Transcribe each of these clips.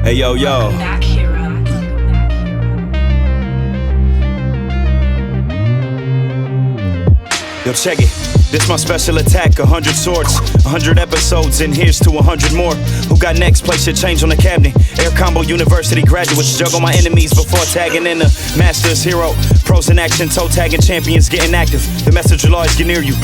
Hey, yo, yo. Back hero. Yo, check it. This my special attack, 100 swords, 100 episodes, and here's to 100 more. Who got next? Place your change on the cabinet. Air Combo University graduates juggle my enemies before tagging in the Masters Hero. Pros in action, toe tagging champions getting active. The message will always get near you.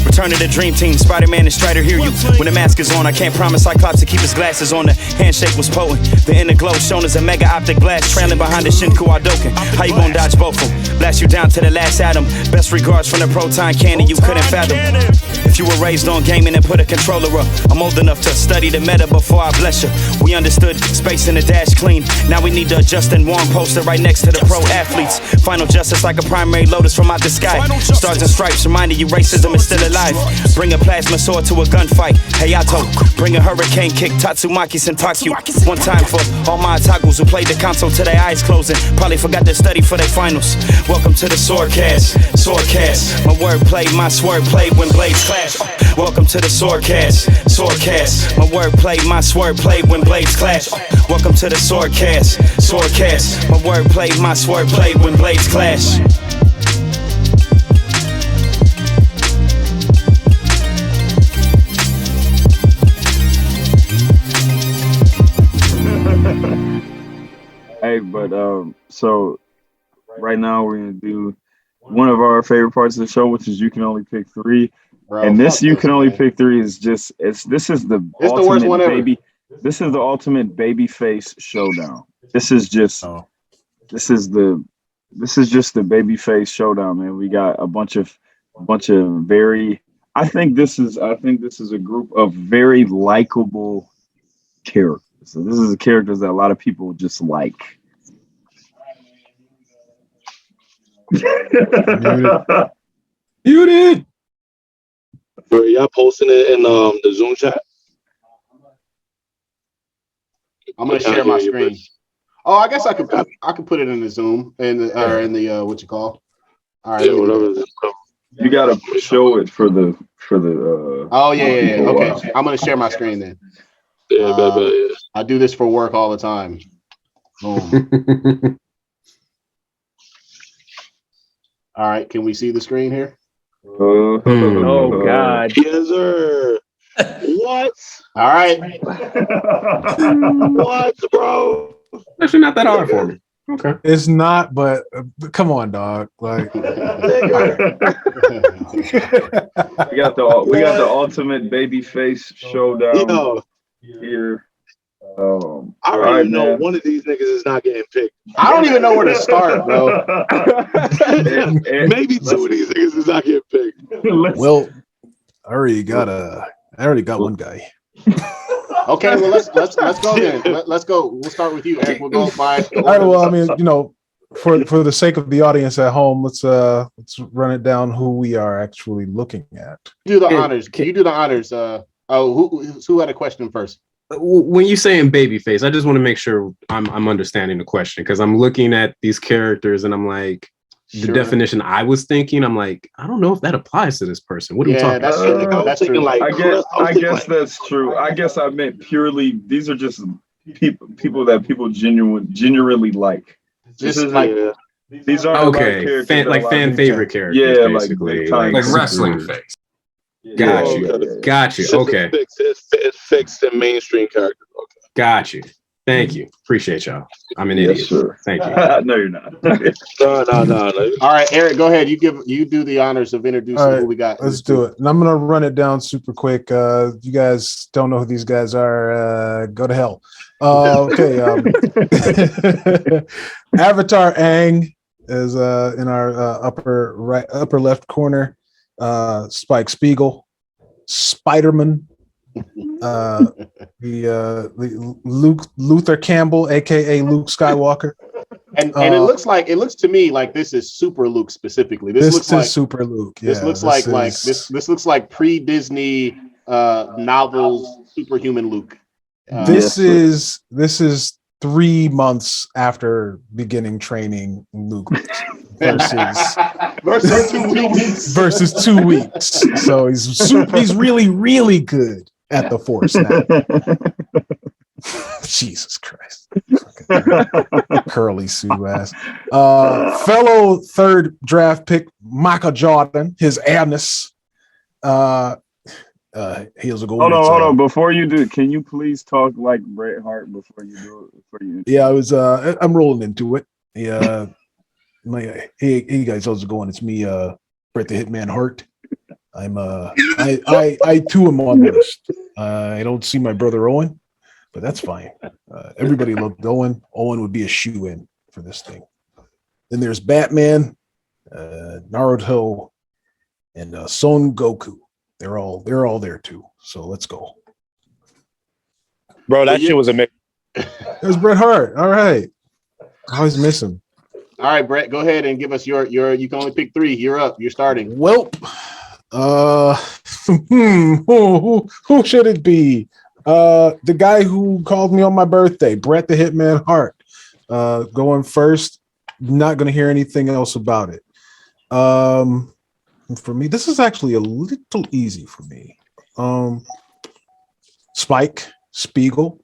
Return to the dream team, Spider-Man and Strider hear you. When the mask is on, I can't promise Cyclops to keep his glasses on. The handshake was potent. The inner glow shown as a mega optic blast, trailing behind the Shinku Hadouken. How you gonna dodge both of them? Blast you down to the last atom. Best regards from the proton cannon you couldn't fathom. If you were raised on gaming and put a controller up, I'm old enough to study the meta before I bless you. We understood space in the dash clean. Now we need the Justin Wong poster right next to the pro athletes. Final justice like a primary lotus from out the sky. Stars and stripes reminding you racism is still alive. Bring a plasma sword to a gunfight. Hayato, bring a hurricane kick. Tatsumaki Senpaku. One time for all my otakus who played the console till their eyes closing. Probably forgot to study for their finals. Welcome to the SwordCast. SwordCast. My word played, my sword played when blades clash. Welcome to the SwordCast. SwordCast. My word played, my sword played when blades clash. Welcome to the SwordCast. SwordCast. My word played, my sword played when blades clash. Hey, but so right now we're gonna do one of our favorite parts of the show, which is you can only pick three. Bro, and this you can only man. pick three is just this is the It's the ultimate worst one ever. baby. This is the ultimate baby face showdown. This is just this is just the baby face showdown, man. We got a bunch of very I think this is a group of very likable characters. So this is the characters that a lot of people just like. Muted. Are y'all posting it in the Zoom chat? I'm gonna share my screen. Oh, I guess I could put it in the Zoom or in the what you call. All right. Yeah, whatever. You gotta show it for the Oh yeah. Okay, I'm gonna share my screen then. Yeah, I do this for work all the time. Boom. All right, can we see the screen here? Oh God. Yes, sir. What? All right. What, bro? Actually, not that hard for me. Okay. It's not, but come on, dog. Like, we got the ultimate baby face showdown here. I already know one of these niggas is not getting picked. I don't even know where to start, bro. Maybe two of these niggas is not getting picked. well, I already got one guy. Okay, well let's go then. Let's go. We'll start with you, Eric. We'll go by. All right. Well, I mean, for the sake of the audience at home, let's run it down who we are actually looking at. Do the honors. Can you do the honors? Who had a question first? When you saying babyface, I just want to make sure I'm understanding the question, because I'm looking at these characters and I'm like, the definition I was thinking, I'm like, I don't know if that applies to this person. What are we talking about? That's true. I guess that's true. I guess I meant purely these are just people that people genuinely like. Just like these are okay, fan favorite characters. Yeah, basically like wrestling face. Got you. Okay. It's fixed in mainstream characters. Okay. Got you. Thank you. Appreciate y'all. I'm an idiot. Sure. Thank you. No, you're not. No. All right, Eric, go ahead. You do the honors of introducing who we got. Let's do it. And I'm gonna run it down super quick. You guys don't know who these guys are. Go to hell. Okay. Avatar Aang is in our upper left corner. Spike Spiegel, Spider-Man, the Luther Campbell, aka Luke Skywalker, and it looks to me like this is Super Luke specifically. This looks like Super Luke. Yeah, this looks this looks like pre-Disney novels superhuman Luke. This is 3 months after beginning training Luke. versus 2 weeks. versus 2 weeks. So he's really, really good at the Force now. Jesus Christ. Curly Sue ass. Fellow third draft pick, Michael Jordan, his Adness. Heels are going. Hold on. Before you do, can you please talk like Bret Hart before you do it? Yeah, I'm rolling into it. Yeah. Hey guys, how's it going? It's me, Bret the Hitman Hart. I too am on the list. I don't see my brother Owen, but that's fine. Everybody loved Owen. Owen would be a shoe-in for this thing. Then there's Batman, Naruto, and Son Goku. They're all there too. So let's go. Bro, that shit was amazing. There's Bret Hart. All right. I always miss him. All right, Brett, go ahead and give us your. You can only pick 3. You're up. You're starting. Welp. Who should it be? The guy who called me on my birthday, Bret the Hitman Hart. Going first. Not going to hear anything else about it. For me, this is actually a little easy for me. Spiegel.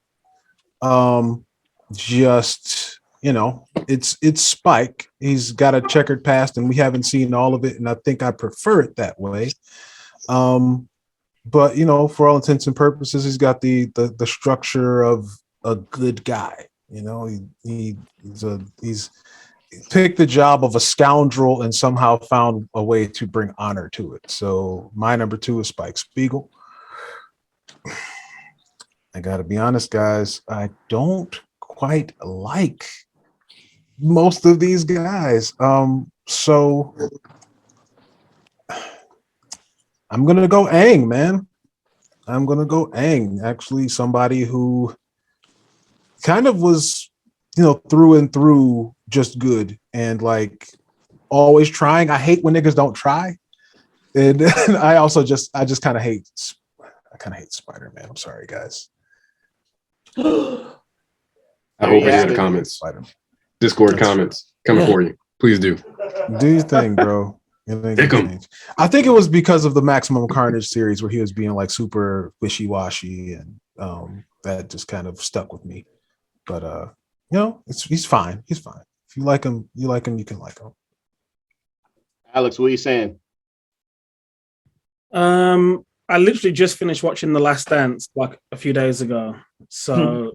Just, it's Spike. He's got a checkered past, and we haven't seen all of it, and I think I prefer it that way. But for all intents and purposes, he's got the structure of a good guy. He's picked the job of a scoundrel and somehow found a way to bring honor to it. So my number 2 is Spike Spiegel. I got to be honest, guys. I don't quite like most of these guys. So I'm going to go Aang, man. I'm going to go Aang. Actually, somebody who kind of was, through and through just good and like always trying. I hate when niggas don't try. And I just kind of hate Spider-Man. I'm sorry, guys. I hope it's in the comments. Discord comments coming for you. Please do. Do your thing, bro. I think it was because of the Maximum Carnage series where he was being like super wishy-washy, and that just kind of stuck with me. But he's fine. He's fine. If you like him, you can like him. Alex, what are you saying? I literally just finished watching The Last Dance like a few days ago. So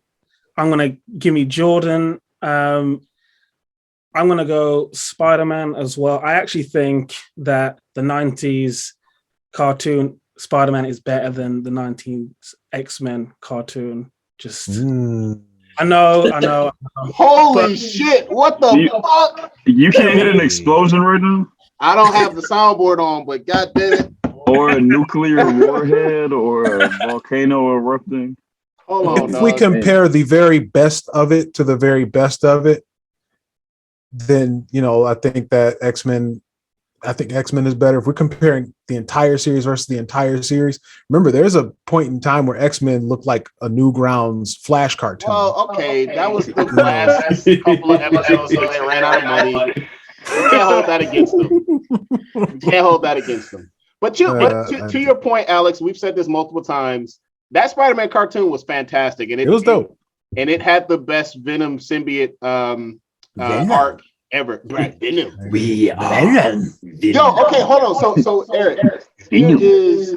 I'm going to give me Jordan. I'm going to go Spider-Man as well. I actually think that the 90s cartoon Spider-Man is better than the 90s X-Men cartoon. I know. Holy shit. What the fuck? You can't hit an explosion right now? I don't have the soundboard on, but god damn it. Or a nuclear warhead or a volcano erupting. Hold on. If we compare the very best of it to the very best of it, then I think that X-Men is better. If we're comparing the entire series versus the entire series, remember there's a point in time where X-Men looked like a Newgrounds Flash cartoon. Well, okay, that was the last couple of episodes, so they ran out of money. You can't hold that against them. But to your point, Alex, we've said this multiple times. That Spider-Man cartoon was fantastic, and it was dope. And it had the best Venom symbiote arc ever. Right, Venom. We are Venom. Yo, okay, hold on. So Eric, here is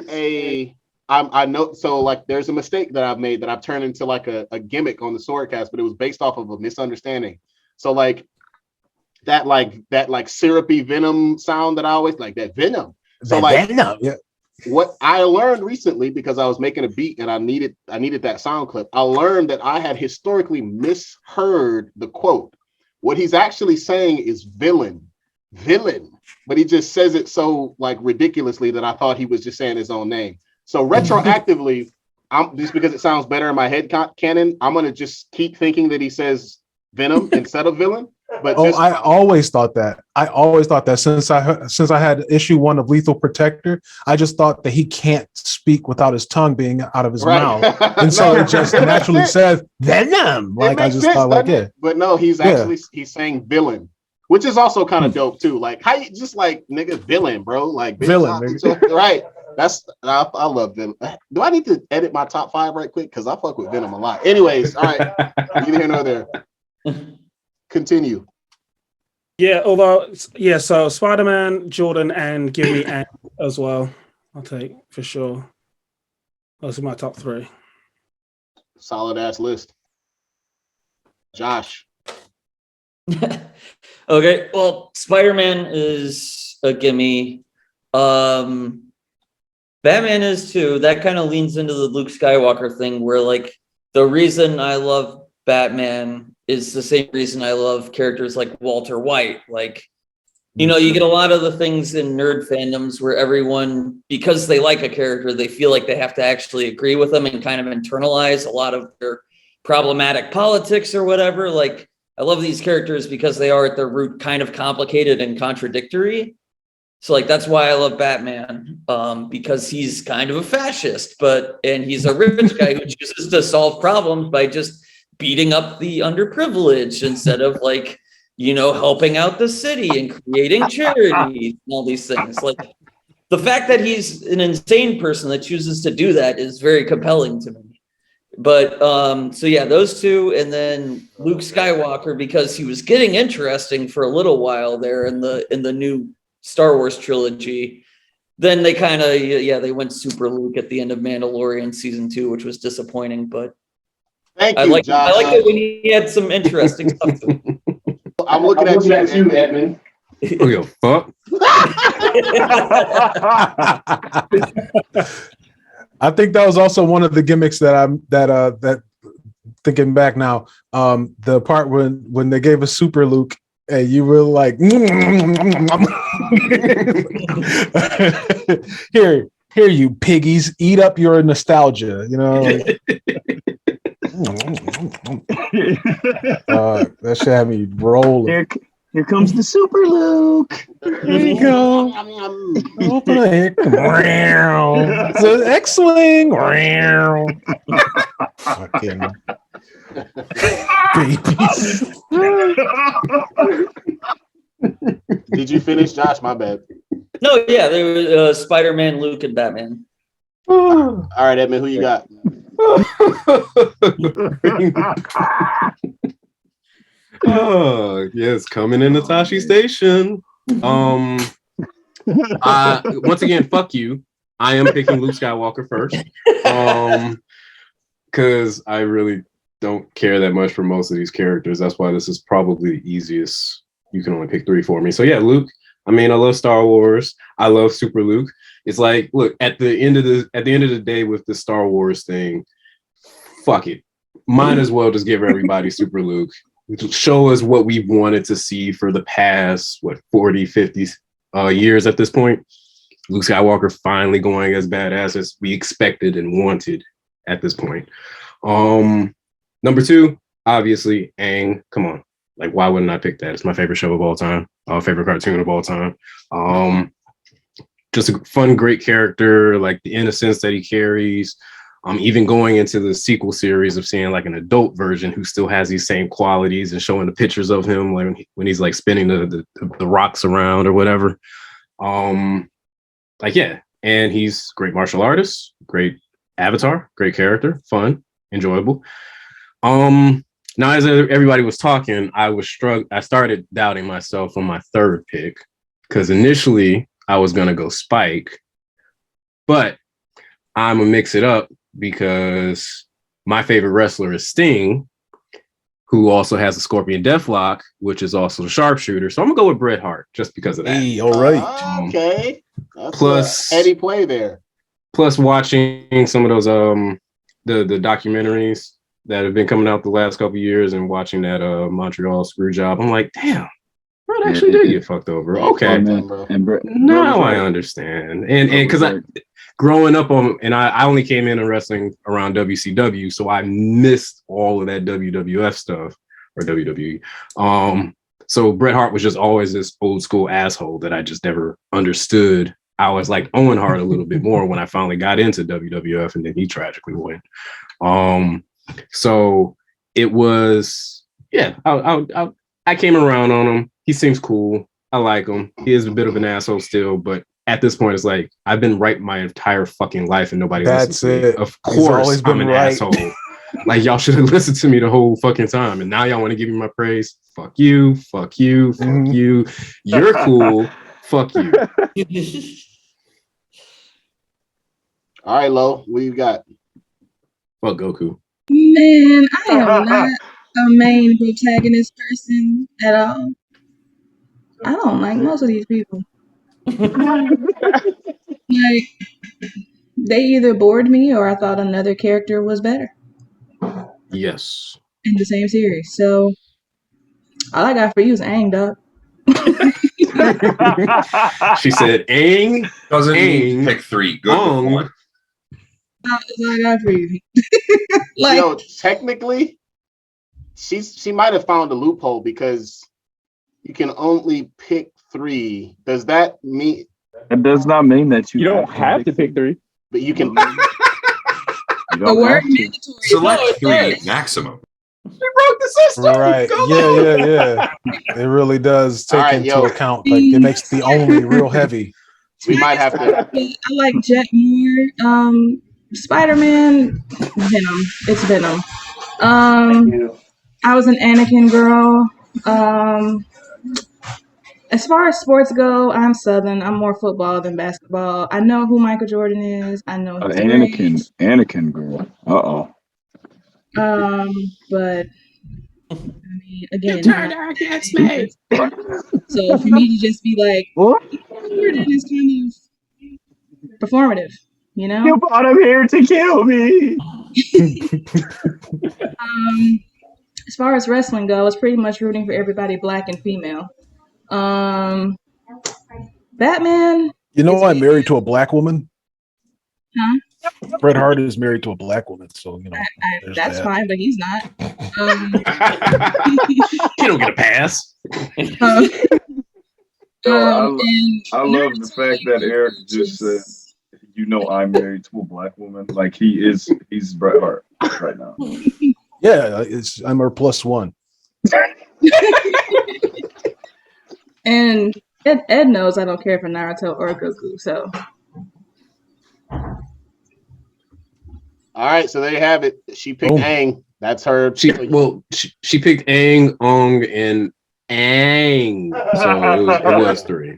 I know. So like, there's a mistake that I've made that I've turned into like a gimmick on the SwordCast, but it was based off of a misunderstanding. So like that syrupy Venom sound that I always like, that Venom. So like, what I learned recently, because I was making a beat and I needed that sound clip, I learned that I had historically misheard the quote. What he's actually saying is villain, but he just says it so like ridiculously that I thought he was just saying his own name. So retroactively, I'm just because it sounds better in my head canon, I'm gonna just keep thinking that he says Venom instead of villain. But I always thought that. Since I had issue 1 of Lethal Protector, I just thought that he can't speak without his tongue being out of his mouth, and so it just naturally says Venom. Like I just thought, like but no, he's actually he's saying villain. which is also kind of dope too. Like how you just like nigga villain, bro. Like Villain, nigga. right? I love Venom. Do I need to edit my top 5 right quick? Because I fuck with Venom a lot. Anyways, all right, neither here nor there. Continue. Yeah, so Spider-Man, Jordan, and give me Ant as well. I'll take for sure. Those are my top 3. Solid ass list. Josh. Okay, well, Spider-Man is a gimme. Batman is too. That kind of leans into the Luke Skywalker thing where like the reason I love Batman is the same reason I love characters like Walter White. Like, you know, you get a lot of the things in nerd fandoms where everyone, because they like a character, they feel like they have to actually agree with them and kind of internalize a lot of their problematic politics or whatever. Like, I love these characters because they are at their root kind of complicated and contradictory. So like, that's why I love Batman, because he's kind of a fascist, and he's a rich guy who chooses to solve problems by just beating up the underprivileged instead of like, you know, helping out the city and creating charities and all these things. Like the fact that he's an insane person that chooses to do that is very compelling to me. But so yeah, those two, and then Luke Skywalker, because he was getting interesting for a little while there in the new Star Wars trilogy. Then they kind of they went super Luke at the end of Mandalorian season 2, which was disappointing. But Thank I you, like Josh. it when he had some interesting stuff to him. I'm looking at you, Edmund. Who give a fuck? I think that was also one of the gimmicks that thinking back now, the part when they gave us Super Luke and you were like, here you piggies, eat up your nostalgia, you know. That shit had me rolling. Here comes the Super Luke. There you go. Open it. It's an X-wing. Fucking babies. Did you finish, Josh? My bad. No, yeah, there was Spider-Man, Luke, and Batman. All right, Edmund, who you got? Oh, yes, coming into Tashi Station. Once again, fuck you. I am picking Luke Skywalker first. Because I really don't care that much for most of these characters. That's why this is probably the easiest. You can only pick 3 for me. So yeah, Luke. I mean, I love Star Wars. I love Super Luke. It's like, look, at the end of the day with the Star Wars thing, fuck it. Might as well just give everybody Super Luke. Show us what we wanted to see for the past, 40, 50 years at this point. Luke Skywalker finally going as badass as we expected and wanted at this point. Number 2, obviously, Aang. Come on. Like, why wouldn't I pick that? It's my favorite show of all time. Favorite cartoon of all time. Just a fun, great character, like the innocence that he carries. Even going into the sequel series of seeing like an adult version who still has these same qualities and showing the pictures of him like when he's like spinning the rocks around or whatever. Like, yeah. And he's a great martial artist, great avatar, great character, fun, enjoyable. Now, as everybody was talking, I started doubting myself on my 3rd pick because initially I was going to go Spike, but I'm going to mix it up because my favorite wrestler is Sting, who also has a Scorpion Deathlock, which is also a sharpshooter. So I'm going to go with Bret Hart just because of that. Hey, all right. Okay. That's Plus, heady play there. Plus watching some of those the documentaries that have been coming out the last couple of years and watching that Montreal screw job, I'm like, damn, Bret actually did get fucked over. Okay. Now I understand. And because I growing up I only came in wrestling around WCW, so I missed all of that WWF stuff or WWE. So Bret Hart was just always this old school asshole that I just never understood. I was like Owen Hart a little bit more when I finally got into WWF, and then he tragically went. So it was, yeah, I came around on him. He seems cool. I like him. He is a bit of an asshole still, but at this point, it's like I've been right my entire fucking life, and nobody listens to me. Of course, I'm an asshole. Like y'all should have listened to me the whole fucking time, and now y'all want to give me my praise. Fuck you. Fuck you. Fuck you. You're cool. Fuck you. All right, Lo, what you got? Fuck Goku. Man, I am not a main protagonist person at all. I don't like most of these people. Like, they either bored me or I thought another character was better Yes. in the same series. So all I got for you is Aang, dog. She said, "Aang doesn't mean pick 3. Good one. That's all I got for you." Like, Yo, technically, she might have found a loophole because you can only pick 3. Does that mean? It does not mean that you don't have to pick 3, but you can. The word mandatory. Select 3 maximum. She broke the system. Right. Yeah. It really does take into account. Like it makes the only real heavy. We might have to. I like Jet more. Spider-Man, Venom. It's Venom. I was an Anakin girl. As far as sports go, I'm Southern. I'm more football than basketball. I know who Michael Jordan is. I know he's Anakin girl. But I mean, again, so for me to just be like, Jordan is kind of performative, you know? You brought him here to kill me. As far as wrestling goes, I was pretty much rooting for everybody black and female. Batman. You know, I'm married to a black woman. Huh? Bret Hart is married to a black woman, so you know that's fine, but he's not. He don't get a pass. I love the fact that Eric just said, "You know, I'm married to a black woman." Like he's Bret Hart right now. Yeah, I'm her +1. And Ed knows I don't care for Naruto or Goku, so. All right, so there you have it. She picked Aang. That's her. She picked Aang, Ong, and Aang. So it was 3.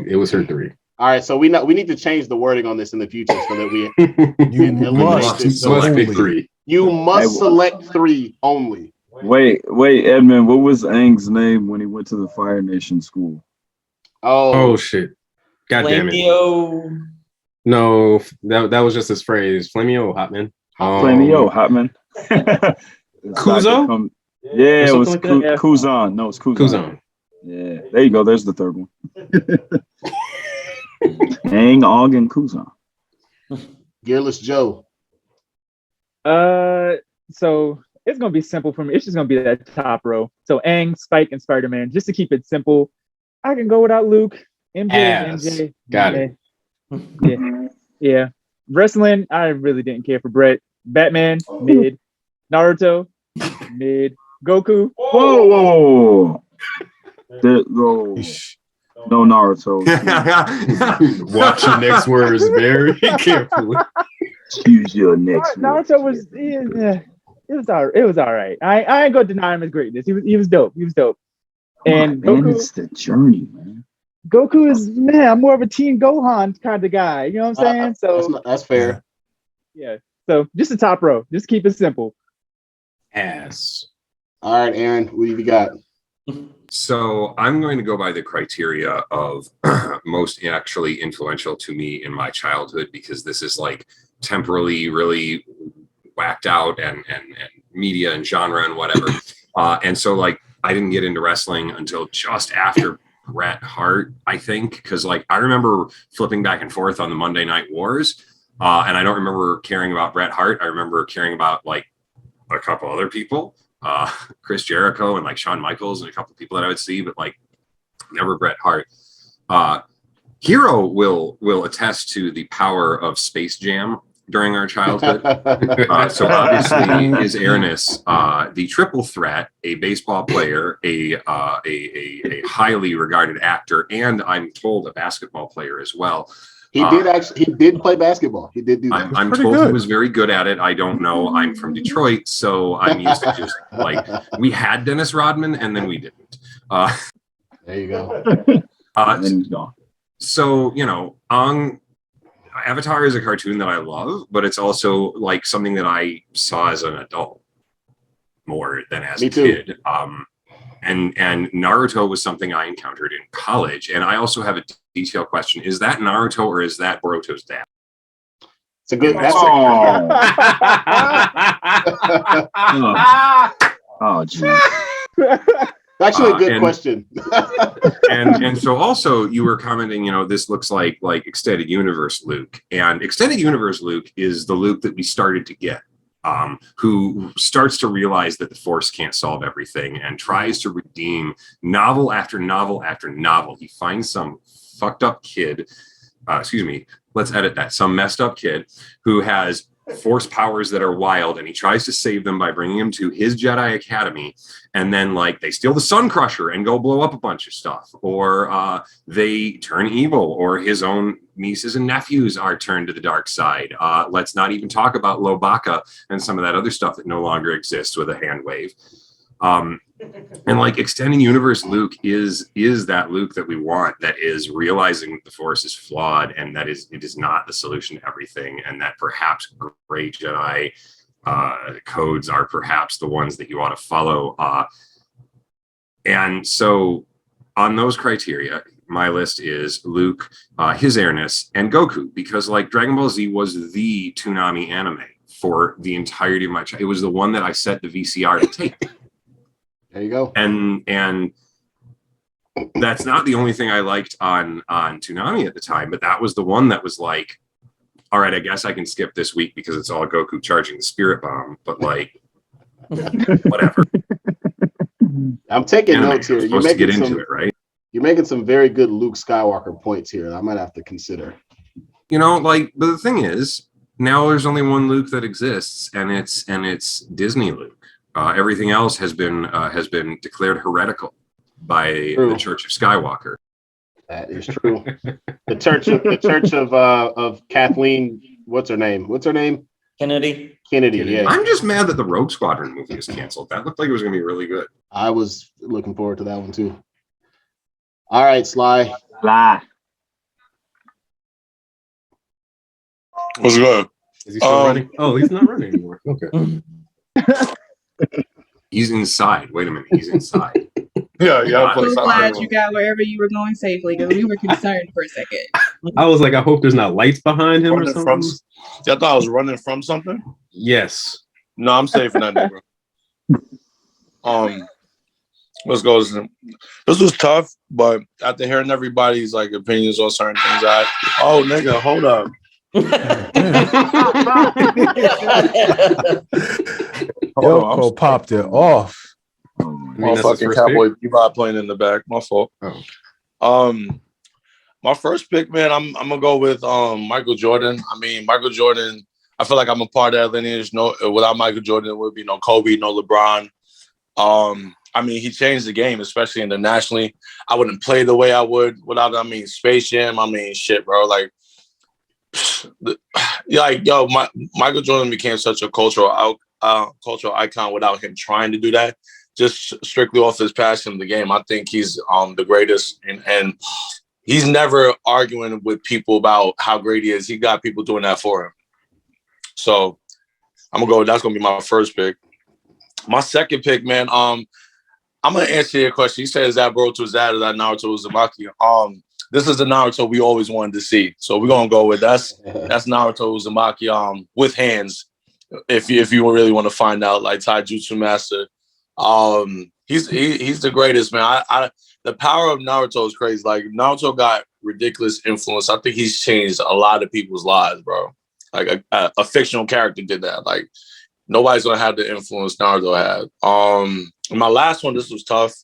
It was her 3. All right, so we need to change the wording on this in the future so that we you must pick 3. You must select 3 only. Wait, Edmund, what was Aang's name when he went to the Fire Nation school? Oh shit. God damn it. No, that was just his phrase. Flamio Hotman. Flamio Hotman. Kuzo? Yeah, it was like Kuzan. No, it's Kuzan. Kuzan. Yeah, there you go. There's the third one. Aang, Og, and Kuzan. Gearless Joe. So it's gonna be simple for me. It's just gonna be that top row. So Aang, Spike, and Spider-Man. Just to keep it simple, I can go without Luke. MJ. Got it. Yeah. Wrestling, I really didn't care for Brett. Batman, mid. Naruto, mid. Goku. Whoa. No Naruto. Watch your next words very carefully. Choose your next words. Naruto was it was all right. I ain't gonna deny him his greatness. He was dope. And Goku, it's the journey, man. Goku is I'm more of a Team Gohan kind of guy. You know what I'm saying? So that's fair. Yeah. So just the top row. Just keep it simple. Ass. All right, Aaron, what have you got? So I'm going to go by the criteria of most actually influential to me in my childhood, because this is like temporally really whacked out and media and genre and whatever. And so like I didn't get into wrestling until just after Bret Hart, I think, because like I remember flipping back and forth on the Monday Night Wars, and I don't remember caring about Bret Hart. I remember caring about like a couple other people, Chris Jericho and like Shawn Michaels and a couple people that I would see, but like never Bret Hart. Hero will attest to the power of Space Jam during our childhood. So obviously his airness, the triple threat, a baseball player, a highly regarded actor, and I'm told a basketball player as well. He did play basketball. He did do that. I'm told he was very good at it. I don't know. I'm from Detroit, so I'm used to just like, we had Dennis Rodman and then we didn't. There you go. And then he's gone. So, you know, Avatar is a cartoon that I love, but it's also like something that I saw as an adult more than as a kid. And Naruto was something I encountered in college. And I also have a detailed question. Is that Naruto or is that Boruto's dad? It's a good question. Oh, geez. Actually, a good question. and so also you were commenting, you know, this looks like Extended Universe Luke. And Extended Universe Luke is the Luke that we started to get. Who starts to realize that the Force can't solve everything and tries to redeem novel after novel after novel. He finds some fucked up kid, let's edit that, some messed up kid who has Force powers that are wild, and he tries to save them by bringing him to his Jedi Academy, and then like they steal the Sun Crusher and go blow up a bunch of stuff, or they turn evil, or his own nieces and nephews are turned to the dark side. Let's not even talk about Lobaka and some of that other stuff that no longer exists with a hand wave. And like Extending Universe Luke is that Luke that we want, that is realizing that the Force is flawed and that it is not the solution to everything, and that perhaps gray Jedi codes are perhaps the ones that you ought to follow. And so on those criteria, my list is Luke, his airness, and Goku, because like Dragon Ball Z was the Toonami anime for the entirety of my childhood. It was the one that I set the VCR to tape. There you go. And that's not the only thing I liked on Toonami at the time, but that was the one that was like, all right, I guess I can skip this week because it's all Goku charging the Spirit Bomb, but like, whatever. I'm taking notes here. You're supposed to get into it, right? You're making some very good Luke Skywalker points here. I might have to consider. You know, like, but the thing is, now there's only one Luke that exists, and it's Disney Luke. Everything else has been declared heretical by the Church of Skywalker. That is true. The Church of Kathleen. What's her name? Kennedy. Yeah. I'm just mad that the Rogue Squadron movie is canceled. That looked like it was going to be really good. I was looking forward to that one too. All right, Sly. What's good? Is he still running? Oh, he's not running anymore. Okay. He's inside. Wait a minute. He's inside. Yeah. I'm so glad you got wherever you were going safely, because we were concerned for a second. I was like, I hope there's not lights behind him or something. I thought I was running from something. Yes. No, I'm safe in that neighborhood. Let's go. This was tough, but after hearing everybody's like opinions on certain things, nigga, hold up. Yo, popped it off. My fucking Cowboy Bebop playing in the back. My fault. My first pick, man, I'm gonna go with Michael Jordan. I mean, Michael Jordan, I feel like I'm a part of that lineage. No, without Michael Jordan, there would be no Kobe, no LeBron. I mean, he changed the game, especially internationally. I wouldn't play the way I would without, Space Jam. Shit, bro. Like, Michael Jordan became such a cultural icon without him trying to do that. Just strictly off his passion of the game. I think he's the greatest, and he's never arguing with people about how great he is. He got people doing that for him. So I'm gonna go. That's gonna be my first pick. My second pick, man. I'm gonna answer your question. You said, "Is that Boruto's dad or that Naruto Uzumaki?" This is the Naruto we always wanted to see. So we're gonna go with that's Naruto Uzumaki with hands. If you really want to find out, like Taijutsu Master, he's the greatest, man. The power of Naruto is crazy. Like, Naruto got ridiculous influence. I think he's changed a lot of people's lives, bro. Like a fictional character did that. Like, nobody's gonna have the influence Naruto had. My last one, this was tough.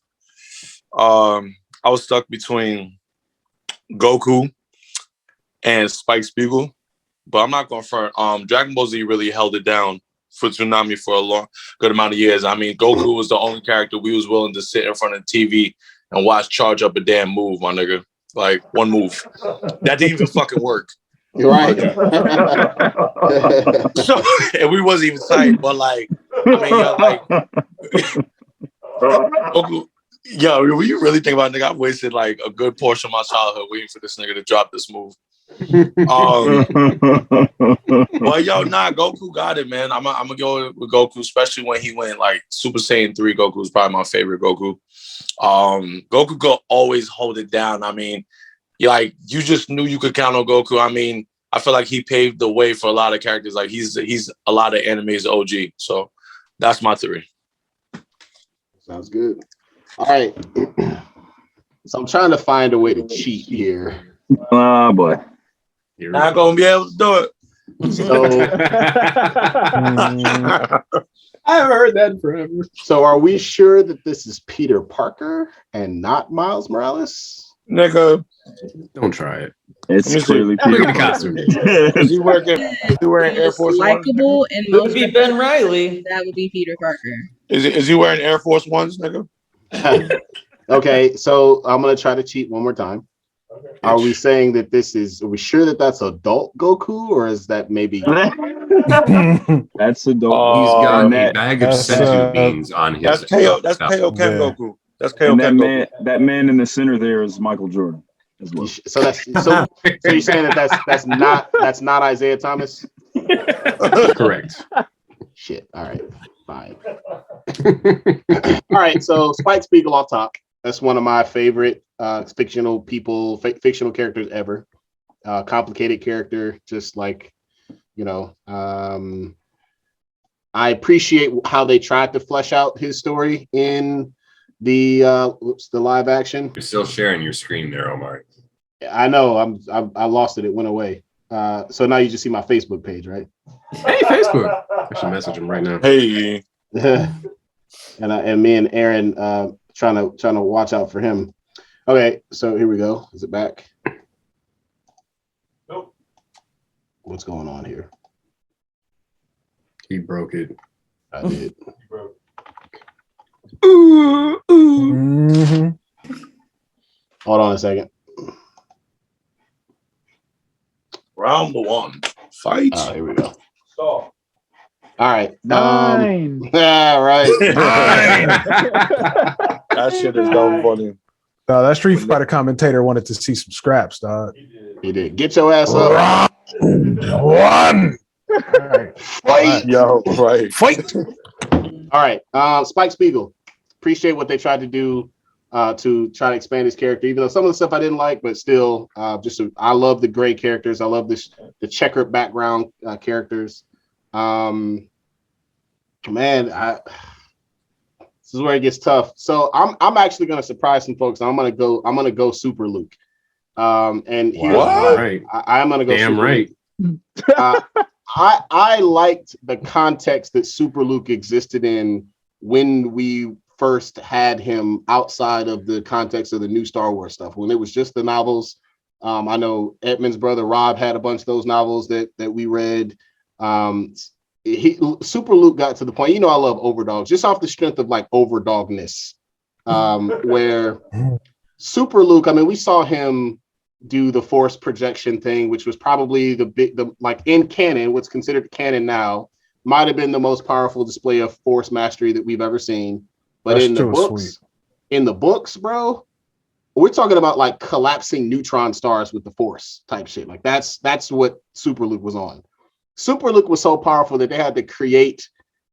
I was stuck between Goku and Spike Spiegel. but I'm not going to front. Dragon Ball Z really held it down for Tsunami for a good amount of years. I mean, Goku was the only character we was willing to sit in front of the TV and watch charge up a damn move, my nigga. Like, one move. That didn't even fucking work. You're right. So, and we wasn't even tight, but like, I mean, yo, like, Goku, yo, when you really think about it, nigga, I've wasted like a good portion of my childhood waiting for this nigga to drop this move. But yo, nah, Goku got it, man. I'm gonna go with Goku, especially when he went like Super Saiyan 3. Goku is probably my favorite Goku. Goku could always hold it down. I mean, you just knew you could count on Goku. I mean, I feel like he paved the way for a lot of characters. Like he's a lot of anime's OG. So that's my theory. Sounds good. All right. So I'm trying to find a way to cheat here. Oh boy. You're not gonna be able to do it. So I haven't heard that in forever. So are we sure that this is Peter Parker and not Miles Morales? Nigga, don't try it. It's clearly Peter Parker. Is he wearing Air Force One? Likable and It would be Ben Riley. That would be Peter Parker. Is he wearing Air Force Ones, nigga? Okay, so I'm gonna try to cheat one more time. Are we saying that are we sure that that's adult Goku, or is that maybe that's adult? He's got a bag of senzu beans on his. That's KO. That's KO Ken Goku. That's KO Ken Goku. That man in the center there is Michael Jordan as well. So so you're saying that's not Isaiah Thomas? Correct. Shit. All right. Fine. All right. So Spike Spiegel off top. That's one of my favorite fictional characters ever. Complicated character, just like, I appreciate how they tried to flesh out his story in the live action. You're still sharing your screen there, Omar. I know. I lost it. It went away. So now you just see my Facebook page, right? Hey, Facebook. I should message him right now. Hey. and me and Aaron trying to watch out for him. Okay, so here we go. Is it back? Nope. What's going on here? He broke it. I did. Mm-hmm. Hold on a second. Round one. Fight. Here we go. All right. 9. Yeah, right. That shit is dumb funny. That Street Fighter commentator wanted to see some scraps, dog. He did. Get your ass up. One. All right. Fight. Yo, right. Fight. All right. Spike Spiegel. Appreciate what they tried to do to try to expand his character, even though some of the stuff I didn't like, but still, I love the gray characters. I love the checkered background characters. This is where it gets tough. So I'm actually going to surprise some folks. I'm gonna go Super Luke. And here's Right. I'm gonna go. Damn Super right. Luke. I liked the context that Super Luke existed in when we first had him outside of the context of the new Star Wars stuff. When it was just the novels. I know Edmund's brother Rob had a bunch of those novels that we read. Super Luke got to the point, I love overdogs, just off the strength of like overdogness. Where Super Luke, we saw him do the force projection thing, which was probably the like in canon, what's considered canon now, might have been the most powerful display of force mastery that we've ever seen. But That's in the books, bro, we're talking about like collapsing neutron stars with the force type shit. Like that's what Super Luke was on. Super Luke was so powerful that they had to create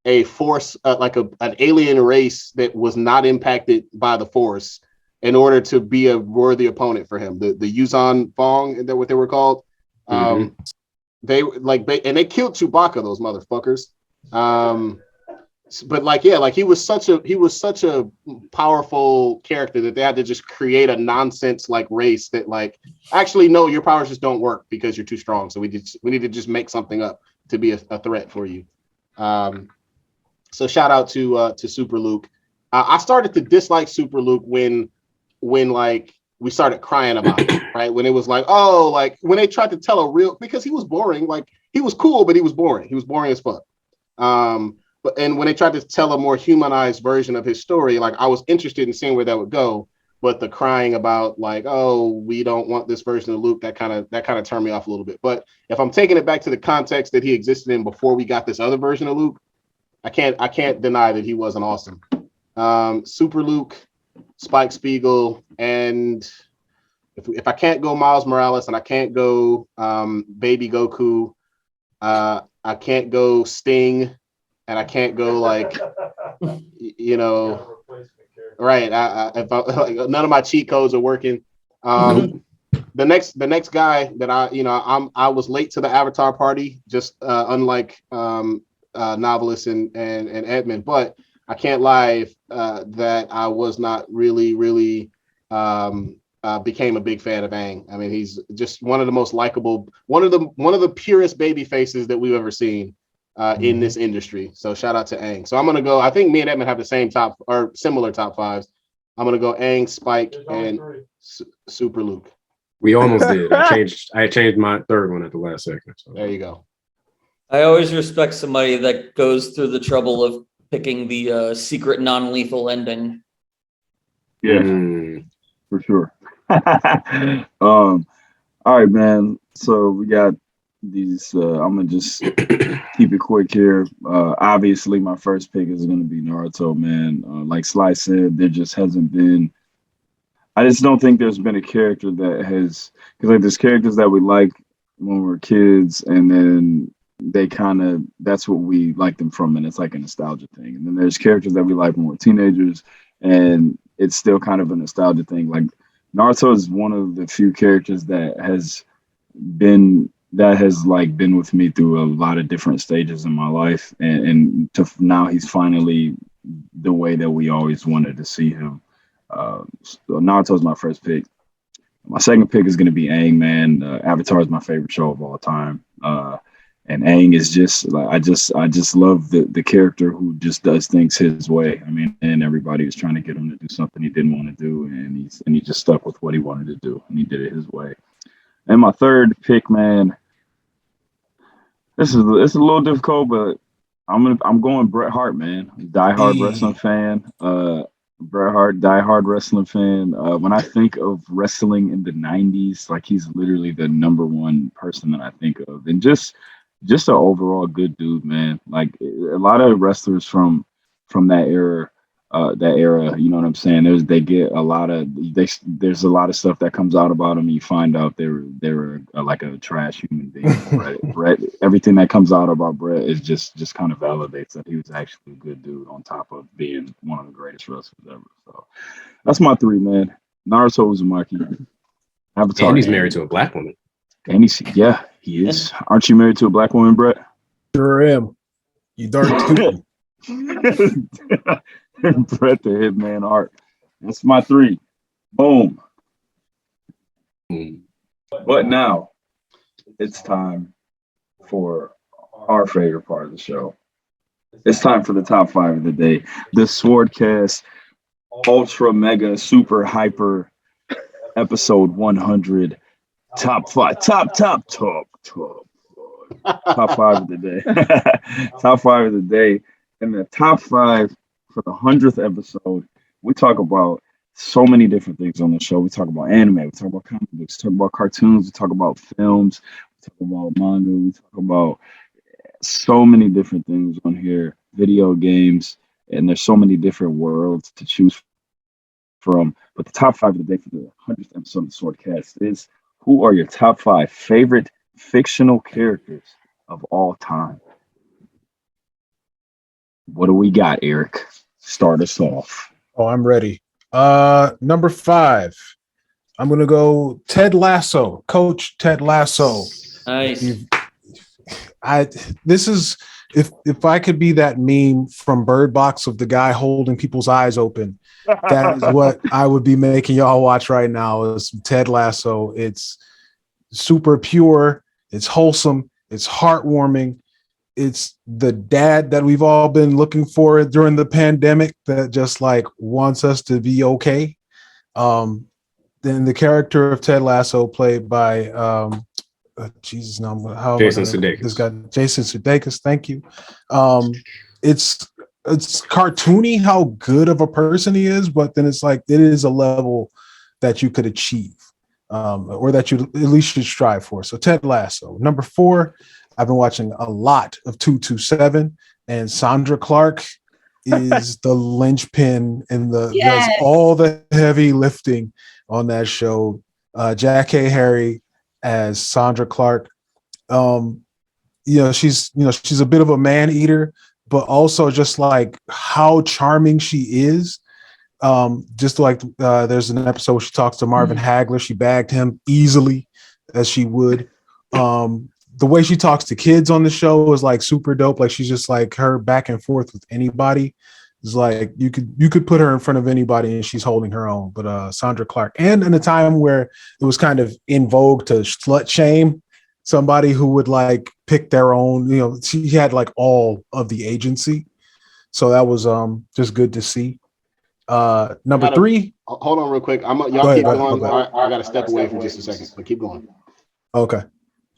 a force, like an alien race that was not impacted by the force in order to be a worthy opponent for him. The Yuzan Fong, is that what they were called? Mm-hmm. They killed Chewbacca, those motherfuckers. But he was such a powerful character that they had to just create a nonsense like race that like, actually no, your powers just don't work because you're too strong. So we need to just make something up to be a threat for you. So shout out to Super Luke. I started to dislike Super Luke when like we started crying about it, right? When it was like, oh, like when they tried to tell a real, because he was boring, like he was cool, but he was boring. He was boring as fuck. And when they tried to tell a more humanized version of his story, like I was interested in seeing where that would go. But the crying about like, oh, we don't want this version of Luke, that kind of turned me off a little bit. But if I'm taking it back to the context that he existed in before we got this other version of Luke, I can't deny that he wasn't awesome. Super Luke, Spike Spiegel, and if I can't go Miles Morales and I can't go Baby Goku, I can't go Sting, and I can't go like, you know. Right. None of my cheat codes are working. The next guy that I was late to the Avatar party, just unlike Noveliss and Edmund, but I can't lie that I was not really became a big fan of Aang. I mean, he's just one of the most likable, one of the purest baby faces that we've ever seen in this industry. So shout out to Aang. So I'm gonna go. I think me and Edmund have the same top or similar top fives. I'm gonna go Aang, Spike, and Super Luke. We almost did. I changed my third one at the last second. So. There you go. I always respect somebody that goes through the trouble of picking the secret non-lethal ending. Yeah, for sure. All right, man. So we got these. I'm gonna just keep it quick here. Obviously, my first pick is gonna be Naruto, man. Like Sly said, there just hasn't been. I just don't think there's been a character that has, because like there's characters that we like when we were kids, and then they kind of, that's what we like them from, and it's like a nostalgia thing. And then there's characters that we like when we're teenagers, and it's still kind of a nostalgia thing. Like Naruto is one of the few characters that has been with me through a lot of different stages in my life, and to now he's finally the way that we always wanted to see him. So Naruto's my first pick. My second pick is going to be Aang, man. Avatar is my favorite show of all time. And Aang is just like, I just love the character who just does things his way. I mean, and everybody was trying to get him to do something he didn't want to do, and he just stuck with what he wanted to do, and he did it his way. And my third pick, man, it's a little difficult, but I'm going Bret Hart, man. Diehard wrestling fan. Bret Hart, diehard wrestling fan. When I think of wrestling in the 90s, like he's literally the number one person that I think of, and just an overall good dude, man. Like a lot of wrestlers from that era, you know what I'm saying? There's a lot of stuff that comes out about them. You find out they were like a trash human being. Bret, everything that comes out about Bret is just kind of validates that he was actually a good dude on top of being one of the greatest wrestlers ever. So that's my three, man. Naruto Uzumaki. Avatar. And he's married to a black woman. And he is. Aren't you married to a black woman, Bret? Sure am. You darn tootin'. Bret the Hitman Art. That's my three. Boom. But now it's time for our favorite part of the show. It's time for the top five of the day. The SwordCast Ultra Mega Super Hyper Episode 100. Top five. Top five of the day. Top five of the day. And the top five for the 100th episode, we talk about so many different things on the show. We talk about anime, we talk about comic books, we talk about cartoons, we talk about films, we talk about manga, we talk about so many different things on here, video games, and there's so many different worlds to choose from. But the top five of the day for the 100th episode of the SwordCast is, who are your top five favorite fictional characters of all time? What do we got, Eric? Start us off. Oh, I'm ready. Number 5. I'm gonna go Ted Lasso, Coach Ted Lasso. Nice. This is, if I could be that meme from Bird Box of the guy holding people's eyes open, that is what I would be making y'all watch right now, is Ted Lasso. It's super pure, it's wholesome, it's heartwarming. It's the dad that we've all been looking for during the pandemic that just like wants us to be okay. then the character of Ted Lasso, played by Jesus, no, how Jason am I gonna- Sudeikis. This guy, Jason Sudeikis. Thank you. It's cartoony how good of a person he is, but then it's like it is a level that you could achieve, or that you at least should strive for. So Ted Lasso. Number 4, I've been watching a lot of 227, and Sandra Clark is the linchpin and does all the heavy lifting on that show. Jack K. Harry as Sandra Clark. She's a bit of a man eater, but also just like how charming she is. Just like there's an episode where she talks to Marvin Hagler. She bagged him easily, as she would. The way she talks to kids on the show is like super dope. Like she's just like her back and forth with anybody. It's like you could put her in front of anybody and she's holding her own. But Sandra Clark, and in a time where it was kind of in vogue to slut shame somebody who would like pick their own, she had like all of the agency. So that was just good to see. Number 3. Hold on real quick. Y'all keep going. I got to step away for just a second, but keep going. Okay.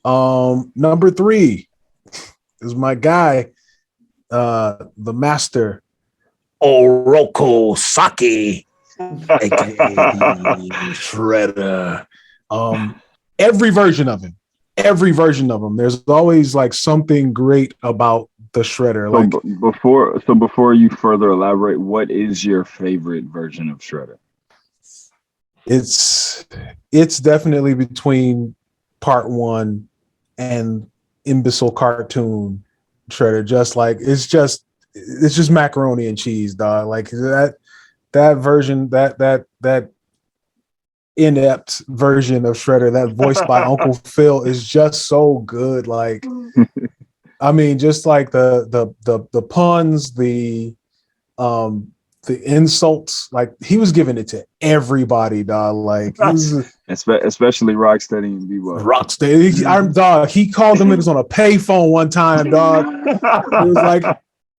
Number 3 is my guy, the master Oroku Saki, aka Shredder. Every version of him. There's always like something great about the Shredder. So before you further elaborate, what is your favorite version of Shredder? It's definitely between part 1 and imbecile cartoon Shredder. Just like it's just macaroni and cheese, dog. Like that version, that inept version of Shredder, that voiced by Uncle Phil, is just so good. Like, I mean, just like the puns, the insults, like he was giving it to everybody, dog. Like, especially Rocksteady and Bebop. Rocksteady, dog. He called them niggas on a payphone one time, dog. It was like,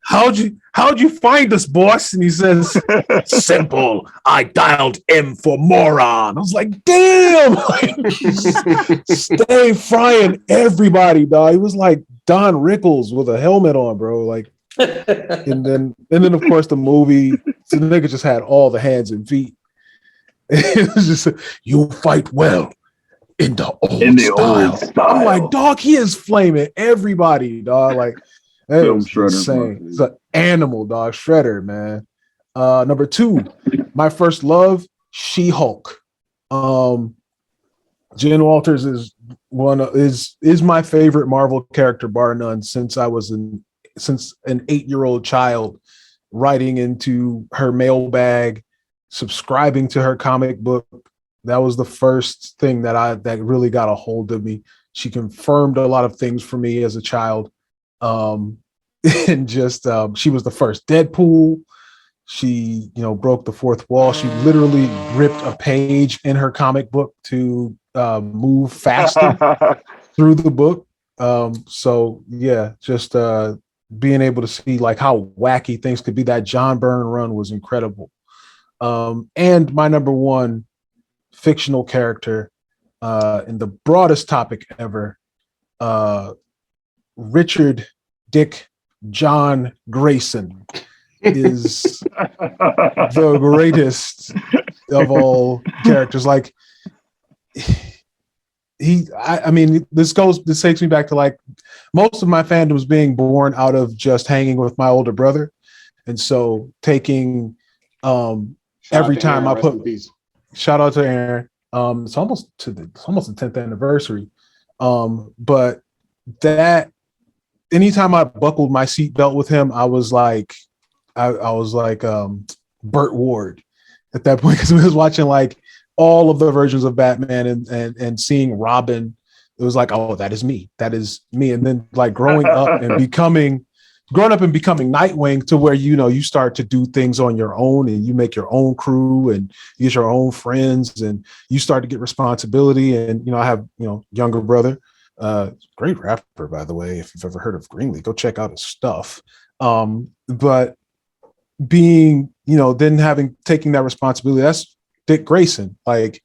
how'd you find us, boss? And he says, simple. I dialed M for moron. I was like, damn, stay frying everybody, dog. He was like Don Rickles with a helmet on, bro. Like, and then of course the movie, the nigga just had all the hands and feet. It was just, you fight well in the old style. I'm like, dog, he is flaming everybody, dog. Like, that is insane. It's an animal, dog. Shredder, man. Number 2, my first love, She-Hulk. Jen Walters is my favorite Marvel character, bar none, since an 8-year-old child, writing into her mailbag, subscribing to her comic book. That was the first thing that really got a hold of me. She confirmed a lot of things for me as a child. And just she was the first Deadpool. She broke the fourth wall. She literally ripped a page in her comic book to move faster through the book. So yeah, just being able to see like how wacky things could be. That John Byrne run was incredible. And my number 1 fictional character in the broadest topic ever, Richard Dick John Grayson is the greatest of all characters. Like this takes me back to like most of my fandom was being born out of just hanging with my older brother. And so taking every time I put, shout out to Aaron. It's almost the 10th anniversary. But that anytime I buckled my seatbelt with him, I was like Burt Ward at that point, because we was watching like all of the versions of Batman and seeing Robin. It was like, oh, that is me. And then like growing up and becoming Nightwing, to where you start to do things on your own and you make your own crew and you get your own friends and you start to get responsibility. And I have younger brother. Great rapper, by the way. If you've ever heard of Greenlee, go check out his stuff. But being, then taking that responsibility, that's Dick Grayson. Like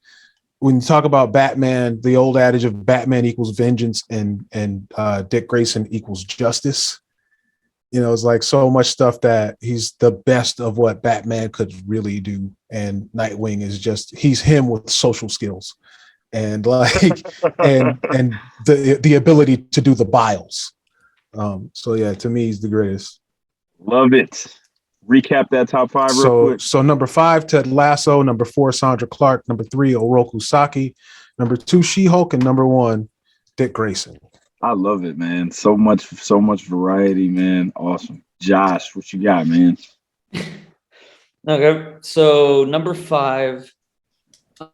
when you talk about Batman, the old adage of Batman equals vengeance and Dick Grayson equals justice. You know, it's like so much stuff that he's the best of what Batman could really do, and Nightwing is just he's him with social skills, and like and the ability to do the biles. So yeah, to me, he's the greatest. Love it. Recap that top five real quick. So number 5, Ted Lasso. Number 4, Sandra Clark. Number 3, Oroku Saki. Number 2, She-Hulk, and number 1, Dick Grayson. I love it, man. So much variety, man. Awesome. Josh, what you got, man? Okay, so number 5,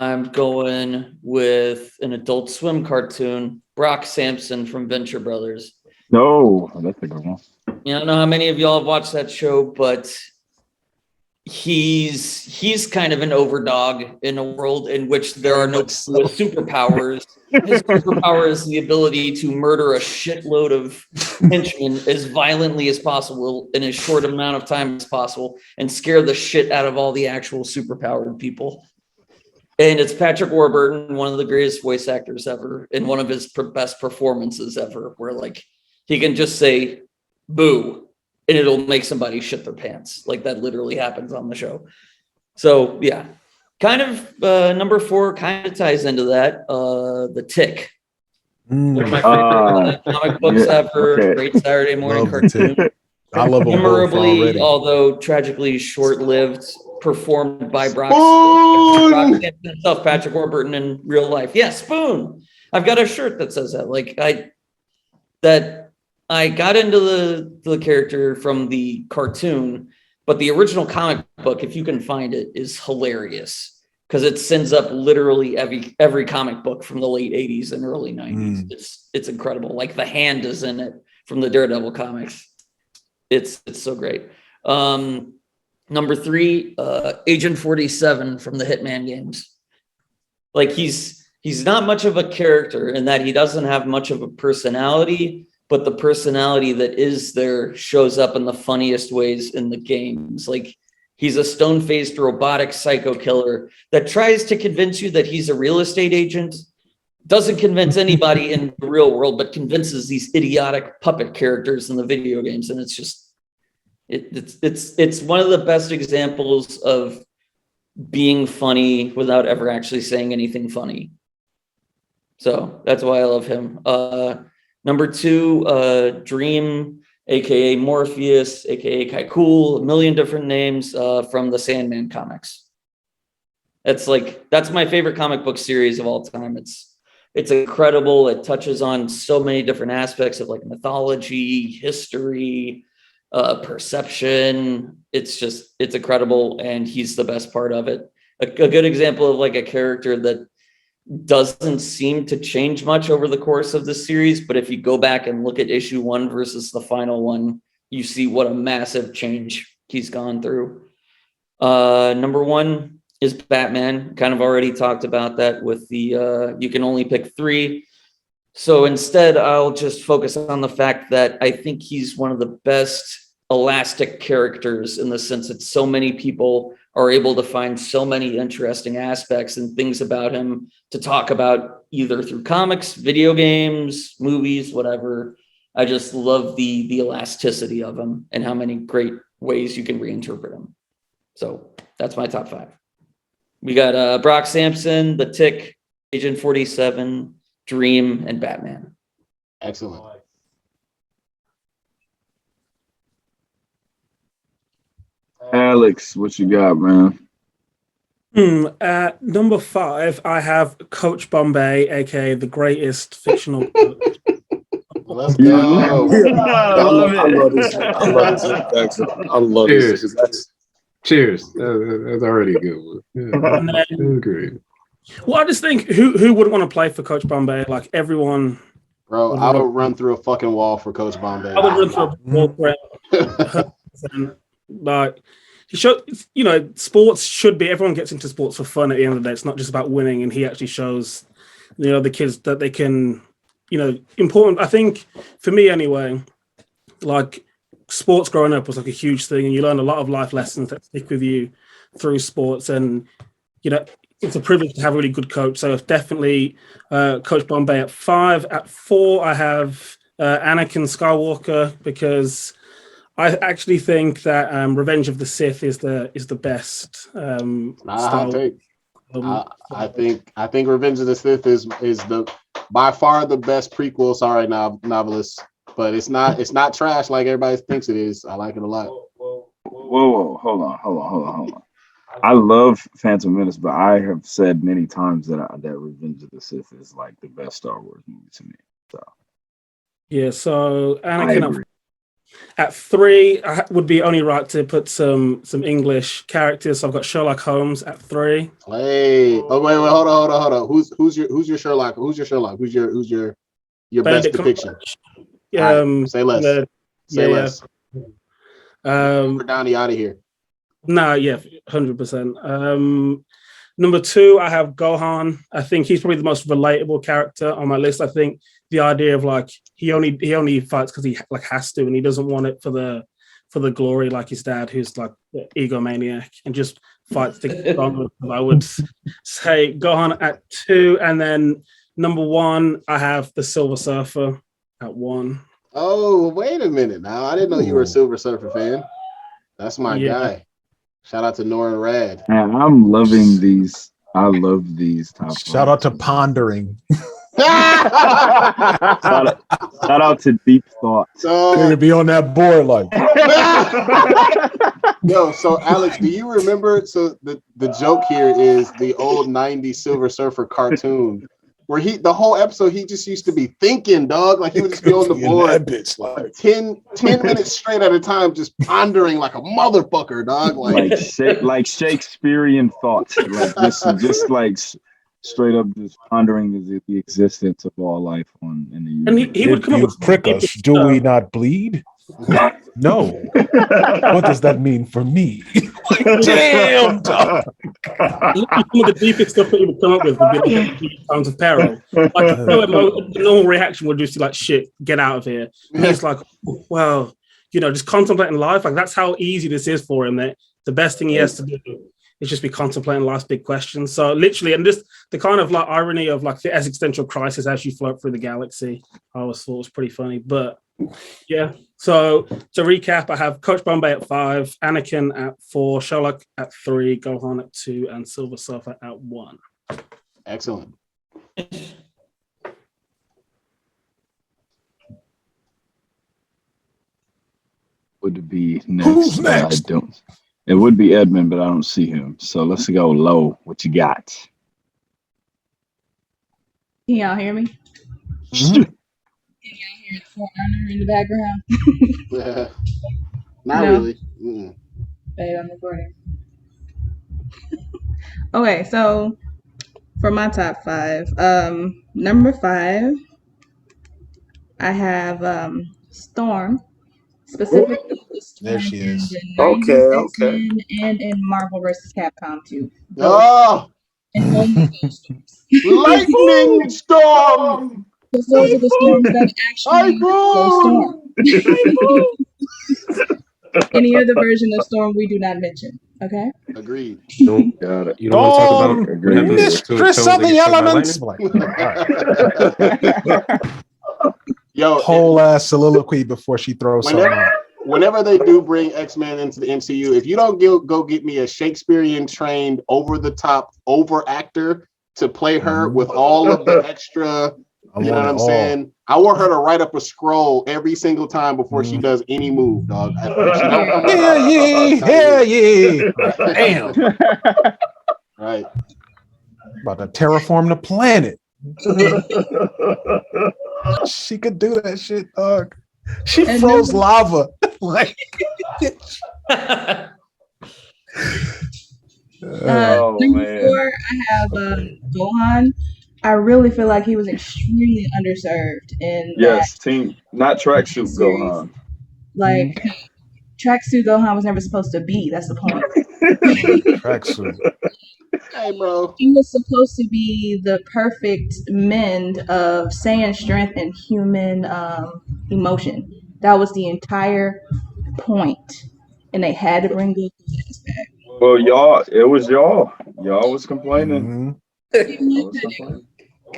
I'm going with an Adult Swim cartoon, Brock Samson from Venture Brothers. No, that's a good one. I don't know how many of y'all have watched that show, but he's kind of an overdog in a world in which there are no superpowers. His superpower is the ability to murder a shitload of henchmen as violently as possible in as short amount of time as possible and scare the shit out of all the actual superpowered people. And it's Patrick Warburton, one of the greatest voice actors ever, and one of his best performances ever, where like he can just say boo and it'll make somebody shit their pants. Like that literally happens on the show. So yeah, kind of number 4 kind of ties into that. The Tick. One of my favorite comic books ever. Okay. Great Saturday morning cartoon. I love them memorably, although tragically short-lived, performed by Brock himself, Patrick Warburton in real life. Yeah, Spoon. I've got a shirt that says that. Like I got into the character from the cartoon, but the original comic book, if you can find it, is hilarious because it sends up literally every comic book from the late 80s and early 90s. It's incredible. Like the hand is in it from the Daredevil comics. It's so great. Number 3, Agent 47 from the Hitman games. Like he's not much of a character in that he doesn't have much of a personality, but the personality that is there shows up in the funniest ways in the games. Like he's a stone-faced robotic psycho killer that tries to convince you that he's a real estate agent, doesn't convince anybody in the real world, but convinces these idiotic puppet characters in the video games. And it's just, it's one of the best examples of being funny without ever actually saying anything funny. So that's why I love him. Number 2, Dream, aka Morpheus, aka Kaikul, a million different names from the Sandman comics. That's my favorite comic book series of all time. It's incredible. It touches on so many different aspects of like mythology, history, perception. It's incredible, and he's the best part of it. A good example of like a character that doesn't seem to change much over the course of the series, but if you go back and look at issue 1 versus the final one, you see what a massive change he's gone through. Number 1 is Batman. Kind of already talked about that with the you can only pick 3. So instead, I'll just focus on the fact that I think he's one of the best elastic characters in the sense that so many people are able to find so many interesting aspects and things about him to talk about either through comics, video games, movies, whatever. I just love the elasticity of him and how many great ways you can reinterpret him. So that's my top 5. We got Brock Samson, The Tick, Agent 47, Dream, and Batman. Excellent. Alex, what you got, man? Number 5, I have Coach Bombay, aka the greatest fictional coach. Let's go. I love this. I love this. Cheers. That's already a good one. Yeah, that's great. Well, I just think who wouldn't want to play for Coach Bombay? Like everyone. Bro, I would run through a fucking wall for Coach Bombay. I would run through a wall for him. Like, sports should be, everyone gets into sports for fun at the end of the day. It's not just about winning. And he actually shows, the kids that they can, important. I think for me anyway, like sports growing up was like a huge thing. And you learn a lot of life lessons that stick with you through sports. And, it's a privilege to have a really good coach. So it's definitely Coach Bombay at 5. At 4, I have Anakin Skywalker, because I actually think that Revenge of the Sith is the best. I'll take. I think Revenge of the Sith is the by far the best prequel. Sorry, Noveliss, but it's not trash like everybody thinks it is. I like it a lot. Whoa, hold on. I love Phantom Menace, but I have said many times that Revenge of the Sith is like the best Star Wars movie to me. So yeah, so Anakin at 3, I would be only right to put some English characters. So I've got Sherlock Holmes at 3. Hey, wait, hold on. Who's your Sherlock? Who's your best depiction? Say less. Say less. Downey out of here. No, yeah, 100%. Number 2, I have Gohan. I think he's probably the most relatable character on my list. I think the idea of like he only fights because he like has to, and he doesn't want it for the glory like his dad, who's like the egomaniac and just fights to get on. I would say Gohan at 2, and then number 1, I have the Silver Surfer at 1. Oh, wait a minute now. I didn't know you were a Silver Surfer fan. That's my guy. Shout out to Nora Rad. Man, I'm loving these. I love these top. Shout out to Pondering. Shout out to Deep Thought. Gonna be on that board like. Yo, so Alex, do you remember? So the joke here is the old '90s Silver Surfer cartoon, where the whole episode he just used to be thinking, dog. Like he would just be on the board, bitch, like 10 minutes straight at a time, just pondering like a motherfucker, dog. Like Shakespearean thoughts. Like this is just like straight up just pondering the existence of all life in the universe. And he would come up with prick us. Do we not bleed? No. What does that mean for me? Damn, dog. Some of the deepest stuff that he would come up with would be like Times of Peril. Like the normal reaction would just be like, shit, get out of here. And he's like, well, just contemplating life. Like that's how easy this is for him. That the best thing he has to do is just be contemplating life's big questions. So literally, and just the kind of like irony of like the existential crisis as you float through the galaxy, I always thought was pretty funny. But yeah. So to recap, I have Coach Bombay at 5, Anakin at 4, Sherlock at 3, Gohan at 2, and Silver Surfer at 1. Excellent. Would be next. Who's next? It would be Edmund, but I don't see him. So let's go low. What you got? Can y'all hear me? Mm-hmm. Can y'all hear the foreigner in the background? Not really. Mm-mm. Babe, I'm recording. Okay, so for my top 5, number 5, I have Storm. Specifically, there she is. Okay. And in Marvel vs. Capcom 2. Oh, And only those storms. lightning storm. Because those are the storms that actually go storm. Any other version of storm we do not mention. Okay. Agreed. Don't Got it. you don't want to talk about what happens Mistress of the elements. Yo, whole ass soliloquy before she throws something out. Whenever they do bring X-Men into the MCU, if you don't go get me a Shakespearean trained over the top over actor to play her with all of the extra, you know what I'm saying? I want her to write up a scroll every single time before she does any move, dog. Damn. Right. About to terraform the planet. She could do that shit, dog. She froze lava. Like, number 4, I have Gohan. I really feel like he was extremely underserved in team, not tracksuit Gohan. Like tracksuit Gohan was never supposed to be. That's the point. Tracksuit. Hey, bro. He was supposed to be the perfect mend of Saiyan strength and human emotion. That was the entire point, and they had to bring Goku's ass back. Well, it was y'all. Y'all was complaining. Mhm. Y'all was complaining.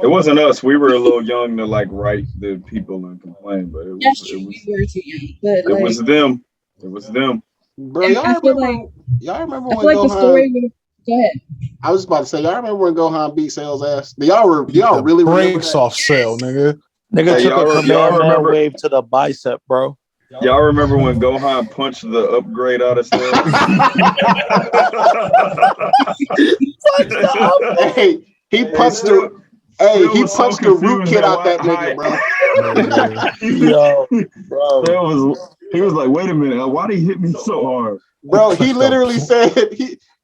It wasn't us. We were a little young to like write the people and complain, but That's true. We were too young, but it like, was them. It was them. Bro, and I feel like y'all remember I when feel like the story Gohan? would. Go ahead. I was about to say, y'all remember when Gohan beat Cell's ass? Do y'all The really remember brakes that? off Cell, nigga. Nigga Hey, took a y'all command man remember? wave to the bicep, bro. Y'all remember when Gohan punched the upgrade out of Cell? Hey, he punched the. Hey, he punched the root kid out that nigga, bro. Yo, bro. He was like, wait a minute, why did he hit me so hard? Bro, he literally said,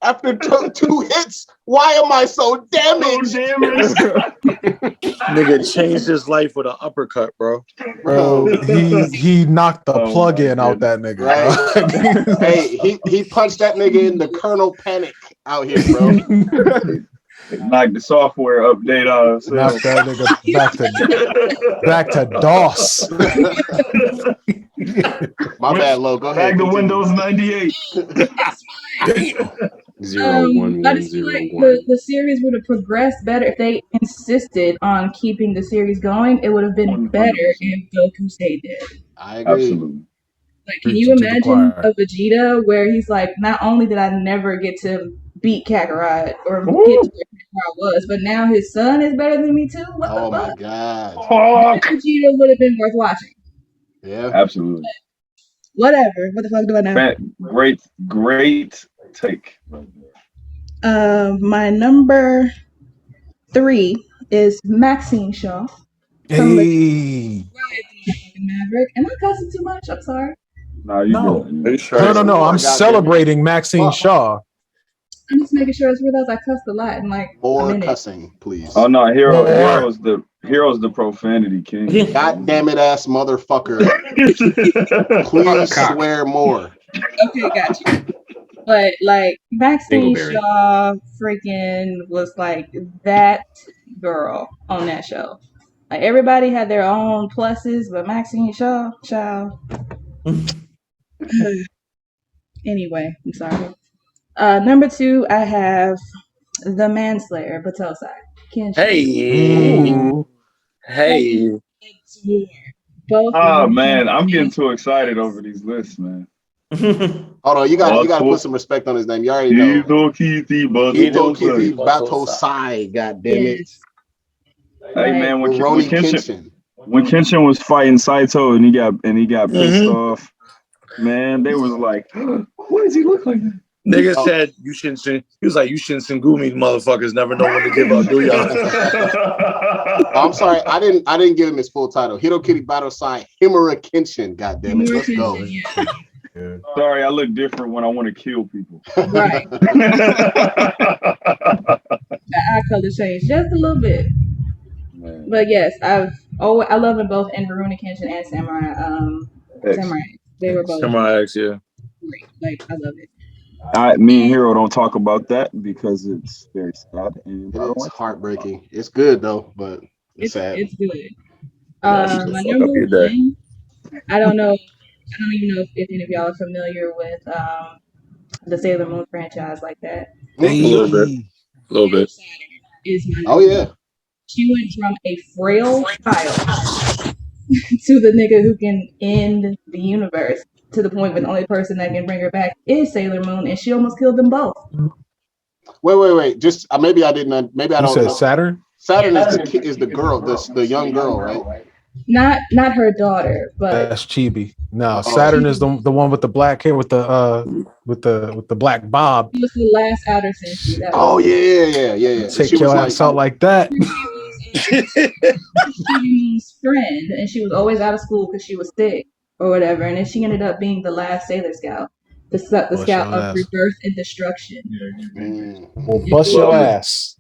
after two hits, why am I so damaged? Nigga changed his life with an uppercut, bro. Bro, he knocked the plug in out that nigga. Right. Bro. Hey, he punched that nigga in the Colonel Panic out here, bro. Knocked the software update out of Cell. Knocked that nigga back to DOS. My bad, Lo. Go ahead. Back to Windows 98. I just feel like the series would have progressed better if they insisted on keeping the series going. It would have been better if Goku stayed dead. I agree. Absolutely. Like, can you imagine a Vegeta where he's like, not only did I never get to beat Kakarot or get to where Kakarot was, but now his son is better than me too? What the fuck? My God. That Vegeta would have been worth watching. Yeah. Absolutely. Whatever. What the fuck do I know? Great take. My number 3 is Maxine Shaw. Hey. Maverick. Am I cussing too much? I'm sorry. No. No. I'm celebrating Maxine Shaw. I'm just making sure it's real. I cussed a lot and like more cussing, please. Oh no, Hero's the profanity king. God damn it, ass motherfucker! Please swear more. Okay, gotcha. But like Maxine Shaw, freaking was like that girl on that show. Like everybody had their own pluses, but Maxine Shaw, child. Anyway, I'm sorry. Number 2, I have the Manslayer, Batosai. Hey. Both. Oh man, I'm getting too excited over these lists, man. Hold on, you got to put some respect on his name. You already know. Hitokithi Batosai, God damn it. Hey man, when Kenshin was fighting Saito and he got pissed off, man, they was like, "Why does he look like that?" Nigga said you shouldn't. He was like, "You shouldn't Singumi, motherfuckers. Never know when to give up, do y'all?" I'm sorry, I didn't give him his full title. Hitokiri Batosai Himura Kenshin. God damn it, let's go. Yeah. Sorry, I look different when I want to kill people. Right. The eye color changed just a little bit. Man. But yes, I love them both in Rurouni Kenshin and Samurai. Samurai. They were both Samurai X, yeah. Great. Like I love it. Me and Hero don't talk about that because it's very sad and it's heartbreaking. It's good though, but it's sad. It's good. My number 1, I don't even know if any of y'all are familiar with the Sailor Moon franchise like that. A little bit. Yeah. She went from a frail child to the nigga who can end the universe, to the point where the only person that can bring her back is Sailor Moon, and she almost killed them both. Wait. Just maybe I didn't. Maybe I don't. You said Saturn. Saturn is the girl, the young girl, right? Not her daughter, but that's Chibi. No, Saturn is the one with the black hair with the black bob. He was the last outer senshi. Yeah. Take your ass out like that. Chibi's friend, and she was always out of school because she was sick or whatever, and then she ended up being the last Sailor Scout, the scout of rebirth and destruction. Well, bust your ass.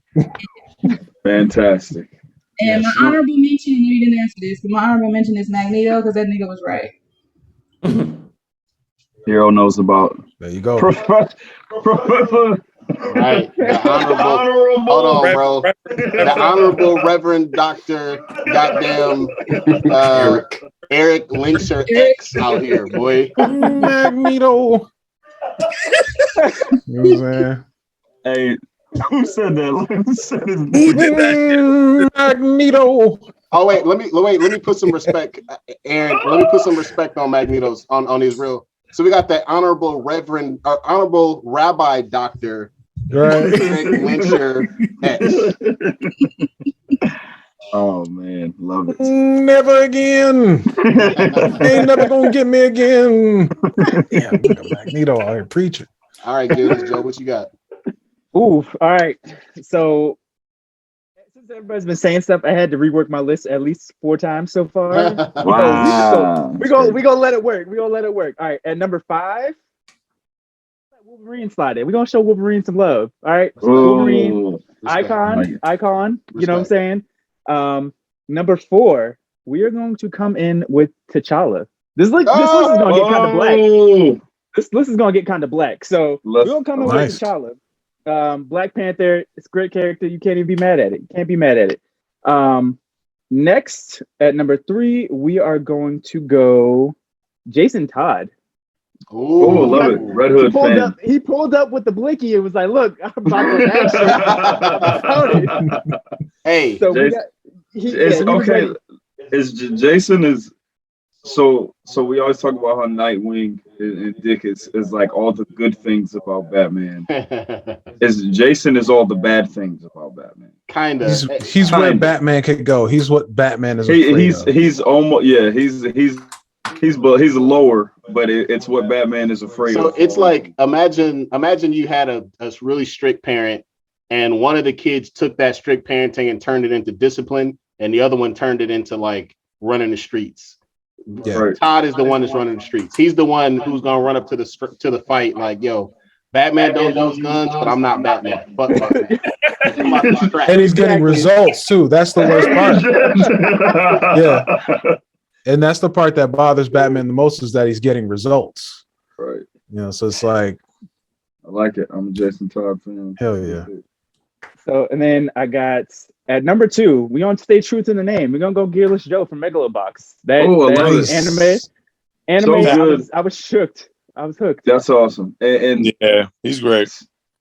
Fantastic. And my honorable mention, I know you didn't answer this, but my honorable mention is Magneto, because that nigga was right. Hero knows about. There you go. Professor. Right. The honorable. Hold on, bro. The honorable Reverend Dr. Goddamn Eric Linkser X out here, boy. Magneto. You know what I'm saying? Hey, Who said that? Who said his Magneto. Oh wait, let me put some respect, Aaron. Let me put some respect on Magneto's on his real. So we got that honorable Rabbi Doctor Right. Lyncher X. Oh man, love it. Never again. Ain't never gonna get me again. Yeah, look at Magneto out here preaching. All right, Gillis, Joe, what you got? Ooh, all right. So since everybody's been saying stuff, I had to rework my list at least 4 times so far. Wow. We gonna let it work. We gonna let it work. All right, at number 5, Wolverine slide in. We're gonna show Wolverine some love. All right, Wolverine icon. You know what I'm saying? Number 4, we are going to come in with T'Challa. This list is gonna get kind of black. This list is gonna get kind of black. So we're gonna come in with T'Challa. Black Panther, it's a great character. You can't even be mad at it. You can't be mad at it. Next, at number 3, we are going to go Jason Todd. Oh, love it. Red Hood fan. He pulled up with the blicky and was like, look, I'm about to action. Hey, so Jason, Jason is so we always talk about how Nightwing and Dick is like all the good things about Batman. Jason is all the bad things about Batman. Kind of. He's where Batman could go. He's what Batman is afraid of. He's almost he's lower, but it's what Batman is afraid of. So it's like imagine you had a really strict parent, and one of the kids took that strict parenting and turned it into discipline, and the other one turned it into like running the streets. Yeah. Right. Todd is the one that's running the streets. He's the one who's gonna run up to the fight like, yo, Batman don't use guns, but I'm not Batman. Fuck Batman. And he's getting results too. That's the worst part. Yeah. And that's the part that bothers Batman the most, is that he's getting results. Right. You know, so it's like, I like it. I'm a Jason Todd fan. Hell yeah. So, and then I got at number 2, we're gonna stay true to the name. We're gonna go Gearless Joe from Megalobox. That anime. So good. I was shooked. I was hooked. That's awesome. And yeah, he's great.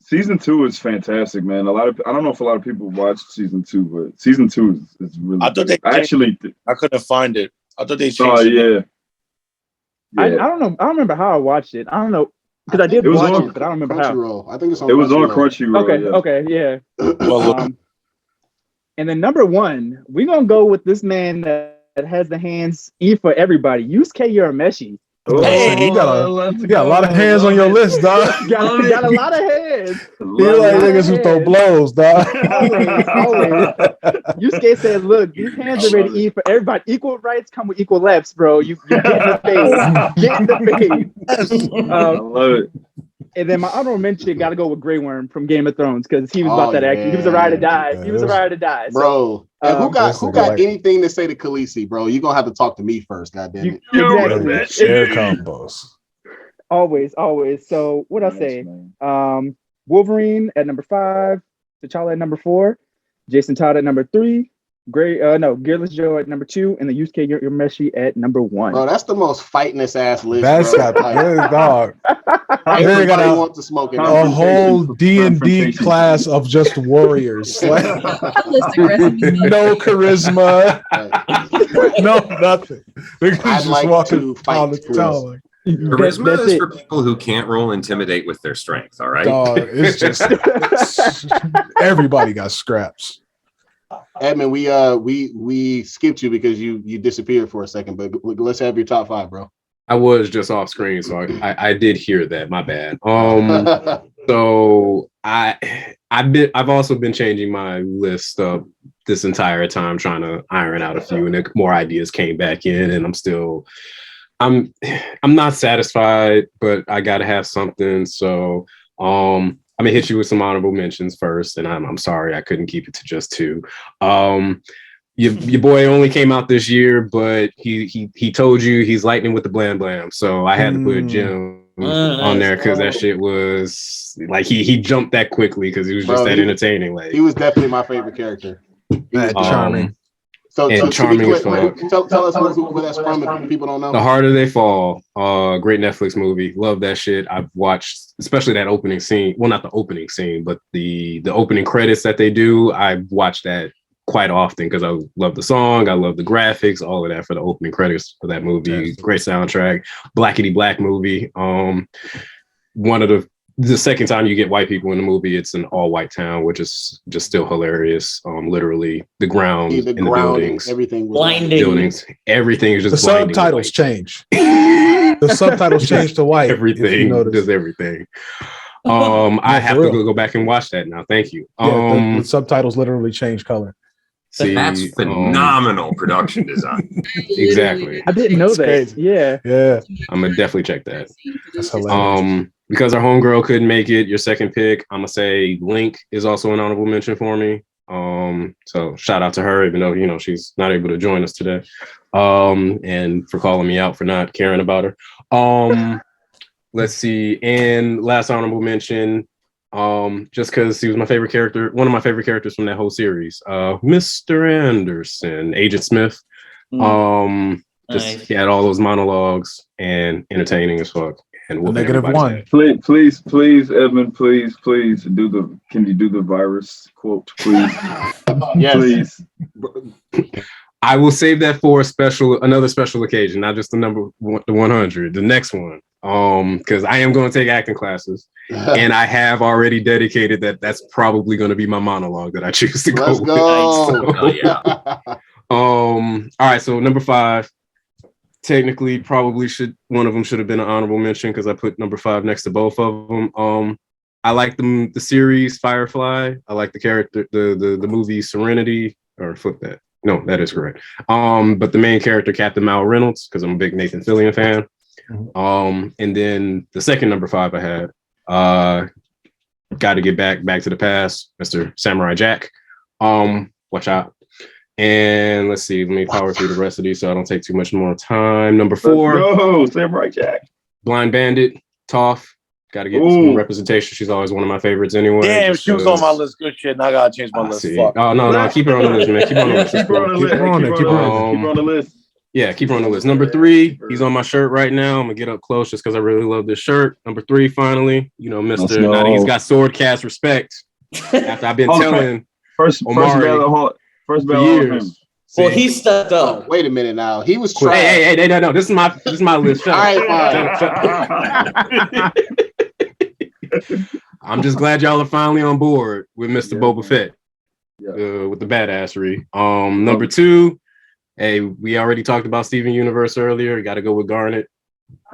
Season 2 is fantastic, man. I don't know if a lot of people watched season 2, but season 2 is really. I thought I couldn't find it. I thought they changed. Oh yeah. I don't know. I don't remember how I watched it. I don't know. Because I did watch it, but I don't remember how. I think it's on It was on Crunchyroll. Okay, yeah. And then number 1, we're gonna go with this man that has the hands E for everybody. Yusuke Urameshi. Hey, you got a lot of hands on your list, dog. got a lot of hands. You like niggas who throw blows, dog. Always. Yusuke said, look, these hands are ready to eat for everybody. Equal rights come with equal lefts, bro. You get in the face. Get in the face. I love it. And then my honorable mention got to go with Grey Worm from Game of Thrones, because he was about that action. He was a ride or die. Yeah, he was a ride or die. Bro. So, who got anything to say to Khaleesi, bro? You're gonna have to talk to me first, goddamn it. Exactly. Share combos. Always. So what I say? Wolverine at number 5, T'Challa at number 4, Jason Todd at number 3, Gearless Joe at number 2, and the Yusuke Urameshi at number 1. Bro, that's the most fightiness ass list. That's got good dog. Everybody wants to smoke it. A whole D&D class of just warriors. Like, no charisma. No nothing. They're just walking on the town. Charisma is for people who can't roll intimidate with their strength. All right. Dog, it's just everybody got scraps. Edmund, we skipped you because you disappeared for a second, but let's have your top 5, bro. I was just off screen, so I did hear that. My bad. So I've also been changing my list up this entire time, trying to iron out a few, and then more ideas came back in, and I'm not satisfied, but I gotta have something. So I'm gonna hit you with some honorable mentions first, and I'm sorry I couldn't keep it to just 2. Your boy only came out this year, but he told you he's lightning with the blam blam. So I had to put Jim on there because that shit was like he jumped that quickly because he was just that entertaining. Like he was definitely my favorite character. Charming. and charming as fuck. Tell us where that's from if people don't know. The Harder They Fall, great Netflix movie. Love that shit. I've watched, especially that opening scene. Well, not the opening scene, but the opening credits that they do. I watch that quite often because I love the song, I love the graphics, all of that for the opening credits for that movie. Great soundtrack. Blackity Black movie. One of the second time you get white people in the movie, it's an all white town, which is just still hilarious. Literally the ground, in the buildings, everything, blinding buildings, everything is just the subtitles change. The subtitles change to white. Everything, just everything. I have to go back and watch that now. Thank you. The subtitles literally change color. See, that's phenomenal production design. Exactly. I didn't know that. Yeah. I'm gonna definitely check that. That's hilarious. Because our homegirl couldn't make it, your second pick, I'm gonna say Link is also an honorable mention for me. So shout out to her, even though she's not able to join us today. And for calling me out for not caring about her. Let's see, and last honorable mention. Just because he was my favorite character, one of my favorite characters from that whole series, Mr. Anderson, Agent Smith. Just he had all those monologues and entertaining as fuck. And -1. Please, Edmund, please can you do the virus quote, please? Yes. Please. I will save that for another special occasion, not just the 100, the next one. Because I am going to take acting classes, and I have already dedicated that's probably going to be my monologue that I choose to go with. All right, so number 5, technically probably one of them should have been an honorable mention because I put number 5 next to both of them. I like the series Firefly. I like the character, the movie Serenity, or flip that. No, that is correct. But the main character, Captain Mal Reynolds, because I'm a big Nathan Fillion fan. And then the second number 5 I had, got to get back to the past, Mr. Samurai Jack. Watch out. And let's see, let me power through the rest of these so I don't take too much more time. Number 4, Samurai Jack. Blind Bandit, Toph. Got to get some representation. She's always one of my favorites anyway. Damn, she was on my list. Good shit. And I gotta change my list. Fuck. Oh no, keep her on the list, man. Keep her on the list. Keep her on the list. Yeah, keep her on the list. Number 3, he's on my shirt right now. I'm gonna get up close just because I really love this shirt. Number 3, finally, Mr. Now that he's got SwordCast respect. After I've been telling first battle years. Well, he stepped up. Wait a minute now. He was trying. Hey, no. This is my list. Shut up. I'm just glad y'all are finally on board with Mr. Boba Fett. With the badassery. Number 2, hey, we already talked about Steven Universe earlier. You got to go with Garnet,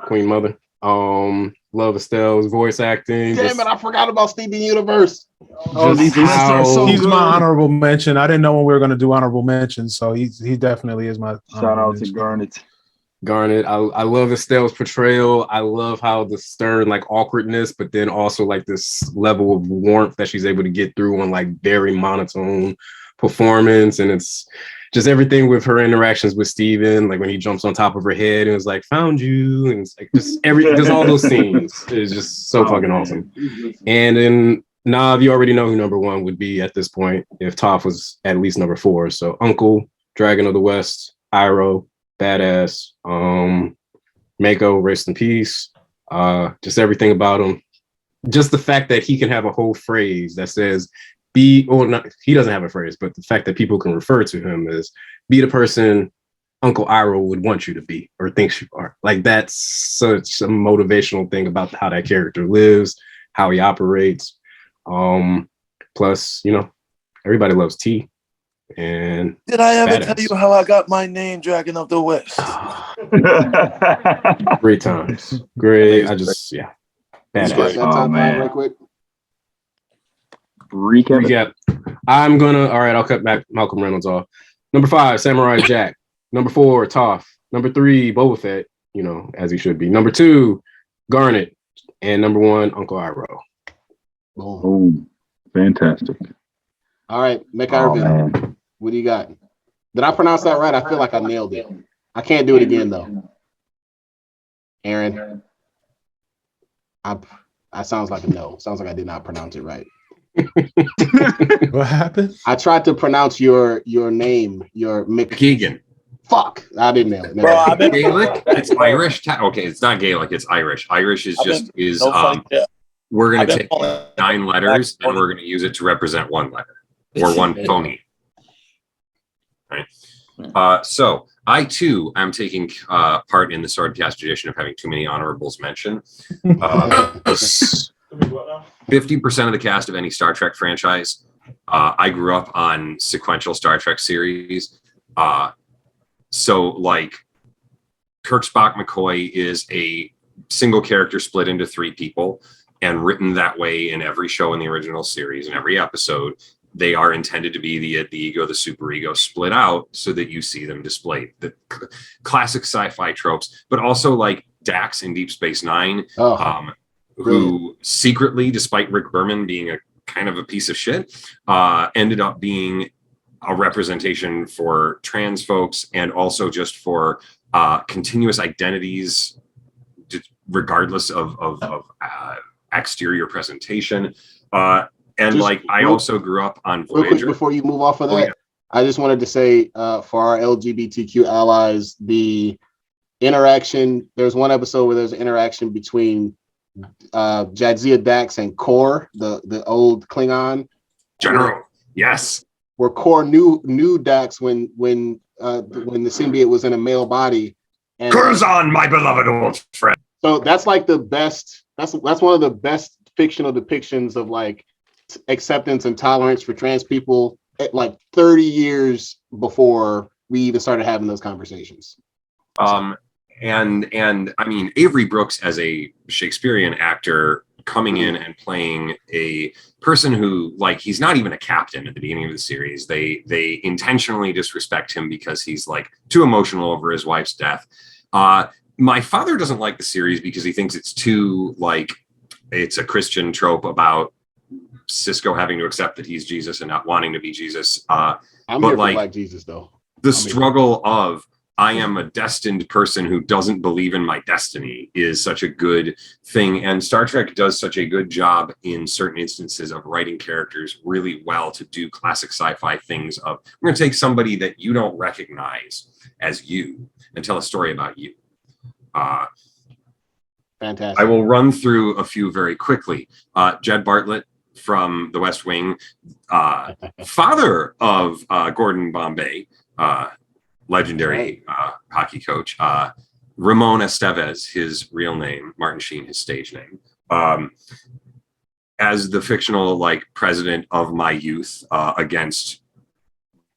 Queen Mother. Love Estelle's voice acting. Damn it, I forgot about Steven Universe. He's my honorable mention. I didn't know when we were going to do honorable mentions, so he definitely is my shout out to Garnet. I love Estelle's portrayal. I love how the stern awkwardness, but then also this level of warmth that she's able to get through on very monotone performance. And it's just everything with her interactions with Steven, when he jumps on top of her head and was found you, and it's just all those scenes is just so fucking awesome. And then Nav, you already know who number 1 would be at this point if Toph was at least number 4. So Uncle, Dragon of the West, Iroh, badass. Mako, rest in peace. Just everything about him. Just the fact that he can have a whole phrase that says he doesn't have a phrase, but the fact that people can refer to him as be the person Uncle Iroh would want you to be or thinks you are. That's such a motivational thing about how that character lives, how he operates. Plus, everybody loves T. And did I ever tell you how I got my name, Dragon of the West? Great times. Great. Badass. Oh, man. Real quick. Recap. I'll cut back Malcolm Reynolds off. Number 5, Samurai Jack. Number 4, Toph. Number 3, Boba Fett, as he should be. Number 2, Garnet. And number 1, Uncle Iroh. Oh, fantastic. All right, McIrvin, what do you got? Did I pronounce that right? I feel like I nailed it. I can't do it again, though. Aaron. That sounds like a no. Sounds like I did not pronounce it right. What happened? I tried to pronounce your name, your Keegan. Fuck, I didn't nail it. Bro, I've been Gaelic. It's Irish. Okay, it's not Gaelic. It's Irish. Irish is we're gonna take 9 letters and we're gonna use it to represent one letter or one phony. Right. So I too am taking part in the SwordCast tradition of having too many honorables mentioned. 50% of the cast of any Star Trek franchise. I grew up on sequential Star Trek series. So like Kirk, Spock, McCoy is a single character split into 3 people and written that way in every show in the original series and every episode. They are intended to be the ego, the superego split out so that you see them displayed. The classic sci-fi tropes, but also like Dax in Deep Space Nine, who secretly, despite Rick Berman being a kind of a piece of shit, ended up being a representation for trans folks and also just for continuous identities, regardless of exterior presentation. And I also grew up on Voyager. Real quick before you move off of that, I just wanted to say for our LGBTQ allies, the interaction, there's one episode where there's an interaction between Jadzia Dax and Kor, the old Klingon. General, yes. Where Kor knew Dax when the symbiote was in a male body. And Curzon, my beloved old friend. So that's like the best, that's one of the best fictional depictions of like acceptance and tolerance for trans people at like 30 years before we even started having those conversations. And I mean, Avery Brooks as a Shakespearean actor coming in and playing a person who, like, he's not even a captain at the beginning of the series. They intentionally disrespect him because he's like too emotional over his wife's death. My father doesn't like the series because he thinks it's too like, it's a Christian trope about Cisco having to accept that he's Jesus and not wanting to be Jesus. I'm but here like for Black Jesus though. The struggle of I am a destined person who doesn't believe in my destiny is such a good thing. And Star Trek does such a good job in certain instances of writing characters really well to do classic sci-fi things of, we're going to take somebody that you don't recognize as you and tell a story about you. Fantastic. I will run through a few very quickly. Jed Bartlett from The West Wing, father of Gordon Bombay, legendary hockey coach. Ramon Estevez, his real name, Martin Sheen, his stage name. As the fictional like president of my youth against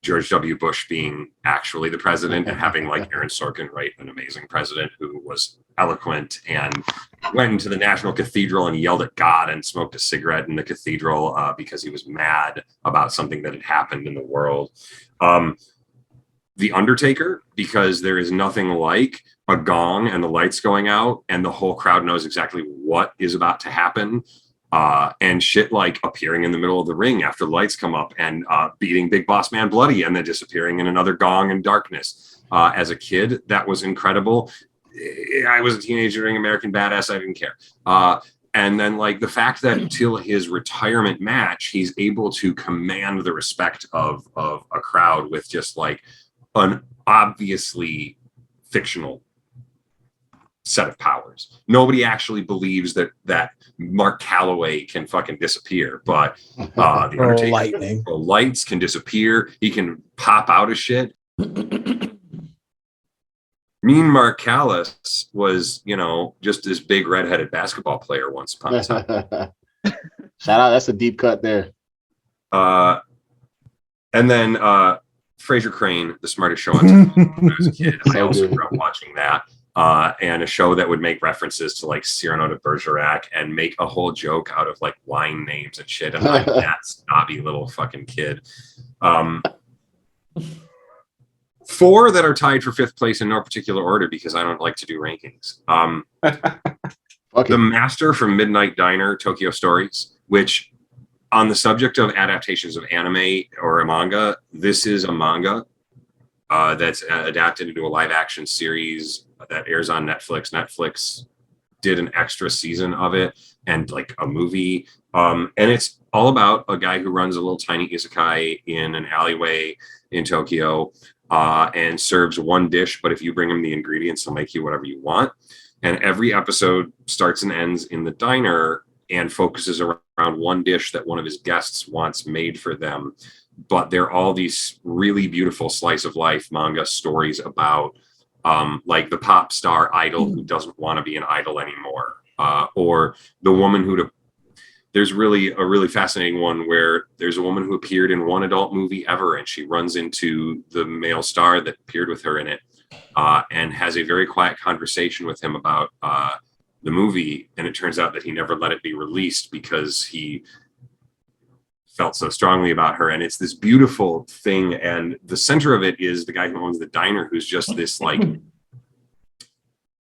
George W. Bush being actually the president and having like Aaron Sorkin write an amazing president who was eloquent and went into the National Cathedral and yelled at God and smoked a cigarette in the cathedral because he was mad about something that had happened in the world. The Undertaker, because there is nothing like a gong and the lights going out and the whole crowd knows exactly what is about to happen. And shit like appearing in the middle of the ring after the lights come up and beating Big Boss Man bloody and then disappearing in another gong and darkness. As a kid, that was incredible. I was a teenager during American Badass. I didn't care. And then like the fact that until his retirement match, he's able to command the respect of a crowd with just like an obviously fictional set of powers. Nobody actually believes that Mark Calloway can fucking disappear, but the Undertaker, lightning. the lights can disappear. He can pop out of shit. Mean Mark Callis was, just this big redheaded basketball player once upon a time. Shout out, that's a deep cut there. And then Fraser Crane, The Smartest Show on TV. When I was a kid, I also grew up watching that. And a show that would make references to like Cyrano de Bergerac and make a whole joke out of like wine names and shit. And like that snobby little fucking kid. 4 that are tied for 5th place in no particular order because I don't like to do rankings. The Master from Midnight Diner, Tokyo Stories, which on the subject of adaptations of anime or a manga, this is a manga that's adapted into a live action series that airs on Netflix. Netflix did an extra season of it and like a movie. And it's all about a guy who runs a little tiny isekai in an alleyway in Tokyo and serves one dish, but if you bring him the ingredients, he'll make you whatever you want. And every episode starts and ends in the diner and focuses around one dish that one of his guests wants made for them. But they're all these really beautiful slice of life manga stories about like the pop star idol who doesn't want to be an idol anymore, or the woman who. There's really a really fascinating one where there's a woman who appeared in one adult movie ever, and she runs into the male star that appeared with her in it, and has a very quiet conversation with him about the movie. And it turns out that he never let it be released because he felt so strongly about her. And it's this beautiful thing. And the center of it is the guy who owns the diner, who's just this like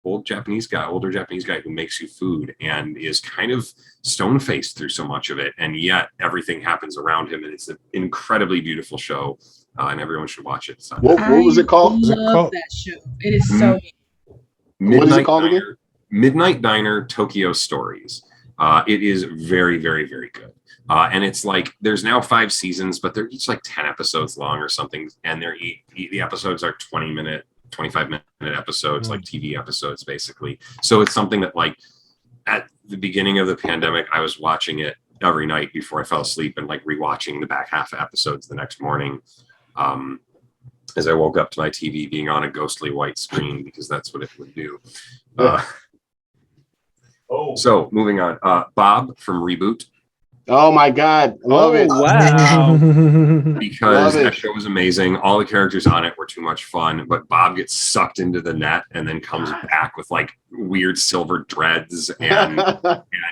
older Japanese guy who makes you food and is kind of stone-faced through so much of it. And yet everything happens around him. And it's an incredibly beautiful show. And everyone should watch it. So. What was it called? I love that show. It is so good. What is it called again? Midnight Diner Tokyo Stories. It is very, very, very good. And it's like, there's now 5 seasons, but they're each like 10 episodes long or something. And the episodes are 25-minute episodes, like TV episodes, basically. So it's something that like at the beginning of the pandemic, I was watching it every night before I fell asleep and like rewatching the back half episodes the next morning. As I woke up to my TV being on a ghostly white screen because that's what it would do. So moving on, Bob from Reboot. Oh my God, love it! Wow, because that show was amazing. All the characters on it were too much fun, but Bob gets sucked into the net and then comes back with like weird silver dreads, and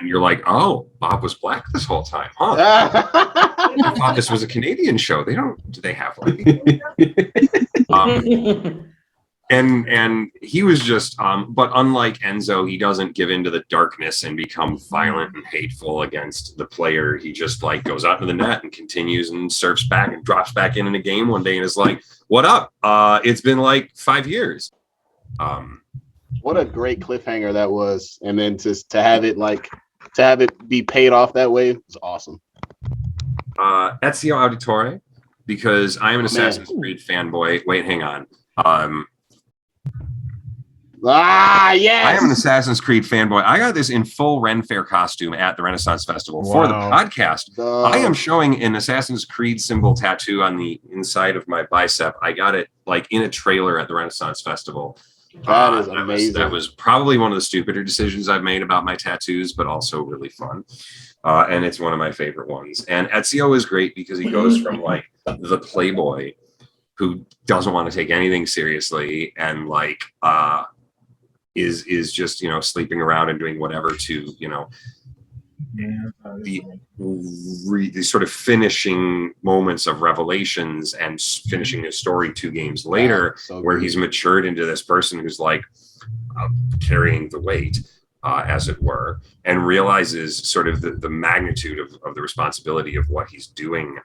you're like, oh, Bob was black this whole time, huh? I thought this was a Canadian show. Do they have like? And he was just, but unlike Enzo, he doesn't give into the darkness and become violent and hateful against the player. He just like goes out into the net and continues and surfs back and drops back in a game one day and is like, "What up? It's been like 5 years." What a great cliffhanger that was, and then to have it be paid off that way was awesome. Ezio Auditore, because I am an Assassin's Creed fanboy. Wait, hang on. Yes! I am an Assassin's Creed fanboy. I got this in full Ren Fair costume at the Renaissance Festival for the podcast. I am showing an Assassin's Creed symbol tattoo on the inside of my bicep. I got it like in a trailer at the Renaissance Festival. That is amazing. That was probably one of the stupider decisions I've made about my tattoos, but also really fun. And it's one of my favorite ones. And Ezio is great because he goes from like the playboy who doesn't want to take anything seriously and like is just, you know, sleeping around and doing whatever to, you know, the sort of finishing moments of revelations and finishing his story 2 games later, where he's matured into this person who's like carrying the weight, as it were, and realizes sort of the magnitude of the responsibility of what he's doing.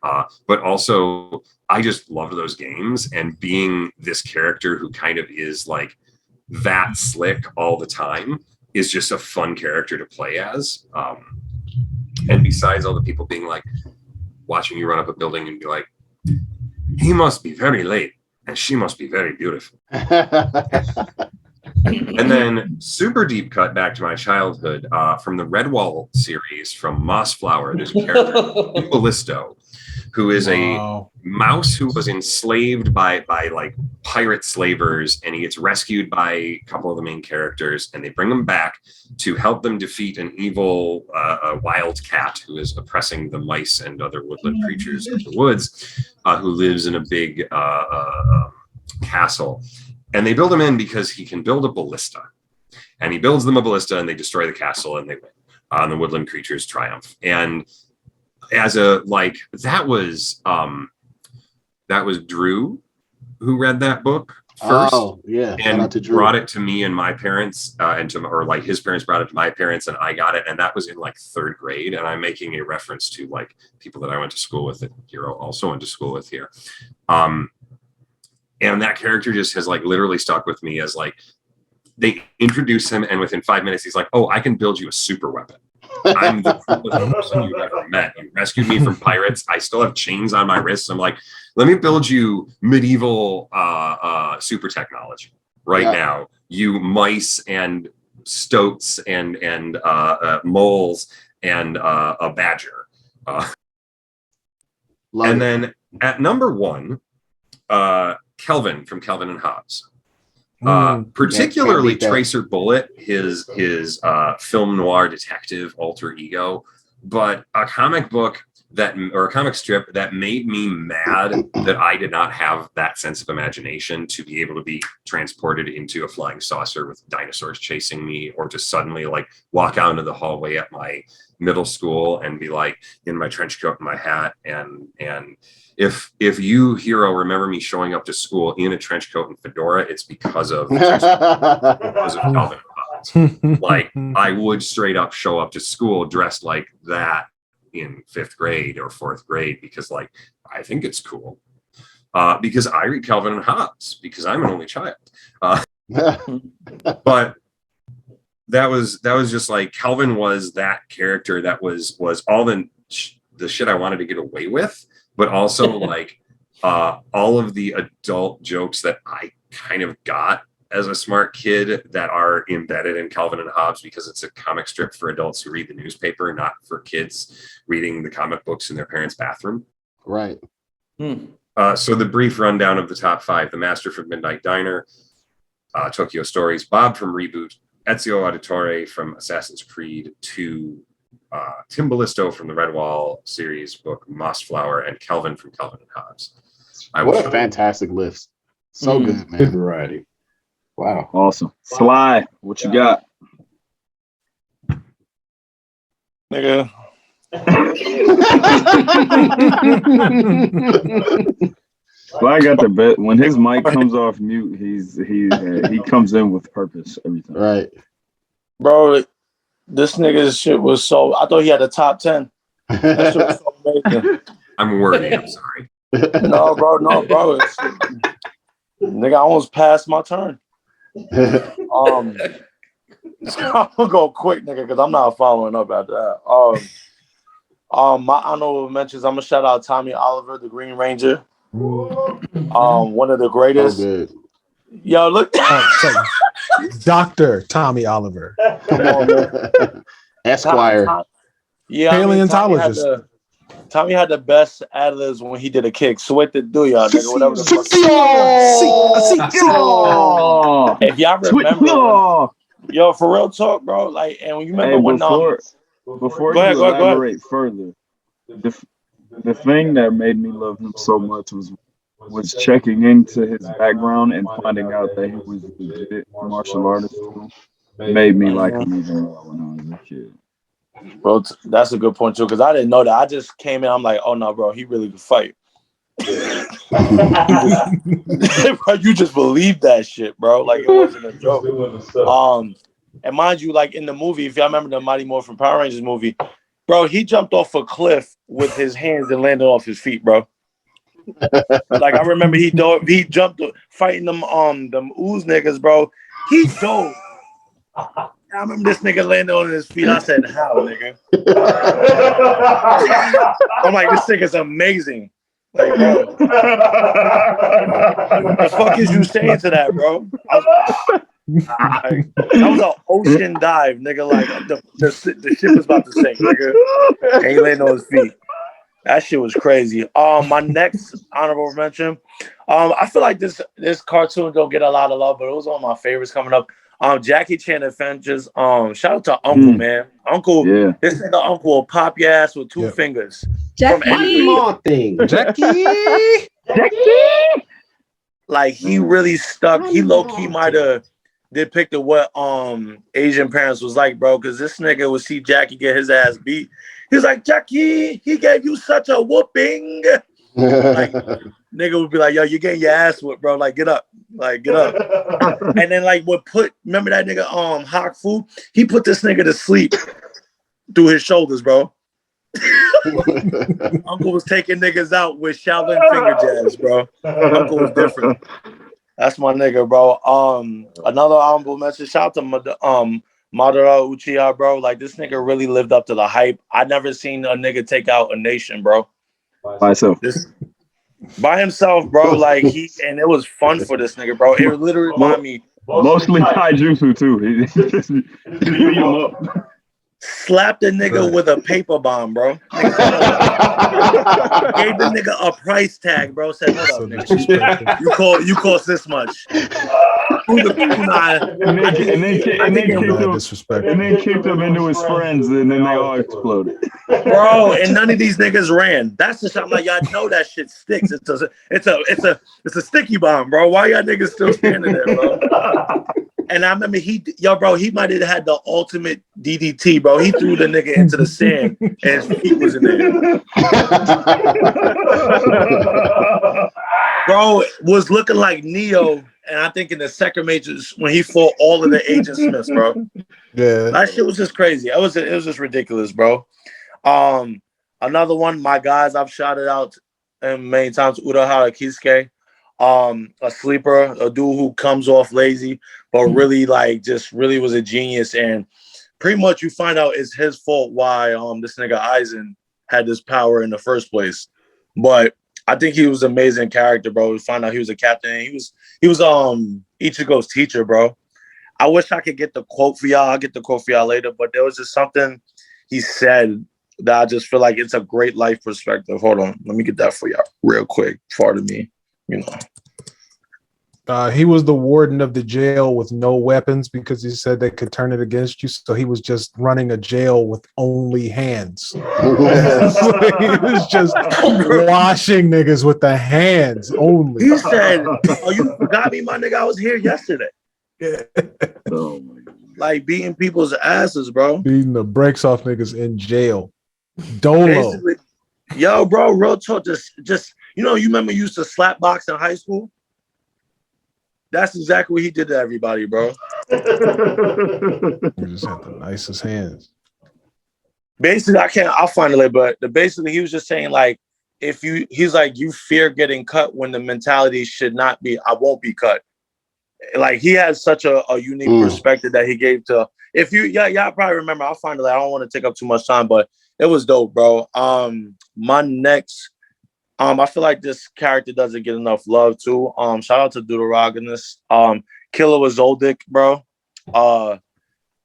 But also, I just loved those games, and being this character who kind of is like that slick all the time is just a fun character to play as. And besides all the people being like, watching you run up a building and be like, he must be very late and she must be very beautiful. And then super deep cut back to my childhood, from the Redwall series from Mossflower. There's a character Ballisto, who is a mouse who was enslaved by like pirate slavers, and he gets rescued by a couple of the main characters, and they bring him back to help them defeat an evil wild cat who is oppressing the mice and other woodland creatures of the woods, who lives in a big castle. And they build him in because he can build a ballista. And he builds them a ballista, and they destroy the castle, and they win. And the woodland creatures triumph. And as a like that was Drew who read that book first. Oh yeah, and brought it to me and my parents, or his parents brought it to my parents, and I got it, and that was in like 3rd grade. And I'm making a reference to like people that I went to school with that Hero also went to school with here. And that character just has like literally stuck with me as like they introduce him, and within 5 minutes, he's like, "Oh, I can build you a super weapon. I'm the coolest person you've ever met. You rescued me from pirates. I still have chains on my wrists. I'm like, let me build you medieval super technology now. You mice and stoats and moles and a badger." And then at number 1, Kelvin from Kelvin and Hobbes. Particularly Tracer Bullet, his film noir detective alter ego, but a comic book or a comic strip that made me mad that I did not have that sense of imagination to be able to be transported into a flying saucer with dinosaurs chasing me, or to suddenly like walk out into the hallway at my middle school and be like in my trench coat and my hat and if you, hero, remember me showing up to school in a trench coat and fedora, it's because of Calvin Hobbes. Like, I would straight up show up to school dressed like that in 5th grade or 4th grade because, like, I think it's cool. Because I read Calvin and Hobbes because I'm an only child. But that was just like, Calvin was that character that was all the shit I wanted to get away with. But also like all of the adult jokes that I kind of got as a smart kid that are embedded in Calvin and Hobbes because it's a comic strip for adults who read the newspaper, not for kids reading the comic books in their parents' bathroom. Right. So the brief rundown of the top 5: The Master from Midnight Diner, Tokyo Stories, Bob from Reboot, Ezio Auditore from Assassin's Creed 2, Tim Ballisto from the Redwall series book Mossflower, and Kelvin from Kelvin and Hobbes. What a fantastic list. So good, man. Good variety. Wow. Awesome. Sly, what you got? Nigga. Sly got the bet. When his mic comes off mute, he comes in with purpose every time. Right. Bro, this nigga's shit was so. I thought he had a top 10. That shit was so amazing. I'm worthy. I'm sorry. No, bro. Nigga, I almost passed my turn. I'm gonna go quick, nigga, because I'm not following up after that. My honorable mentions. I'm gonna shout out Tommy Oliver, the Green Ranger. One of the greatest. So Yo, look. Dr. Tommy Oliver. Come on, man. Esquire. Yeah, paleontologist. Tommy had the best ad-libs when he did a kick. Sweat the do y'all, nigga. Whatever the fuck. If y'all remember, yo, for real talk, bro. Like, and when you remember before you elaborate further, the thing that made me love him so much was checking into his background and finding out that he was a legit martial artist. Made me like him even more when I was a kid. Bro, that's a good point too, because I didn't know that. I just came in, I'm like, oh no, bro, he really could fight. Bro, you just believed that shit, bro. Like, it wasn't a joke. And mind you, like in the movie, if y'all remember the Mighty Morphin Power Rangers movie, bro, he jumped off a cliff with his hands and landed off his feet, bro. Like, I remember he jumped fighting them ooze niggas, bro. He dove. I remember this nigga landed on his feet. I said, how, nigga? I'm like, this nigga's amazing. Like, bro. What the fuck is you saying to that, bro? That was an ocean dive, nigga. Like, the ship was about to sink, nigga. And he landed on his feet. That shit was crazy. My next honorable mention. I feel like this cartoon don't get a lot of love, but it was one of my favorites coming up. Jackie Chan Adventures. Shout out to Uncle, man. Uncle, this nigga Uncle will pop your ass with 2 fingers. Jackie. Jackie. Like, he really stuck. He low-key might have depicted what Asian parents was like, bro, because this nigga would see Jackie get his ass beat. He was like, Jackie, he gave you such a whooping. Like, nigga would be like, yo, you're getting your ass whipped, bro. Like, get up. Like, get up. And then, like, remember that nigga, Hawk Fu? He put this nigga to sleep through his shoulders, bro. Uncle was taking niggas out with Shaolin finger jabs, bro. Uncle was different. That's my nigga, bro. Another honorable mention. Shout out to Madara Uchiha, bro. Like this nigga really lived up to the hype. I never seen a nigga take out a nation, bro. By himself. By himself, bro. Like and it was fun for this nigga, bro. It literally reminded me. Mostly taijutsu too. He just beat him up. Slapped the nigga with a paper bomb, bro. Gave the nigga a price tag, bro. Said, "Hold up, nigga. You cost this much." And then kicked him into his friends, and then they all exploded. Bro, and none of these niggas ran. That's the shit. I'm like, y'all know that shit sticks. It's a sticky bomb, bro. Why y'all niggas still standing there, bro? And I remember he might have had the ultimate DDT, bro. He threw the nigga into the sand and his feet was in there. Bro was looking like Neo, and I think in the second Matrix when he fought all of the Agent Smiths, bro. Yeah. That shit was just crazy. It was just ridiculous, bro. Another one, my guys I've shouted out many times, Urahara Kisuke. A sleeper, a dude who comes off lazy, but really really was a genius. And pretty much you find out it's his fault why this nigga Aizen had this power in the first place. But I think he was an amazing character, bro. We find out he was a captain. He was Ichigo's teacher, bro. I wish I could get the quote for y'all. I'll get the quote for y'all later, but there was just something he said that I just feel like it's a great life perspective. Hold on, let me get that for y'all real quick. Pardon me. You know, he was the warden of the jail with no weapons because he said they could turn it against you. So he was just running a jail with only hands. He was just washing niggas with the hands only. He said, "Oh, you forgot me, my nigga. I was here yesterday." Yeah. Oh my God. Like beating people's asses, bro. Beating the brakes off niggas in jail. Dolo. Basically, yo, bro, real talk. Just you remember you used to slap box in high school? That's exactly what he did to everybody, bro. He just had the nicest hands. Basically, I'll find it later, but basically he was just saying like, he's like, you fear getting cut when the mentality should not be, I won't be cut. Like he has such a unique perspective that he gave to, y'all probably remember, I'll find it later. I don't want to take up too much time, but it was dope, bro. My next, I feel like this character doesn't get enough love too. Shout out to Deuteragonist. Killer was Zoldyck, bro.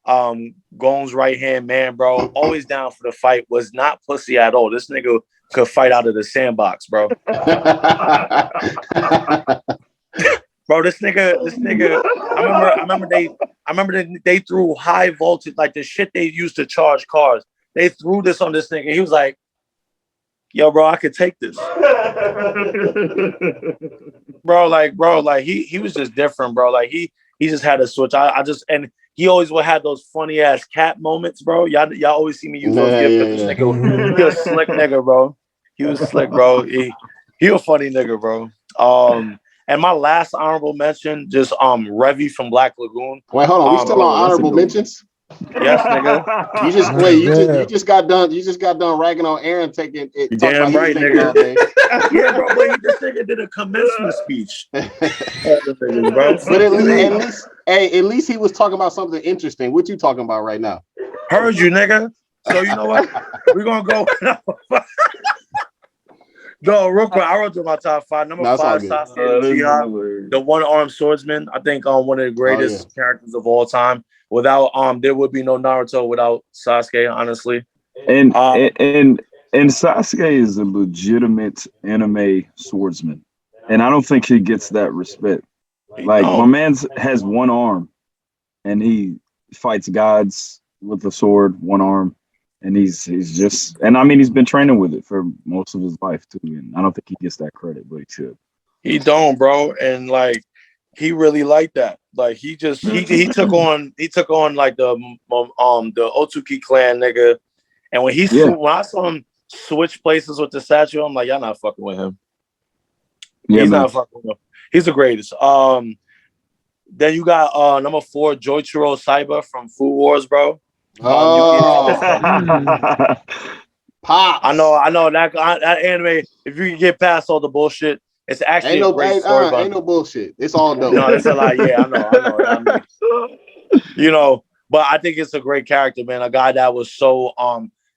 Gon's right hand man, bro. Always down for the fight. Was not pussy at all. This nigga could fight out of the sandbox, bro. Bro, this nigga. I remember they threw high voltage, like the shit they used to charge cars. They threw this on this nigga. He was like, yo, bro, I could take this. bro, he was just different, bro. Like he just had a switch. And he always would have those funny ass cat moments, bro. Y'all always see me use those gifts. This nigga, he was a slick nigga, bro. He was slick, bro. He a funny nigga, bro. And my last honorable mention, just Revy from Black Lagoon. Wait, hold on. We still on honorable mentions? Yes, nigga. You just wait. You just got done. You just got done ragging on Aaron taking it. Damn right, nigga. Yeah, bro. But this nigga did a commencement speech. But at least he was talking about something interesting. What you talking about right now? Heard you, nigga. So you know what? We're gonna go. No, real quick. I wrote to my top five. Number 5, Sasuke Uchiha, the one-armed swordsman. I think one of the greatest characters of all time. Without there would be no Naruto without Sasuke, honestly. And Sasuke is a legitimate anime swordsman, and I don't think he gets that respect. Like my man has one arm, and he fights gods with a sword, one arm, and he's just, and I mean he's been training with it for most of his life too, and I don't think he gets that credit, but he should. He don't, bro, and like he really liked that. Like he took on like the Otuki clan nigga, and when I saw him switch places with the statue, I'm like, y'all not fucking with him. Yeah, he's not fucking with him. He's the greatest. Then you got number 4, Joichiro Saiba from Food Wars, bro. Pop. I know that anime. If you can get past all the bullshit, It's actually a great story. Ain't no bullshit. It's all dope. No, it's a lot. Yeah, I know. I mean, you know, but I think it's a great character, man. A guy that was so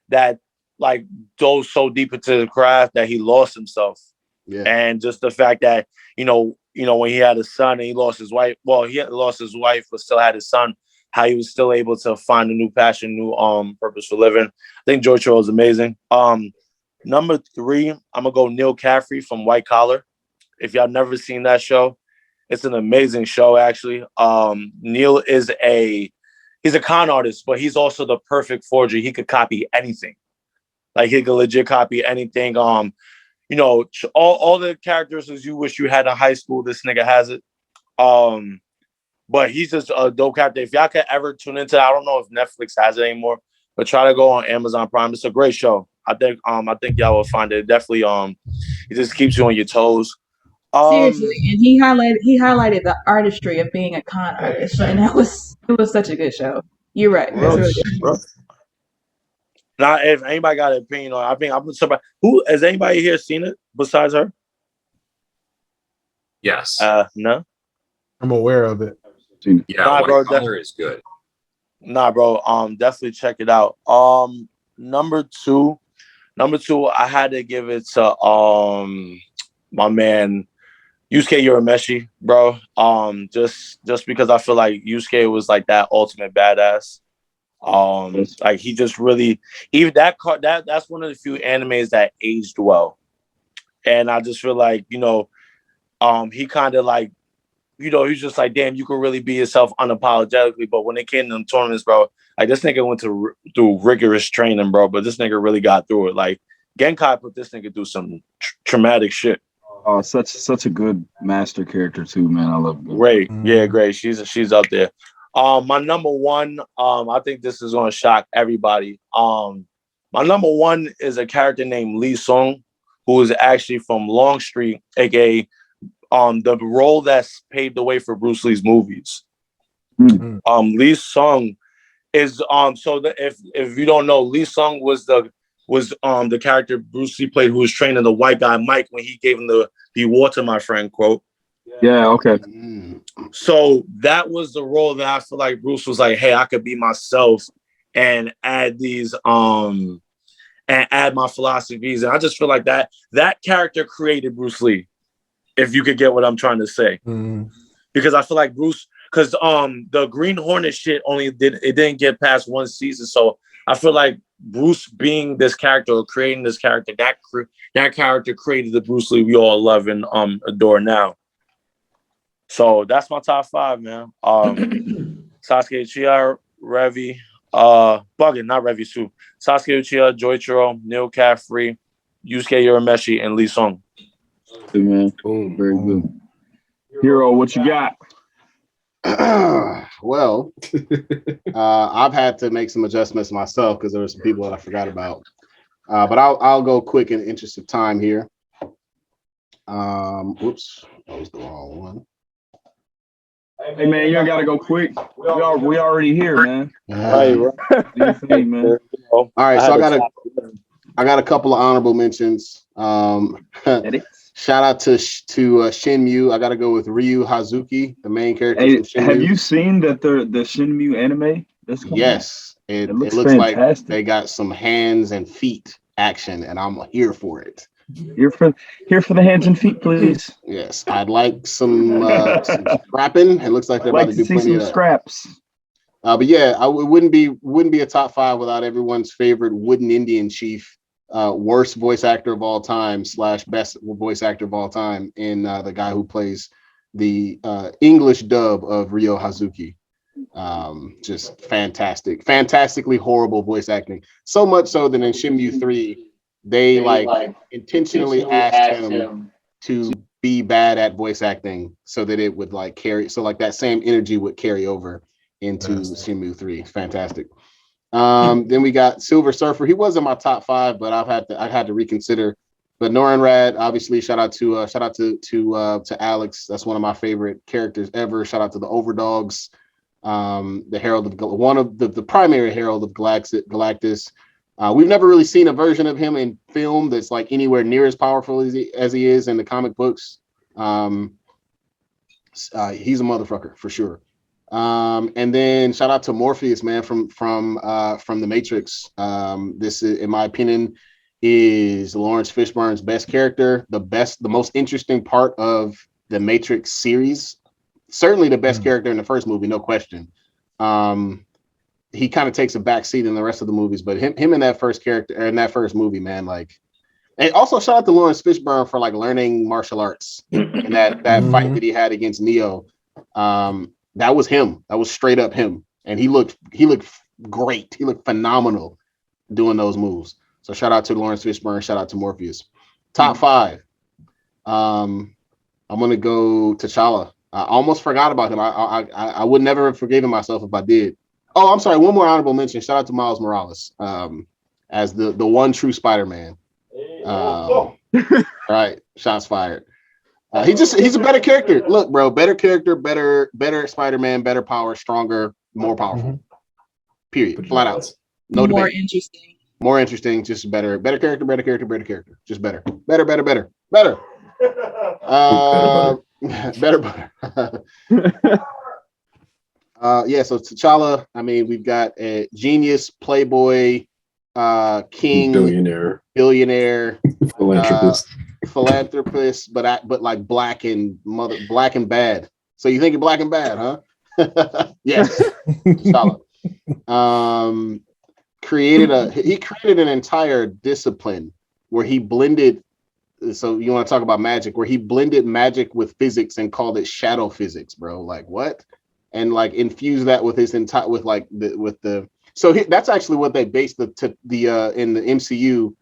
that like dove so deep into the craft that he lost himself. Yeah. And just the fact that, when he had a son and he lost his wife, well, he had lost his wife, but still had his son, how he was still able to find a new passion, new purpose for living. I think George Hill is amazing. Number 3, I'm gonna go Neil Caffrey from White Collar. If y'all never seen that show, it's an amazing show, actually. Neil is he's a con artist, but he's also the perfect forger. He could copy anything. Like he could legit copy anything. All the characters you wish you had in high school, this nigga has it. But he's just a dope character. If y'all could ever tune into, I don't know if Netflix has it anymore, but try to go on Amazon Prime. It's a great show. I think y'all will find it. Definitely, it just keeps you on your toes. Seriously, and he highlighted the artistry of being a con artist, and it was such a good show. You're right. That's really good. Now, if anybody got an opinion on it, I'm surprised. Who has anybody here seen it besides her? Yes. No. I'm aware of it. Yeah, Nah, bro, White Collar is good. Nah, bro. Definitely check it out. Number two, I had to give it to my man Yusuke Urameshi, bro. Just because I feel like Yusuke was like that ultimate badass. Like he just really, even that's one of the few animes that aged well. And I just feel like, he kind of like, he's just like, damn, you can really be yourself unapologetically. But when it came to the tournaments, bro, like this nigga went through rigorous training, bro. But this nigga really got through it. Like Genkai put this nigga through some traumatic shit. Oh, such a good master character too, man. I love it. Great. Yeah, great. She's up there. My number 1, I think this is gonna shock everybody. My number 1 is a character named Lee Sung, who is actually from Longstreet, aka the role that's paved the way for Bruce Lee's movies. Lee Sung is if you don't know, Lee Sung was the character Bruce Lee played, who was training the white guy Mike when he gave him the "Be water, my friend" quote. Yeah, okay. So that was the role that I feel like Bruce was like, hey, I could be myself and add these and add my philosophies. And I just feel like that character created Bruce Lee, if you could get what I'm trying to say. Because I feel like Bruce, because the Green Hornet shit didn't get past 1 season. So I feel like Bruce being this character or creating this character, that character created the Bruce Lee we all love and adore now. So that's my top 5, man. Sasuke Uchiha, Revi, Buggin, not Revi Su. Sasuke Uchiha, Joichiro, Neil Caffrey, Yusuke Urameshi, and Lee Sung. Hey, man. Boom. Very good. Hero, what you got? Well, I've had to make some adjustments myself because there were some people that I forgot about. But I'll go quick in the interest of time here. Whoops, that was the wrong one. Hey man, you gotta go quick. We already here, man. All right, so I got a couple of honorable mentions. Shout out to Shenmue. I gotta go with Ryu Hazuki, the main character. Hey, have you seen the Shenmue anime? Yes, it looks like they got some hands and feet action, and I'm here for it. Here for the hands and feet, please. Yes, I'd like some scrapping. It looks like they're about to do plenty of that. Scraps. But yeah, it wouldn't be a top 5 without everyone's favorite wooden Indian chief, worst voice actor of all time / best voice actor of all time, in the guy who plays the English dub of Ryo Hazuki. Just fantastically horrible voice acting. So much so that in Shenmue 3, they intentionally asked him to be bad at voice acting so that it would carry, so that same energy would carry over into Shenmue 3. Fantastic. Then we got Silver Surfer. He was in my top 5, but I had to reconsider. But Norin Rad, obviously, shout out to Alex. That's one of my favorite characters ever. Shout out to the Overdogs, the Herald of one of the primary Herald of Galactus. We've never really seen a version of him in film that's like anywhere near as powerful as he is in the comic books. He's a motherfucker for sure. And then shout out to Morpheus, man, from the Matrix. This is, in my opinion, is Lawrence Fishburne's best character, the most interesting part of the Matrix series. Certainly the best character in the first movie, no question. He kind of takes a back seat in the rest of the movies, but him in that first character, or in that first movie, man, like. And also shout out to Lawrence Fishburne for like learning martial arts and that fight that he had against Neo. That was him. That was straight up him, and he looked great. He looked phenomenal doing those moves. So shout out to Lawrence Fishburne. Shout out to Morpheus. Top 5. I'm gonna go T'Challa. I almost forgot about him. I would never have forgiven myself if I did. Oh, I'm sorry. One more honorable mention. Shout out to Miles Morales as the one true Spider-Man. Right. Shots fired. He's a better character. Look, bro, better character, better Spider-Man, better power, stronger, more powerful. Period. Flat out. No more debate. interesting. More interesting, just better character. Just better. Better. Better. Yeah, so T'Challa, I mean, we've got a genius, playboy, king, billionaire, philanthropist, but like black and bad. So you think you're black and bad, huh? Yes. T'Challa. He created an entire discipline where he blended. So you want to talk about magic, where he blended magic with physics and called it shadow physics, bro. Like what? And like infused that with his entire so that's actually what they based the in the MCU,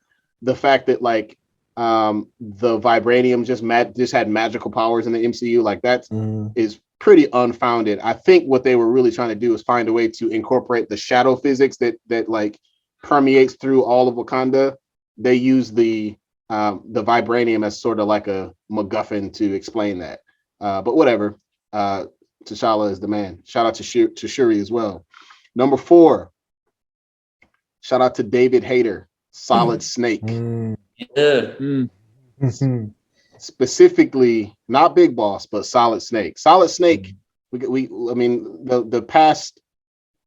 the fact that like the vibranium just had magical powers in the MCU, like that is pretty unfounded. I think what they were really trying to do is find a way to incorporate the shadow physics that like permeates through all of Wakanda. They use the vibranium as sort of like a MacGuffin to explain that. But whatever. T'Challa is the man. Shout out to Shuri as well. Number 4. Shout out to David Hayter, Solid Snake. Specifically, not Big Boss, but Solid Snake. Solid Snake. I mean, the past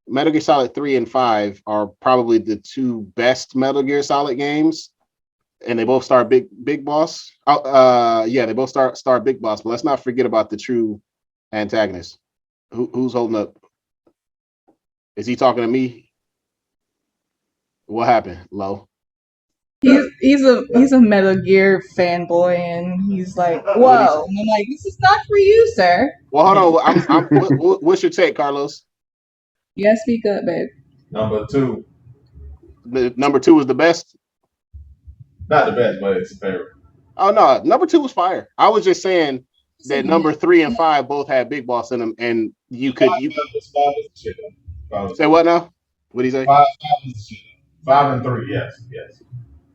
Metal Gear Solid 3 and 5 are probably the 2 best Metal Gear Solid games, and they both star Big Boss. Yeah, they both star Big Boss. But let's not forget about the true antagonist. Who's holding up? Is he talking to me? What happened, Lo? He's a Metal Gear fanboy, and he's like, "Whoa!" And I'm like, "This is not for you, sir." Well, hold on. What's your take, Carlos? Yeah, speak up, babe. Number 2. The number 2 was the best. Not the best, but it's a favorite. Oh no, number 2 was fire. I was just saying that number 3 and 5 both had Big Boss in them, and you say what now? What do you say? 5 and 3, yes.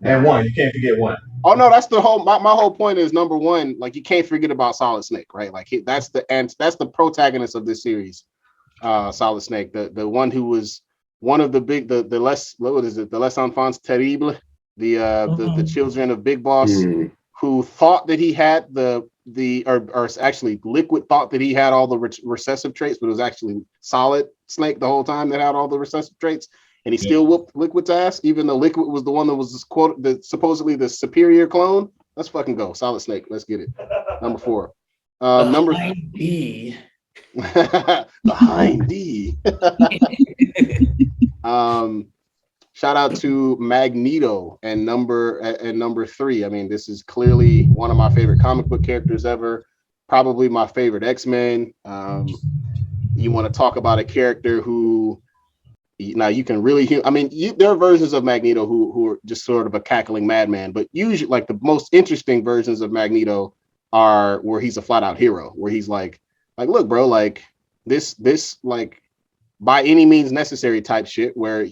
And 1, you can't forget 1. Oh no, that's the whole. My whole point is number 1. Like you can't forget about Solid Snake, right? Like that's the protagonist of this series, Solid Snake, the one who was one of the big the less what is it? The Les Enfants Terribles, the children of Big Boss, who thought that he had or actually Liquid thought that he had all the recessive traits, but it was actually Solid Snake the whole time that had all the recessive traits, and he still whooped Liquid's ass, even though Liquid was the one that was supposedly the superior clone. Let's fucking go, Solid Snake. Let's get it. Number 4. Number D. Behind D. Shout out to Magneto and number 3. I mean, this is clearly one of my favorite comic book characters ever. Probably my favorite X-Men. You want to talk about a character who, now you can really, I mean, there are versions of Magneto who are just sort of a cackling madman, but usually like the most interesting versions of Magneto are where he's a flat out hero, where he's like, look, bro, like this like by any means necessary type shit where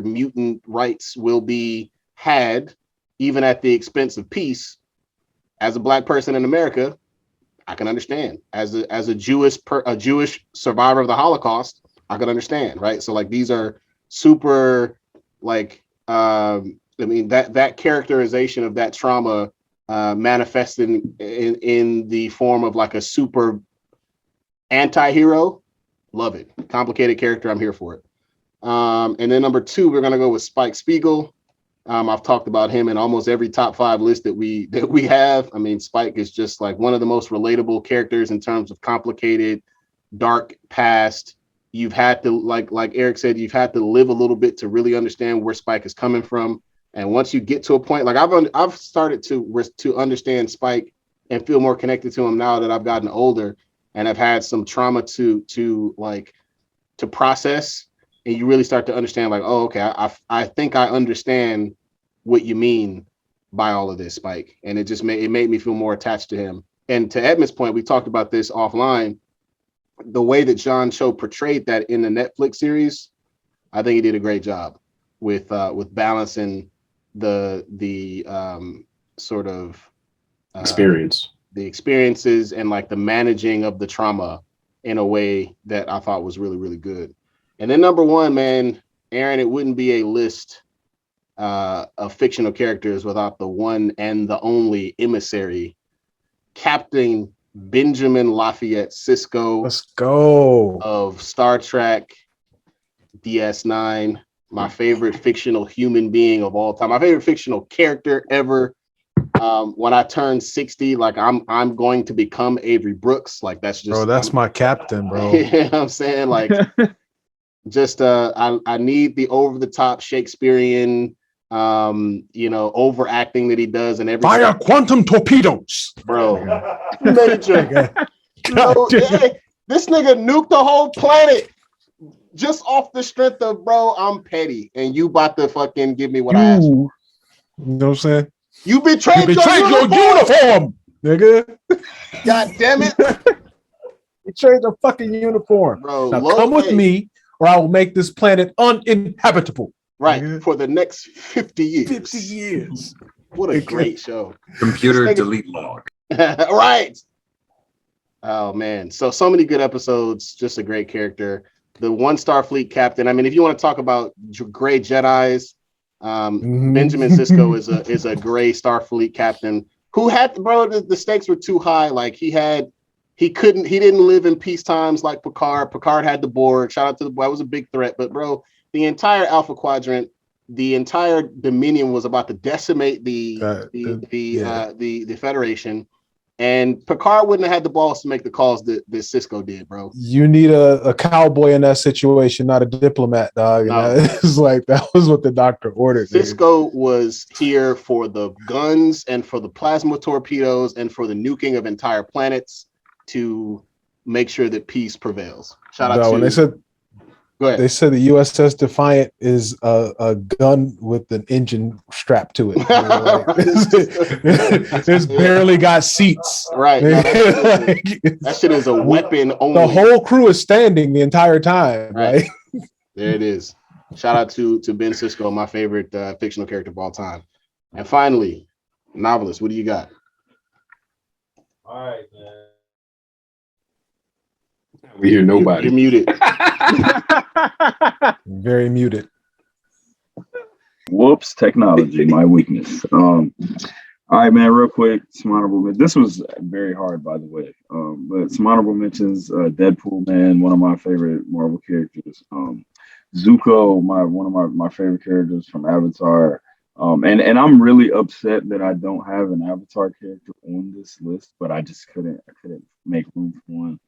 mutant rights will be had even at the expense of peace. As a black person in America, I can understand. As a Jewish survivor of the Holocaust, I can understand, right? So like these are super like I mean, that characterization of that trauma manifested in the form of like a super anti-hero. Love it. Complicated character. I'm here for it. And then number 2, we're gonna go with Spike Spiegel. I've talked about him in almost every top 5 list that we have. I mean, Spike is just like one of the most relatable characters in terms of complicated, dark past. You've had to, like Eric said, you've had to live a little bit to really understand where Spike is coming from. And once you get to a point, like I've started to understand Spike and feel more connected to him now that I've gotten older and I've had some trauma to process. And you really start to understand, like, oh, okay, I think I understand what you mean by all of this, Spike. And it made me feel more attached to him. And to Edmund's point, we talked about this offline. The way that John Cho portrayed that in the Netflix series, I think he did a great job with balancing the sort of the experiences and like the managing of the trauma in a way that I thought was really, really good. And then number 1, man, Aaron, it wouldn't be a list of fictional characters without the one and the only emissary, Captain Benjamin Lafayette Sisko. Let's go. Of Star Trek DS9, my favorite fictional human being of all time, my favorite fictional character ever. When I turn 60, like I'm going to become Avery Brooks. Like that's just, bro, that's my captain, bro. You know what I'm saying? Like just I need the over the top Shakespearean overacting that he does and everything. Fire quantum torpedoes, bro. Major. This nigga nuked the whole planet just off the strength of, bro, I'm petty and you about to fucking give me what I asked for. You know what I'm saying? You betrayed your uniform, nigga. God damn it. Betrayed your fucking uniform. Bro, now come with me or I will make this planet uninhabitable. Right, nigga. For the next 50 years. 50 years. What a great show. Computer delete log. Right. Oh, man. So many good episodes. Just a great character. The 1 Starfleet captain. I mean, if you want to talk about gray Jedis, Benjamin Sisko is a gray Starfleet captain who had, bro, the stakes were too high. Like he didn't live in peace times like Picard. Picard had the Borg. Shout out to the Borg. That was a big threat. But bro, the entire Alpha Quadrant, the entire Dominion was about to decimate the Federation. And Picard wouldn't have had the balls to make the calls that Sisko did, bro. You need a cowboy in that situation, not a diplomat, dog. No. It's like that was what the doctor ordered. Sisko was here for the guns and for the plasma torpedoes and for the nuking of entire planets to make sure that peace prevails. Shout out to. When they said, go ahead. They said the USS Defiant is a gun with an engine strapped to it. It's barely got seats. Right. No, that shit is a weapon only. The whole crew is standing the entire time. Right. There it is. Shout out to Ben Sisko, my favorite fictional character of all time. And finally, Noveliss, what do you got? All right, man. We hear nobody. You're muted. Very muted. Whoops, technology, my weakness. All right, man, real quick, some honorable mentions. This was very hard, by the way. But some honorable mentions, Deadpool, man, one of my favorite Marvel characters. Zuko, one of my favorite characters from Avatar. And I'm really upset that I don't have an Avatar character on this list, but I just couldn't make room for one.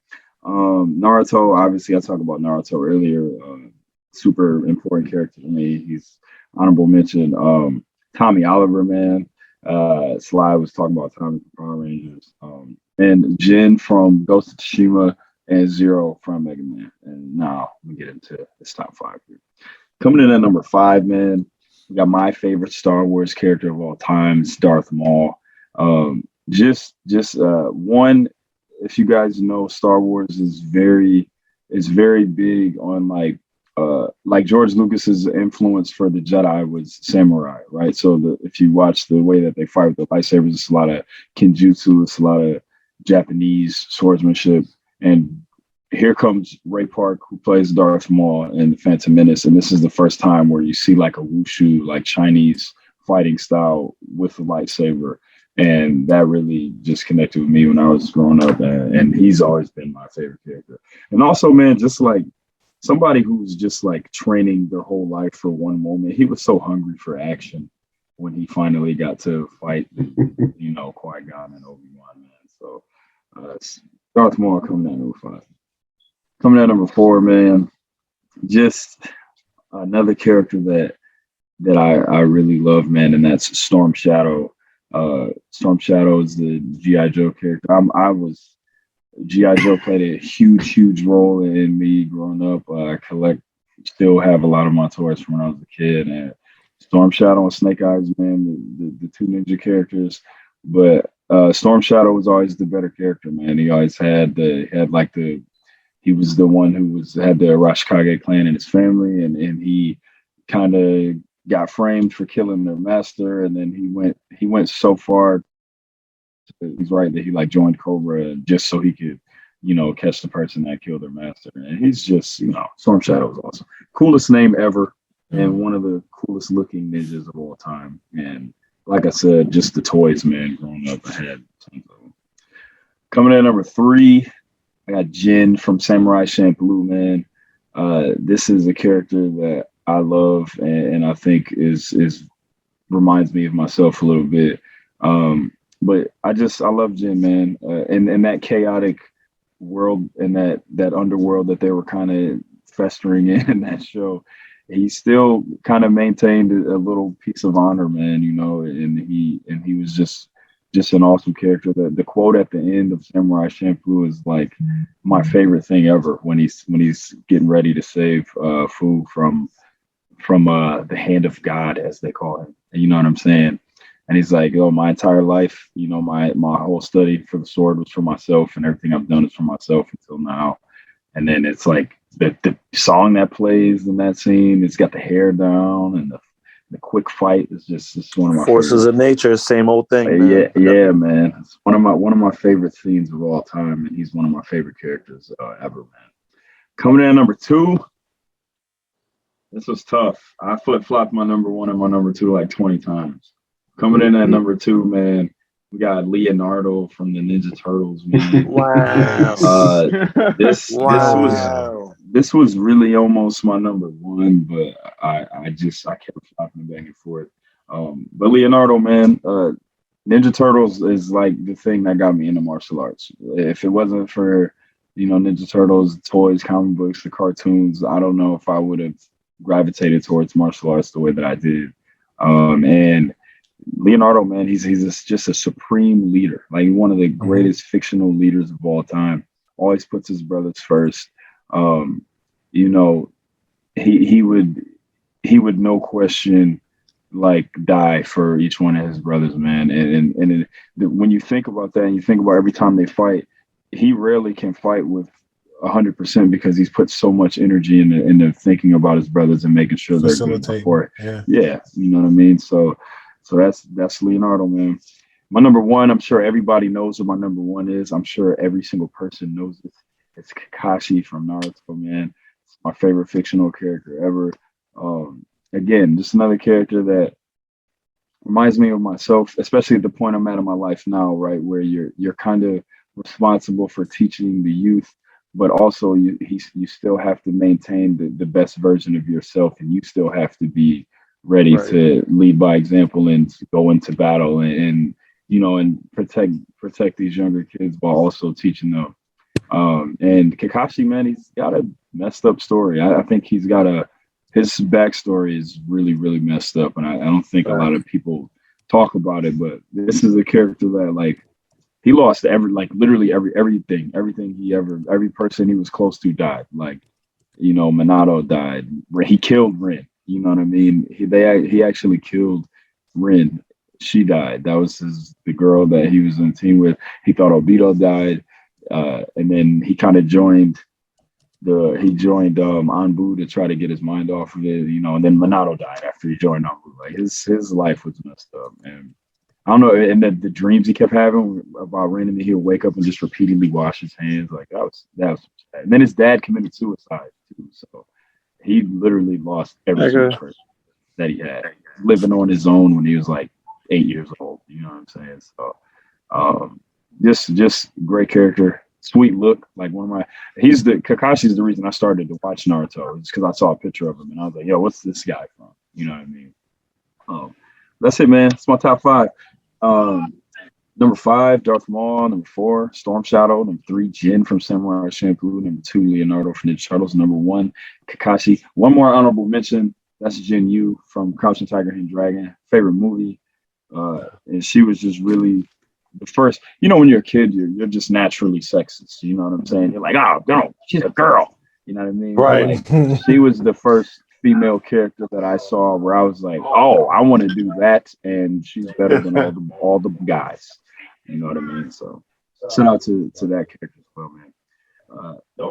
Naruto, obviously I talked about Naruto earlier, super important character to me. He's honorable mention. Tommy Oliver, man. Sly was talking about Tommy from Power Rangers. And Jin from Ghost of Tsushima and Zero from Mega Man. And now we get into this top 5 here. Coming in at number 5, man, we got my favorite Star Wars character of all time, it's Darth Maul. Just one. If you guys know, Star Wars is very big on like George Lucas's influence for the Jedi was samurai, right? So if you watch the way that they fight with the lightsabers, it's a lot of kenjutsu, it's a lot of Japanese swordsmanship, and here comes Ray Park, who plays Darth Maul in The Phantom Menace, and this is the first time where you see like a wushu, like Chinese fighting style with a lightsaber, and that really just connected with me when I was growing up, and he's always been my favorite character. And also, man, just like somebody who's just like training their whole life for one moment. He was so hungry for action when he finally got to fight, Qui-Gon and Obi-Wan, man. So Darth Maul coming at number 5. Coming at number 4, man, just another character that I really love, man, and that's Storm Shadow. Storm Shadow is the G.I. Joe character. G.I. Joe played a huge role in me growing up. I still have a lot of my toys from when I was a kid. And Storm Shadow and Snake Eyes, man, the two ninja characters. But Storm Shadow was always the better character, man. He always he was the one who had the Arashikage clan in his family, and he kind of got framed for killing their master, and then he went so far. He's right that he like joined Cobra just so he could, catch the person that killed their master. And he's just, Storm Shadow is awesome. Coolest name ever, and one of the coolest looking ninjas of all time. And like I said, just the toys, man, growing up, I had tons of them. Coming in number 3, I got Jin from Samurai Champloo, man. This is a character that I love, and I think is reminds me of myself a little bit. But I love Jin, man, and that chaotic world and that underworld that they were kind of festering in that show. He still kind of maintained a little piece of honor, man, and he was just an awesome character. The quote at the end of Samurai Champloo is like my favorite thing ever when he's getting ready to save Fu from the hand of God, as they call him. You know what I'm saying? And he's like, my entire life, my whole study for the sword was for myself, and everything I've done is for myself until now. And then it's like the song that plays in that scene, it's got the hair down, and the quick fight is just one of my forces favorites. of nature, same old thing. Man. Yeah, man. It's one of my favorite scenes of all time, and he's one of my favorite characters ever, man. Coming in at number 2. This was tough. I flip-flopped my number 1 and my number 2 like 20 times. Coming in at number 2, man, we got Leonardo from the Ninja Turtles, man. Wow. This was really almost my number 1, but I kept flopping back and forth. But Leonardo, man, Ninja Turtles is like the thing that got me into martial arts. If it wasn't for Ninja Turtles, toys, comic books, the cartoons, I don't know if I would have gravitated towards martial arts the way that I did. And Leonardo, man, he's just a supreme leader, like one of the greatest fictional leaders of all time. Always puts his brothers first. He would no question like die for each one of his brothers, man. And when you think about that, and you think about every time they fight, he rarely can fight with 100% because he's put so much energy into thinking about his brothers and making sure they're good before. Yeah, you know what I mean. So that's Leonardo, man. My number 1, I'm sure everybody knows what my number 1 is. I'm sure every single person knows it. It's Kakashi from Naruto, man. It's my favorite fictional character ever. Again, just another character that reminds me of myself, especially at the point I'm at in my life now, right, where you're kind of responsible for teaching the youth, but also you still have to maintain the best version of yourself, and you still have to be ready to lead by example and go into battle and protect these younger kids while also teaching them. And Kakashi, man, he's got a messed up story. I think his backstory is really, really messed up, and I don't think a lot of people talk about it. But this is a character that like he lost literally everything every person he was close to died. Like Minato died. He killed Rin. You know what I mean? He actually killed Rin. She died. That was the girl that he was in a team with. He thought Obito died, and then he kind of joined Anbu to try to get his mind off of it. And then Minato died after he joined Anbu. Like his life was messed up, man. I don't know, and the dreams he kept having about randomly he'll wake up and just repeatedly wash his hands. Like that was sad. And then his dad committed suicide too. So he literally lost everything that he had, living on his own when he was like 8 years old. You know what I'm saying? So just great character, sweet look. Like Kakashi's the reason I started to watch Naruto. It's because I saw a picture of him and I was like, yo, what's this guy from? You know what I mean? That's it, man. It's my top 5. Number 5, Darth Maul. Number 4, Storm Shadow. Number 3, Jin from Samurai Champloo. Number 2, Leonardo from Ninja Turtles. Number 1, Kakashi. One more honorable mention. That's Jin Yu from Crouching Tiger, Hidden Dragon. Favorite movie. And she was just really the first. You know, when you're a kid, you're just naturally sexist. You know what I'm saying? You're like, oh no, she's a girl. You know what I mean? Right. Like, she was the first female character that I saw where I was like, oh, I want to do that, and she's better than all the guys. You know what I mean? So shout out to that character as well, man.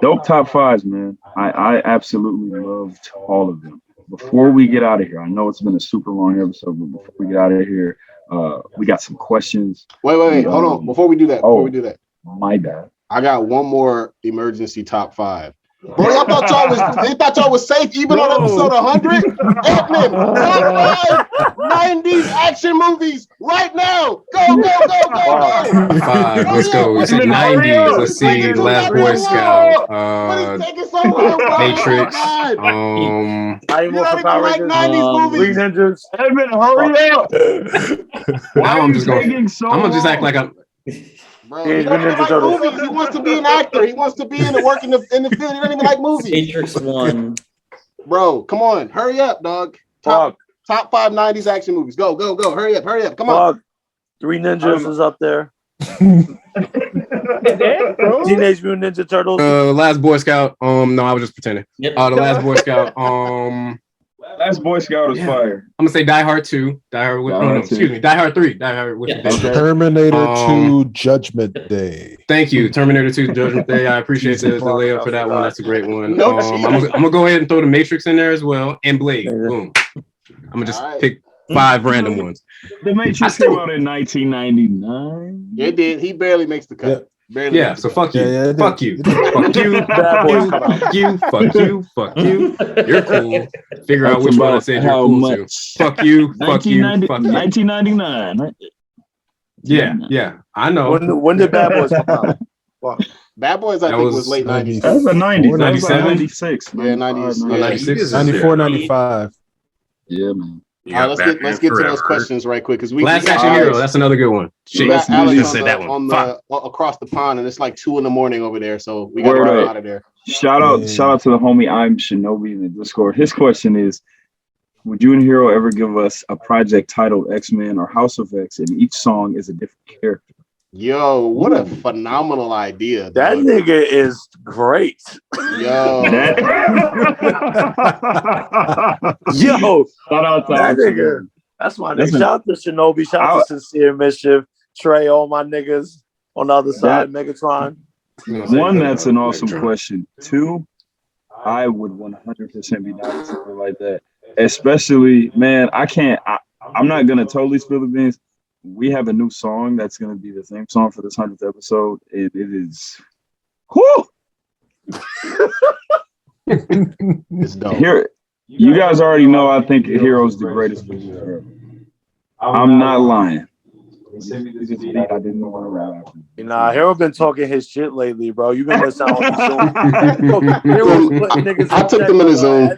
Dope top 5s, man. I absolutely loved all of them. Before we get out of here, I know it's been a super long episode, but before we get out of here, we got some questions. Wait, hold on. Before we do that, my bad. I got one more emergency top 5. Bro, y'all thought y'all was safe even on episode 100? Hitman, top 5 90s action movies right now. Go. 5. Let's go. We said 90s. Let's see. Last Boy Scout. Matrix. I more for Power Rangers. 3 Ninjas. Hurry up. Now I'm just going. I'm gonna just act like I'm. Bro, he wants to be an actor. He wants to be in the work in the field. He doesn't even like movies. Matrix 1. Bro, come on. Hurry up, dog. Top 5 90s action movies. Go. Hurry up. Come on. 3 Ninjas is up there. Teenage Mutant Ninja Turtles. Last Boy Scout. No, I was just pretending. Yep. The Last Boy Scout. Last Boy Scout is fire. I'm gonna say Die Hard 2. Die Hard 3. Die Hard with Terminator 2 Judgment Day. Thank you. Terminator 2 Judgment Day. I appreciate the layup for that one. That's a great one. I'm gonna go ahead and throw the Matrix in there as well. And Blade. Boom. I'm gonna just pick 5 random ones. The Matrix came out in 1999. It did. He barely makes the cut. Yeah, so fuck you. Fuck you. Fuck you. Fuck you. Fuck you. You're cool. Figure out which one I said you're cool to. Fuck you. Fuck you. Fuck you. 1999, right? Yeah. I know. When did Bad Boys come out? Bad Boys, I think, was late 90s. That was the 90s. 97? 96. Yeah, 90s. 96. 94, 95. Yeah, man. All right, let's get to those questions right quick because we Last Action Hero. That's another good one. Shit, Alex said that one. Across the pond, and it's like 2 a.m. over there, so we got to run out of there. Shout out to the homie I'm Shinobi in the Discord. His question is, would you and Hero ever give us a project titled X-Men or House of X, and each song is a different character? Yo, what a phenomenal idea. That nigga is great. Yo. Yo. Shout out to that nigga. That's my nigga. Shout out to Shinobi. Shout out to Sincere Mischief. Trey, all my niggas on the other side. Megatron. 1, that's an awesome question. 2, I would 100% be down with something like that. Especially, man, I'm not going to totally spill the beans. We have a new song that's going to be the theme song for this 100th episode. It is, whoo! It's dope. Here, you guys already know I think Hero's the greatest producer ever. I'm not lying. I didn't want to rap. Nah, Hero been talking his shit lately, bro. You been listening on Zoom. I took them in the Zoom.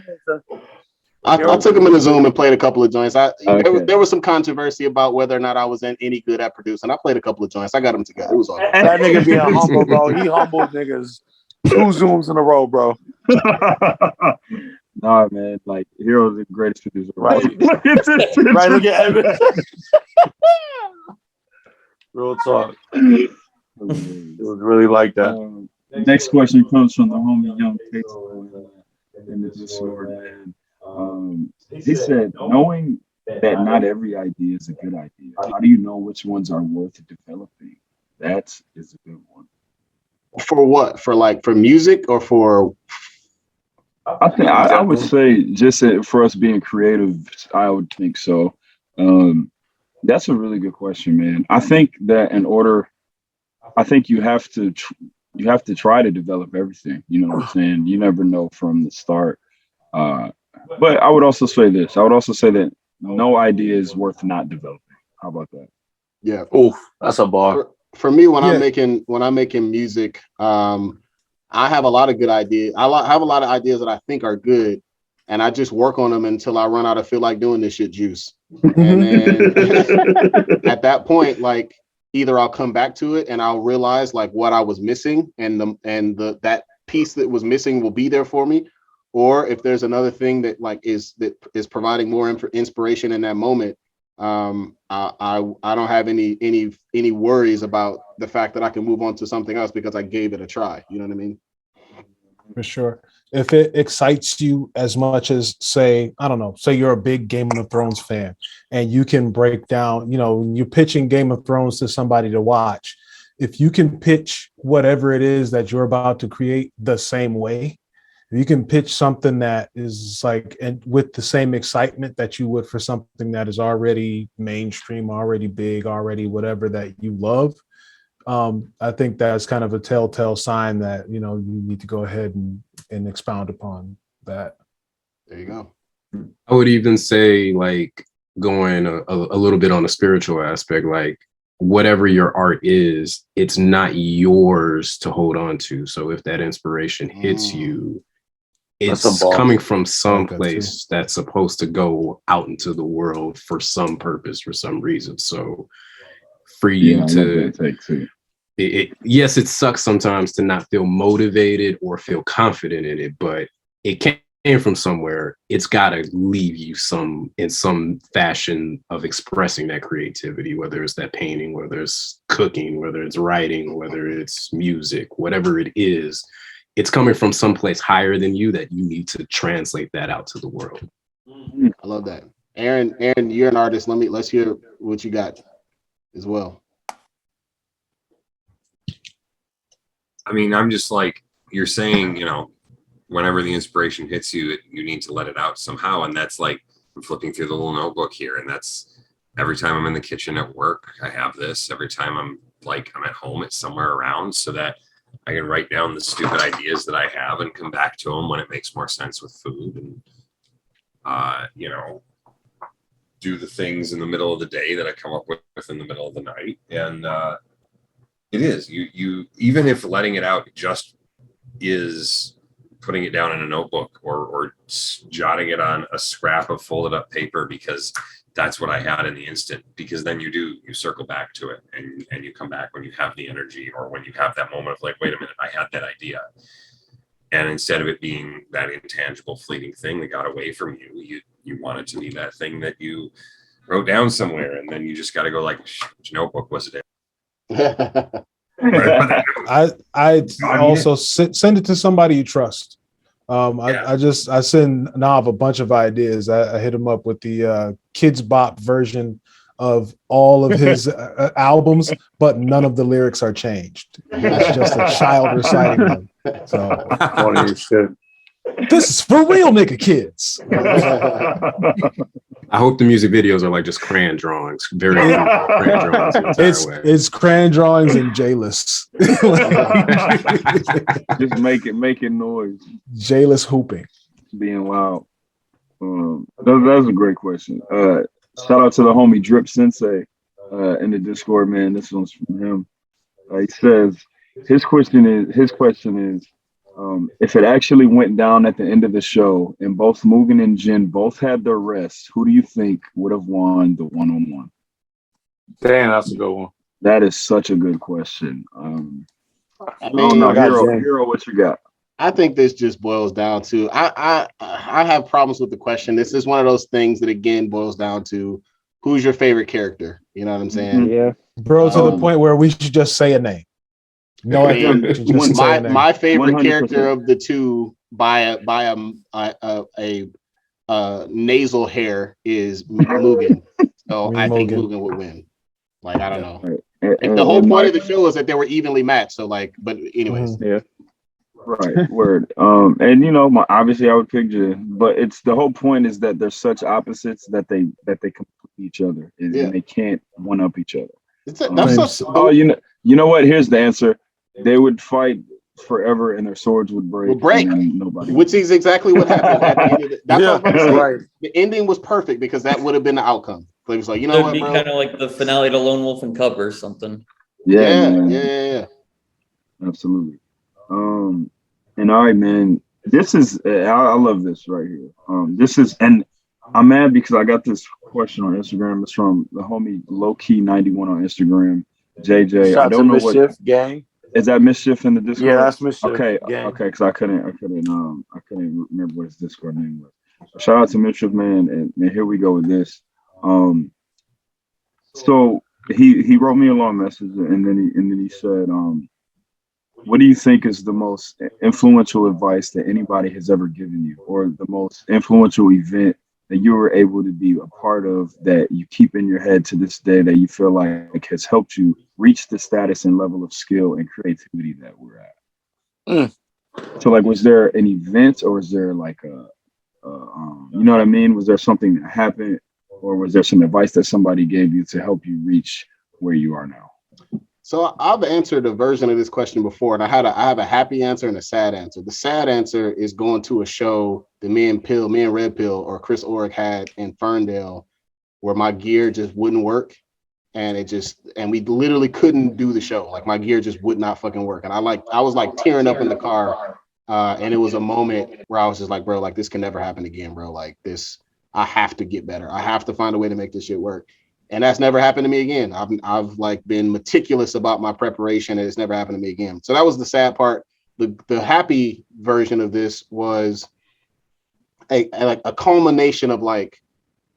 I took him in the Zoom and played a couple of joints. There was some controversy about whether or not I was any good at producing. I played a couple of joints. I got them together. It was all right. That nigga being humble, bro. He humbled niggas 2 Zooms in a row, bro. Nah, man. Like, Hero's the greatest producer. Right. Right, look at Evan. Real talk. It was really like that. Next question comes from the homie Young Case in the Discord, man. He said, knowing that not every idea is a good idea, how do you know which ones are worth developing? That is a good one. For what? For music or for? I think I would say just for us being creative, I would think so. That's a really good question, man. I think that in order, I think you have to try to develop everything. You know what I'm saying? You never know from the start. But I would also say this. I would also say that no idea is worth not developing. How about that? Yeah. Oof, that's a bar. For me, when I'm making music, I have a lot of good ideas. Have a lot of ideas that I think are good, and I just work on them until I run out of feel like doing this shit juice. And then at that point, like either I'll come back to it and I'll realize like what I was missing, and that piece that was missing will be there for me. Or if there's another thing that is providing more inspiration in that moment, I don't have any worries about the fact that I can move on to something else because I gave it a try. You know what I mean? For sure. If it excites you as much as, say, I don't know, say you're a big Game of Thrones fan and you can break down, you're pitching Game of Thrones to somebody to watch. If you can pitch whatever it is that you're about to create the same way, you can pitch something that is and with the same excitement that you would for something that is already mainstream, already big, already whatever that you love. I think that's kind of a telltale sign that, you need to go ahead and expound upon that. There you go. I would even say going a little bit on the spiritual aspect, whatever your art is, it's not yours to hold on to. So if that inspiration hits you, it's coming from some place that's supposed to go out into the world for some purpose, for some reason. So for you yes, it sucks sometimes to not feel motivated or feel confident in it, but it came from somewhere. It's got to leave you in some fashion of expressing that creativity, whether it's that painting, whether it's cooking, whether it's writing, whether it's music, whatever it is. It's coming from someplace higher than you that you need to translate that out to the world. I love that. Aaron, you're an artist. Let's hear what you got as well. I mean, I'm just you're saying, whenever the inspiration hits you, you need to let it out somehow. And that's I'm flipping through the little notebook here. And that's every time I'm in the kitchen at work, I have this. Every time I'm at home, it's somewhere around so that I can write down the stupid ideas that I have and come back to them when it makes more sense with food, and do the things in the middle of the day that I come up with in the middle of the night. And it is you even if letting it out just is putting it down in a notebook or jotting it on a scrap of folded up paper, because that's what I had in the instant, because then you circle back to it and you come back when you have the energy, or when you have that moment of wait a minute, I had that idea. And instead of it being that intangible fleeting thing that got away from you, you want it to be that thing that you wrote down somewhere, and then you just got to go which notebook was it in? I also send it to somebody you trust. I send Nav a bunch of ideas. I hit him up with the Kids Bop version of all of his albums, but none of the lyrics are changed. It's just a child reciting them. So Funny shit. This is for real, nigga kids. I hope the music videos are just crayon drawings. Very few crayon drawings the entire way. It's crayon drawings and J-lists. Just making noise. J-list hooping. Being loud. That was a great question. Shout out to the homie Drip Sensei in the Discord, man. This one's from him. He says his question is if it actually went down at the end of the show and both Mugen and Jin both had their rest, who do you think would have won the one-on-one? Damn, that's a good one. That is such a good question. I mean, Hero, what you got? I think this just boils down to I have problems with the question. This is one of those things that again boils down to who's your favorite character. You know what I'm saying? Yeah, bro. To the point where we should just say a name. No, my favorite 100%. Character of the two by a nasal hair is Mugen. So I think Mugen would win. I don't know. The whole point of the show is that they were evenly matched. So but anyways. Yeah. Right, word. And you know, obviously I would pick Jin, but it's the whole point is that they're such opposites that they complete each other, and they can't one up each other. You know what? Here's the answer. They would fight forever, and their swords would break. And nobody. Which is exactly what happened at the end of it. That's what I was about to say. Right. The ending was perfect because that would have been the outcome. But it was like, you know It'd what, be bro? kind of like the finale to Lone Wolf and Cub or something. Yeah. Absolutely. And all right, man. This is I love this right here. This is, and I'm mad because I got this question on Instagram. It's from the homie Low Key 91 on Instagram. JJ, Shout I don't know Mischief what gang. Is that Mischief in the Discord? Yeah, that's Mischief. Okay, gang. okay, because I couldn't remember what his Discord name was. Shout out to Mischief, man, and here we go with this. So he wrote me a long message, and then he said, what do you think is the most influential advice that anybody has ever given you, or the most influential event that you were able to be a part of that you keep in your head to this day that you feel like has helped you reach the status and level of skill and creativity that we're at? So like, was there an event, or is there like you know what I mean? Was there something that happened, or was there some advice that somebody gave you to help you reach where you are now? So I've answered a version of this question before, and I have a happy answer and a sad answer. The sad answer is going to a show that me and Red Pill or Chris Oric had in Ferndale, where my gear just wouldn't work, and we literally couldn't do the show. Like, my gear just would not fucking work, and I was like tearing up in the car, and it was a moment where I was just like, bro, like, this can never happen again, bro. Like, this, I have to get better. I have to find a way to make this shit work. And that's never happened to me again. I've like been meticulous about my preparation, and it's never happened to me again. So that was the sad part. The happy version of this was a culmination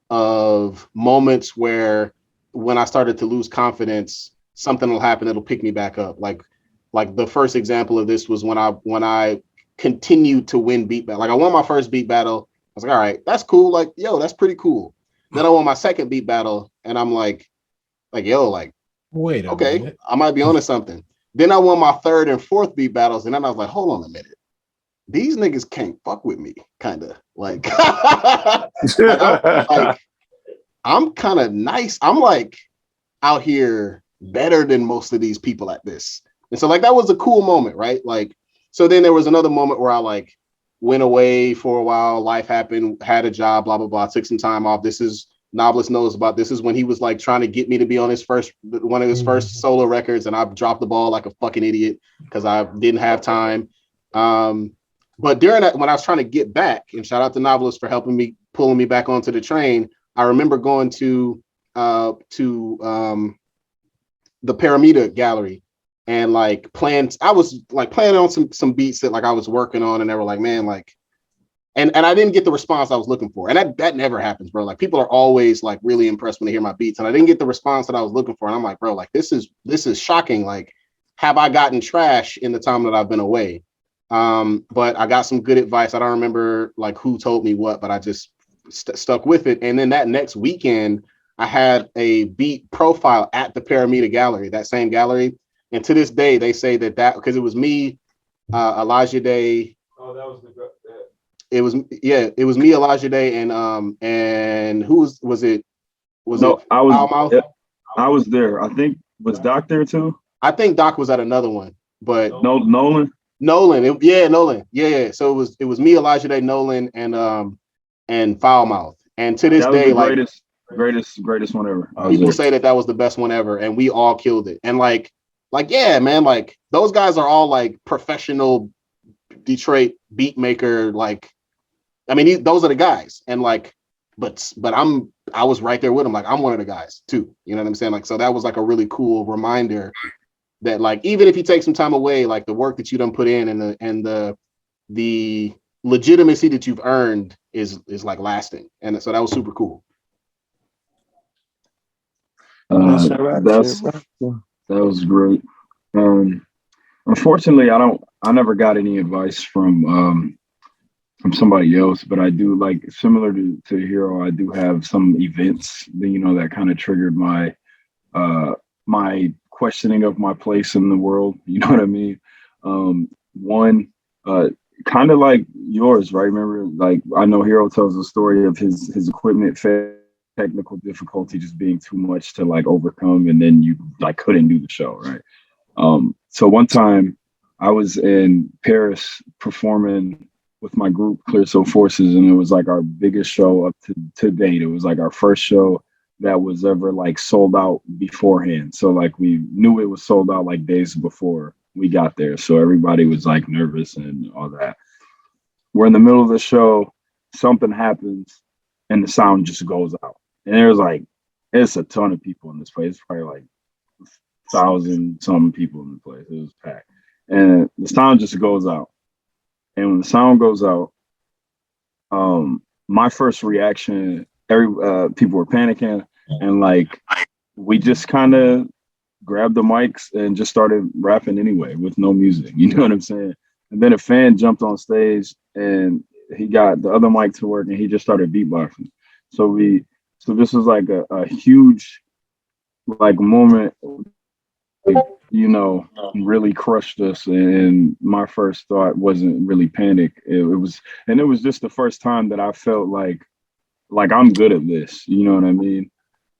of moments where, when I started to lose confidence, something will happen that'll pick me back up. Like the first example of this was when I continued to win beat battle. Like, I won my first beat battle. I was like, all right, that's cool. Like, yo, that's pretty cool. Then I won my second beat battle, and I'm like, yo, like, wait, okay, I might be onto something. Then I won my third and fourth beat battles, and then I was like, hold on a minute, these niggas can't fuck with me, kind of like, I'm kind of nice. I'm like out here better than most of these people at this, and so like that was a cool moment, right? Like, so then there was another moment where I like went away for a while. Life happened, had a job, blah, blah, blah. Took some time off. This is, Noveliss knows about, this is when he was like trying to get me to be on one of his first solo records. And I dropped the ball like a fucking idiot because I didn't have time. But during that, when I was trying to get back, and shout out to Noveliss for helping me, pulling me back onto the train, I remember going to the Paramita Gallery, and like I was like playing on some beats that like I was working on, and they were like, man, like, and I didn't get the response I was looking for. And that never happens, bro. Like, people are always like really impressed when they hear my beats, and I didn't get the response that I was looking for. And I'm like, bro, like, this is shocking. Like, have I gotten trash in the time that I've been away? But I got some good advice. I don't remember like who told me what, but I just stuck with it. And then that next weekend, I had a beat profile at the Paramita Gallery, that same gallery. And to this day, they say that because it was me, Elijah Day. Oh, that was it was me, Elijah Day, and who was it? I was there. I think, was Doc there too? I think Doc was at another one, but Nolan. Nolan. Yeah. So it was me, Elijah Day, Nolan, and Foulmouth. And to this day, like, greatest one ever. People say that was the best one ever, and we all killed it. And like, yeah, man, like, those guys are all like professional Detroit beat maker. Like, I mean, those are the guys. And like, but I was right there with them. Like, I'm one of the guys too. You know what I'm saying? Like, so that was like a really cool reminder that, like, even if you take some time away, like, the work that you done put in and the legitimacy that you've earned is like lasting. And so that was super cool. That was great. Unfortunately, I never got any advice from somebody else, but I do, like, similar to Hero, I do have some events that, you know, that kind of triggered my my questioning of my place in the world. You know what I mean? One Kind of like yours, right? Remember, like I know Hero tells the story of his equipment failed, technical difficulty just being too much to like overcome, and then you like couldn't do the show, right? So one time I was in Paris performing with my group Clear Soul Forces, and it was like our biggest show up to date. It was like our first show that was ever like sold out beforehand. So like we knew it was sold out like days before we got there. So everybody was like nervous and all that. We're in the middle of the show, something happens, and the sound just goes out. And there's like it's a ton of people in this place. It's probably like 1,000 some people in the place. It was packed. And the sound just goes out. And when the sound goes out, my first reaction, people were panicking, and like we just kind of grabbed the mics and just started rapping anyway with no music. You know what I'm saying? And then a fan jumped on stage and he got the other mic to work and he just started beatboxing. So this was like a huge like moment, you know, really crushed us. And my first thought wasn't really panic. It was just the first time that I felt like I'm good at this. You know what I mean?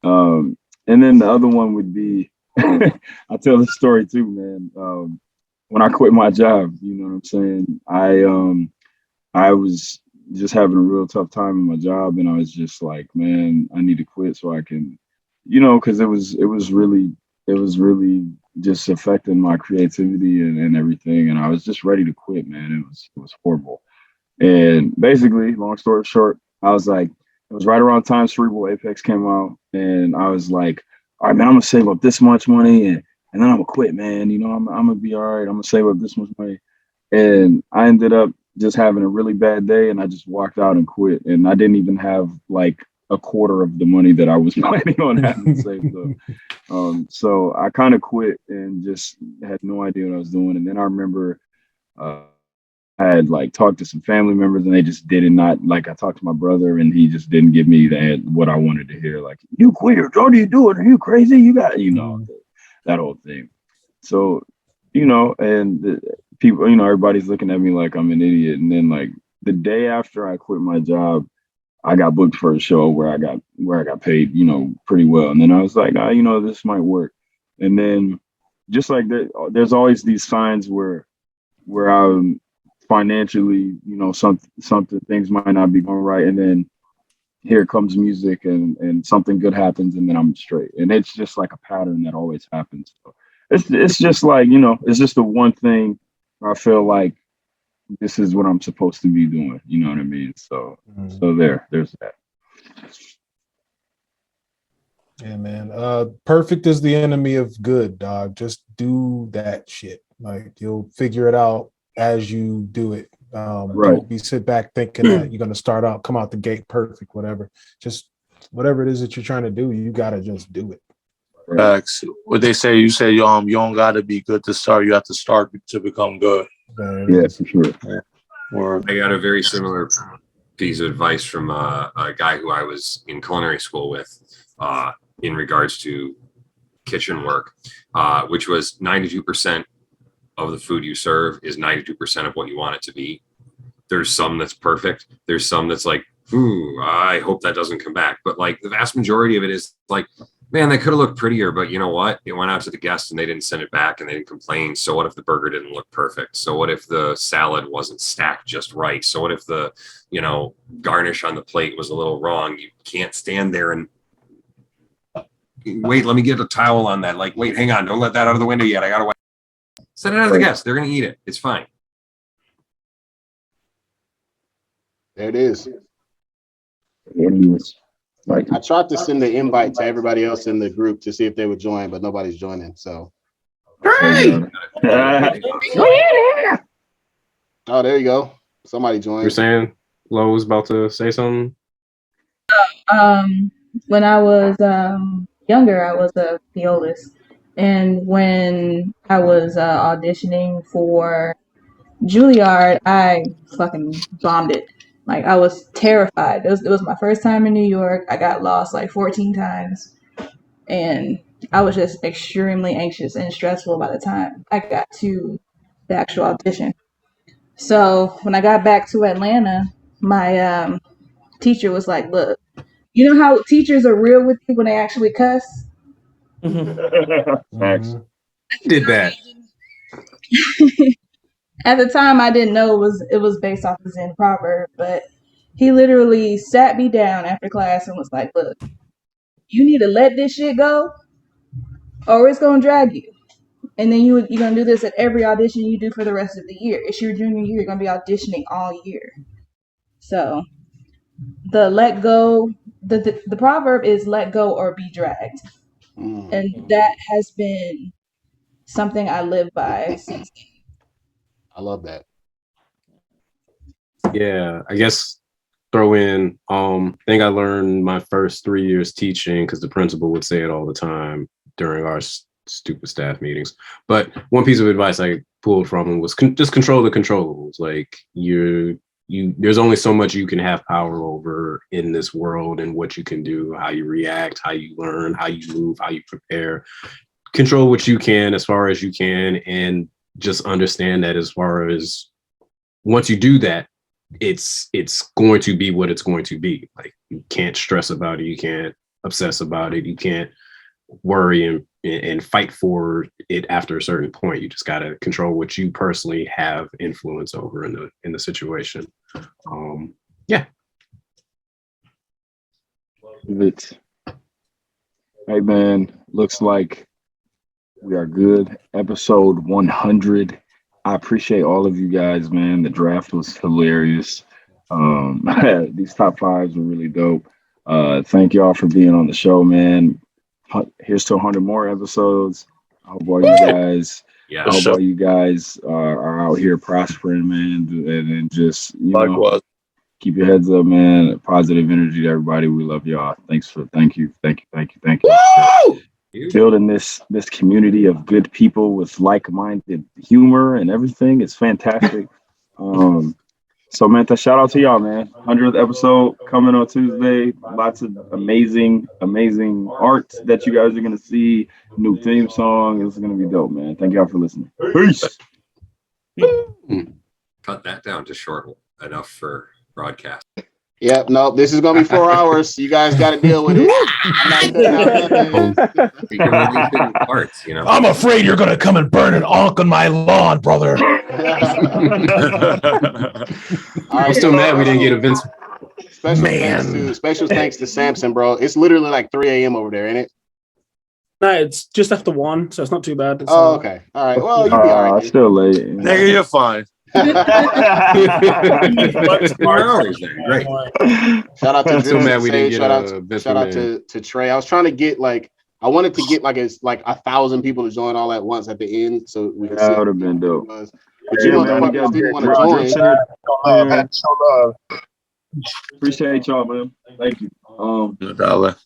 And then the other one would be, I tell this story too, man. When I quit my job, you know what I'm saying? I was just having a real tough time in my job, and I was just like, man, I need to quit so I can, you know, because it was really just affecting my creativity and everything, and I was just ready to quit, man. It was horrible. And basically, long story short, I was like, it was right around time Cerebral Apex came out, and I was like, all right, man, I'm gonna save up this much money, and then I'm gonna quit, man. You know, I'm gonna be all right. I'm gonna save up this much money, and I ended up just having a really bad day, and I just walked out and quit, and I didn't even have like a quarter of the money that I was planning on having saved up. So I kind of quit and just had no idea what I was doing. And then I remember I had like talked to some family members, and they just did not like. I talked to my brother, and he just didn't give me what I wanted to hear. Like, you quit? What are you doing? Are you crazy? You got, you know, that whole thing. So, you know, and people, you know, everybody's looking at me like I'm an idiot. And then like the day after I quit my job, I got booked for a show where I got paid, you know, pretty well. And then I was like, you know, this might work. And then just like there's always these signs where I'm financially, you know, something things might not be going right, and then here comes music and something good happens, and then I'm straight. And it's just like a pattern that always happens. So it's just like, you know, it's just the one thing where I feel like this is what I'm supposed to be doing. You know what I mean? So there's that. Yeah, man. Perfect is the enemy of good, dog. Just do that shit. Like, you'll figure it out as you do it. Right. Don't be sit back thinking that you're gonna come out the gate perfect, whatever. Just whatever it is that you're trying to do, you gotta just do it. Facts. What they say, you say, you don't gotta be good to start. You have to start to become good. Yeah, for sure. Yeah. I got a very similar piece of advice from a guy who I was in culinary school with in regards to kitchen work, which was 92% of the food you serve is 92% of what you want it to be. There's some that's perfect. There's some that's like, ooh, I hope that doesn't come back. But like the vast majority of it is like, man, that could have looked prettier, but you know what? It went out to the guests and they didn't send it back and they didn't complain. So what if the burger didn't look perfect? So what if the salad wasn't stacked just right? So what if the, you know, garnish on the plate was a little wrong? You can't stand there and wait, let me get a towel on that. Like, wait, hang on. Don't let that out of the window yet. I got to wait. Send it out to the guests. They're going to eat it. It's fine. There it is. Like, I tried to send the invite to everybody else in the group to see if they would join, but nobody's joining. So, hey! Oh, there you go. Somebody joined. You're saying Lo was about to say something? When I was younger, I was a violist, and when I was auditioning for Juilliard, I fucking bombed it. Like, I was terrified. It was my first time in New York. I got lost like 14 times, and I was just extremely anxious and stressful by the time I got to the actual audition. So when I got back to Atlanta, my teacher was like, "Look, you know how teachers are real with you when they actually cuss." Thanks. Did that. At the time, I didn't know it was based off a Zen proverb, but he literally sat me down after class and was like, "Look, you need to let this shit go, or it's gonna drag you. And then you're gonna do this at every audition you do for the rest of the year. It's your junior year. You're gonna be auditioning all year." So the let go, the proverb is "let go or be dragged," and that has been something I live by since. I love that. Yeah, I guess throw in thing I learned my first 3 years teaching, because the principal would say it all the time during our stupid staff meetings. But one piece of advice I pulled from him was just control the controllables. Like there's only so much you can have power over in this world, and what you can do, how you react, how you learn, how you move, how you prepare. Control what you can as far as you can, and just understand that as far as once you do that, it's going to be what it's going to be. Like, you can't stress about it, you can't obsess about it, you can't worry and fight for it after a certain point. You just got to control what you personally have influence over in the situation. Yeah. It. Hey man, looks like we are good. Episode 100. I appreciate all of you guys, man. The draft was hilarious. These top fives were really dope. Thank y'all for being on the show, man. Here's to 100 more episodes. I hope all you guys are out here prospering, man, and just keep your heads up, man. Positive energy to everybody. We love y'all. Thank you. Building this community of good people with like-minded humor and everything. It's fantastic. Samantha, shout out to y'all, man. 100th episode coming on Tuesday. Lots of amazing art that you guys are gonna see. New theme song. It's gonna be dope, man. Thank y'all for listening. Peace. Cut that down to short enough for broadcast. Yep, no, this is gonna be 4 hours. You guys got to deal with it. I'm not cutting out nothing. Parts, you know. I'm afraid you're gonna come and burn an ankh on my lawn, brother. I'm still mad we didn't get a Vince. Special thanks to Samson, bro. It's literally like 3 a.m. over there, ain't it? No, it's just after 1, so it's not too bad. It's okay. All right. Well, you'll be all right. Still late. Nigga, you're fine. Great. Shout out to I'm still mad we didn't get shout out to Trey. I was trying to get I wanted to get like 1,000 people to join all at once at the end, so we could see. That would have been dope. But you know, the people want to join. Appreciate y'all, man. Thank you. Dollar.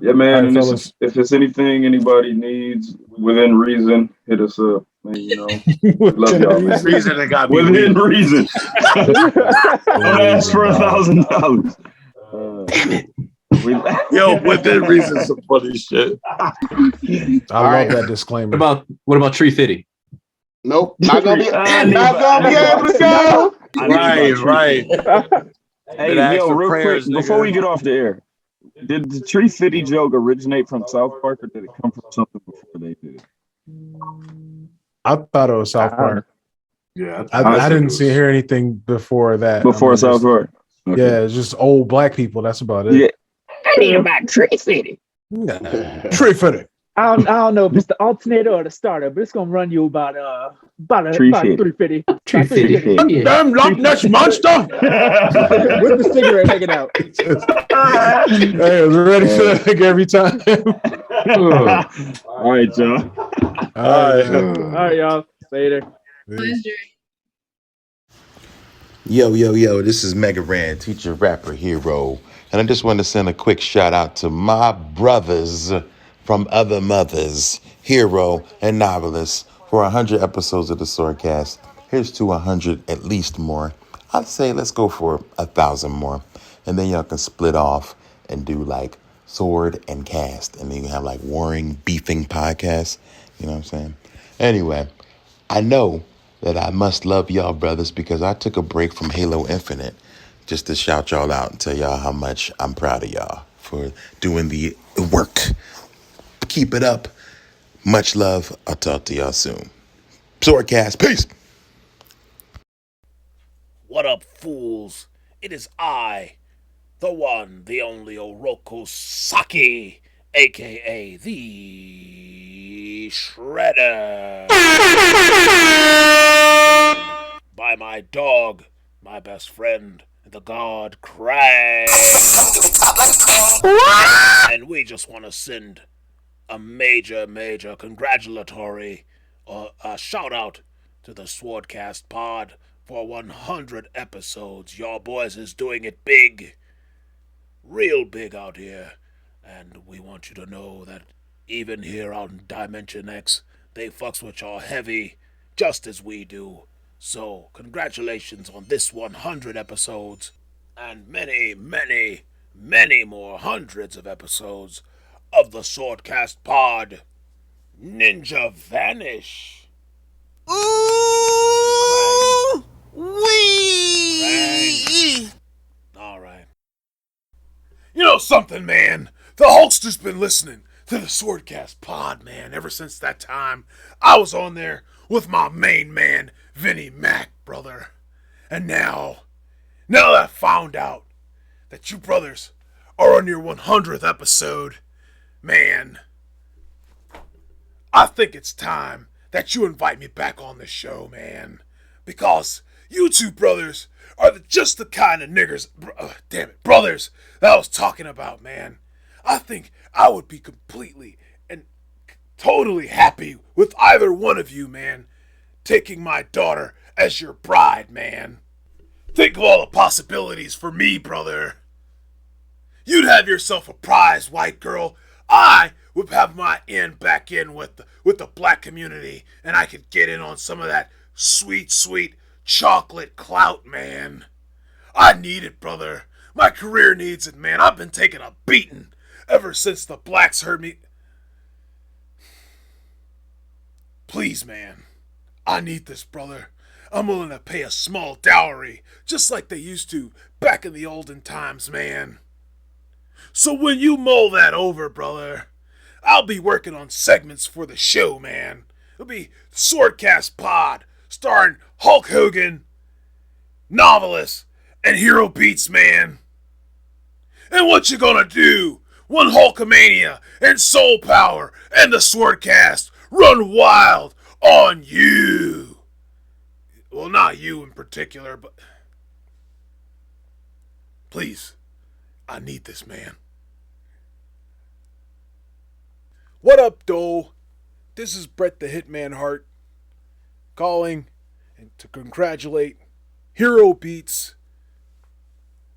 Yeah, man. Right, And if it's anything anybody needs within reason, hit us up. Man, you know, love y'all. Man. Reason it got within reason. Don't ask for $1,000. Yo, within reason, some funny shit. I love that disclaimer. What about Tree Fitty? Nope, not gonna be able to go. Right. Hey, yo, real quick, before we get off the air, did the Tree Fitty joke originate from South Park, or did it come from something before they did it? I thought it was South Park. Yeah, I didn't hear anything before that. Before South Park. Okay. Yeah, it's just old black people. That's about it. Yeah. I need about Tree Fitty. Tree Fitty. I don't know if it's the alternator or the starter, but it's gonna run you about 350. Tree Fitty. Damn Loch Ness monster! With the cigarette hanging out. Hey, I was ready for that every time. All right, y'all. All right, y'all. Later. Yo, this is Mega Ran, teacher, rapper, hero. And I just want to send a quick shout out to my brothers from other mothers, Hero and Noveliss, for 100 episodes of the SwordCast. Here's to 100 at least more. I'd say let's go for 1,000 more. And then y'all can split off and do like Sword and Cast. And then you can have like warring, beefing podcasts. You know what I'm saying? Anyway, I know that I must love y'all brothers because I took a break from Halo Infinite just to shout y'all out and tell y'all how much I'm proud of y'all for doing the work. Keep it up. Much love. I'll talk to y'all soon. SwordCast, peace. What up, fools? It is I, the one, the only Oroku Saki, aka the Shredder. By my dog, my best friend, the god Krang. And we just want to send a major congratulatory shout out to the SwordCast pod for 100 episodes. Y'all boys is doing it big. Real big out here. And we want you to know that even here on Dimension X, they fucks with y'all heavy, just as we do. So, congratulations on this 100 episodes, and many more hundreds of episodes of the SwordCast pod. Ninja Vanish. Ooh, wee. All right. You know something, man? The Hulkster's been listening to the SwordCast pod, man, ever since that time I was on there with my main man, Vinnie Mac, brother. And now that I found out that you brothers are on your 100th episode, man, I think it's time that you invite me back on the show, man. Because you two brothers are just the kind of niggers, brothers that I was talking about, man. I think I would be completely and totally happy with either one of you, man, taking my daughter as your bride, man. Think of all the possibilities for me, brother. You'd have yourself a prize, white girl. I would have my in back in with the black community, and I could get in on some of that sweet chocolate clout, man. I need it, brother. My career needs it, man. I've been taking a beating ever since the blacks heard me. Please, man. I need this, brother. I'm willing to pay a small dowry, just like they used to back in the olden times, man. So when you mull that over, brother, I'll be working on segments for the show, man. It'll be SwordCast Pod, starring Hulk Hogan, Noveliss, and Hero Beats, man. And what you gonna do when Hulkamania and Soul Power and the SwordCast run wild on you? Well, not you in particular, but please, I need this, man. What up, Doe? This is Brett the Hitman Hart calling and to congratulate Hero Beats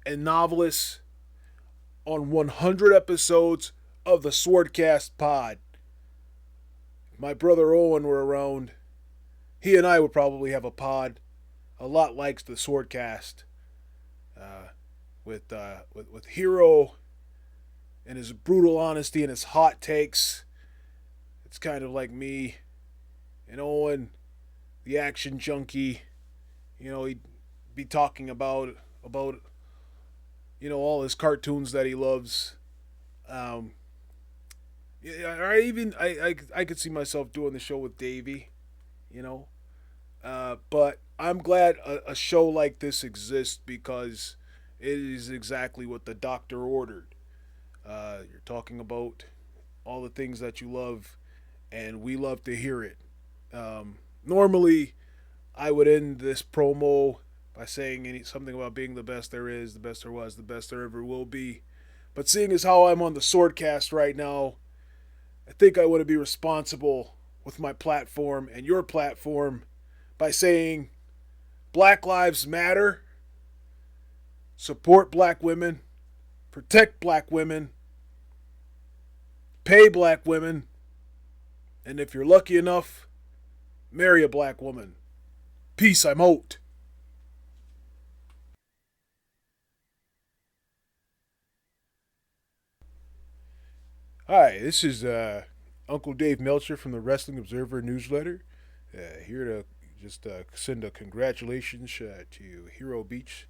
and Noveliss on 100 episodes of the SwordCast pod. If my brother Owen were around, he and I would probably have a pod a lot like the SwordCast, with Hero and his brutal honesty and his hot takes. It's kind of like me and Owen, the action junkie. You know, he'd be talking about all his cartoons that he loves. I could see myself doing the show with Davey, but I'm glad a show like this exists because it is exactly what the doctor ordered. You're talking about all the things that you love, and we love to hear it. Normally, I would end this promo by saying something about being the best there is, the best there was, the best there ever will be. But seeing as how I'm on the SwordCast right now, I think I want to be responsible with my platform and your platform by saying Black Lives Matter, support black women, protect black women, pay black women, and if you're lucky enough, marry a black woman. Peace, I'm out. Hi, this is Uncle Dave Melcher from the Wrestling Observer newsletter, here to just send a congratulations to Hero Beach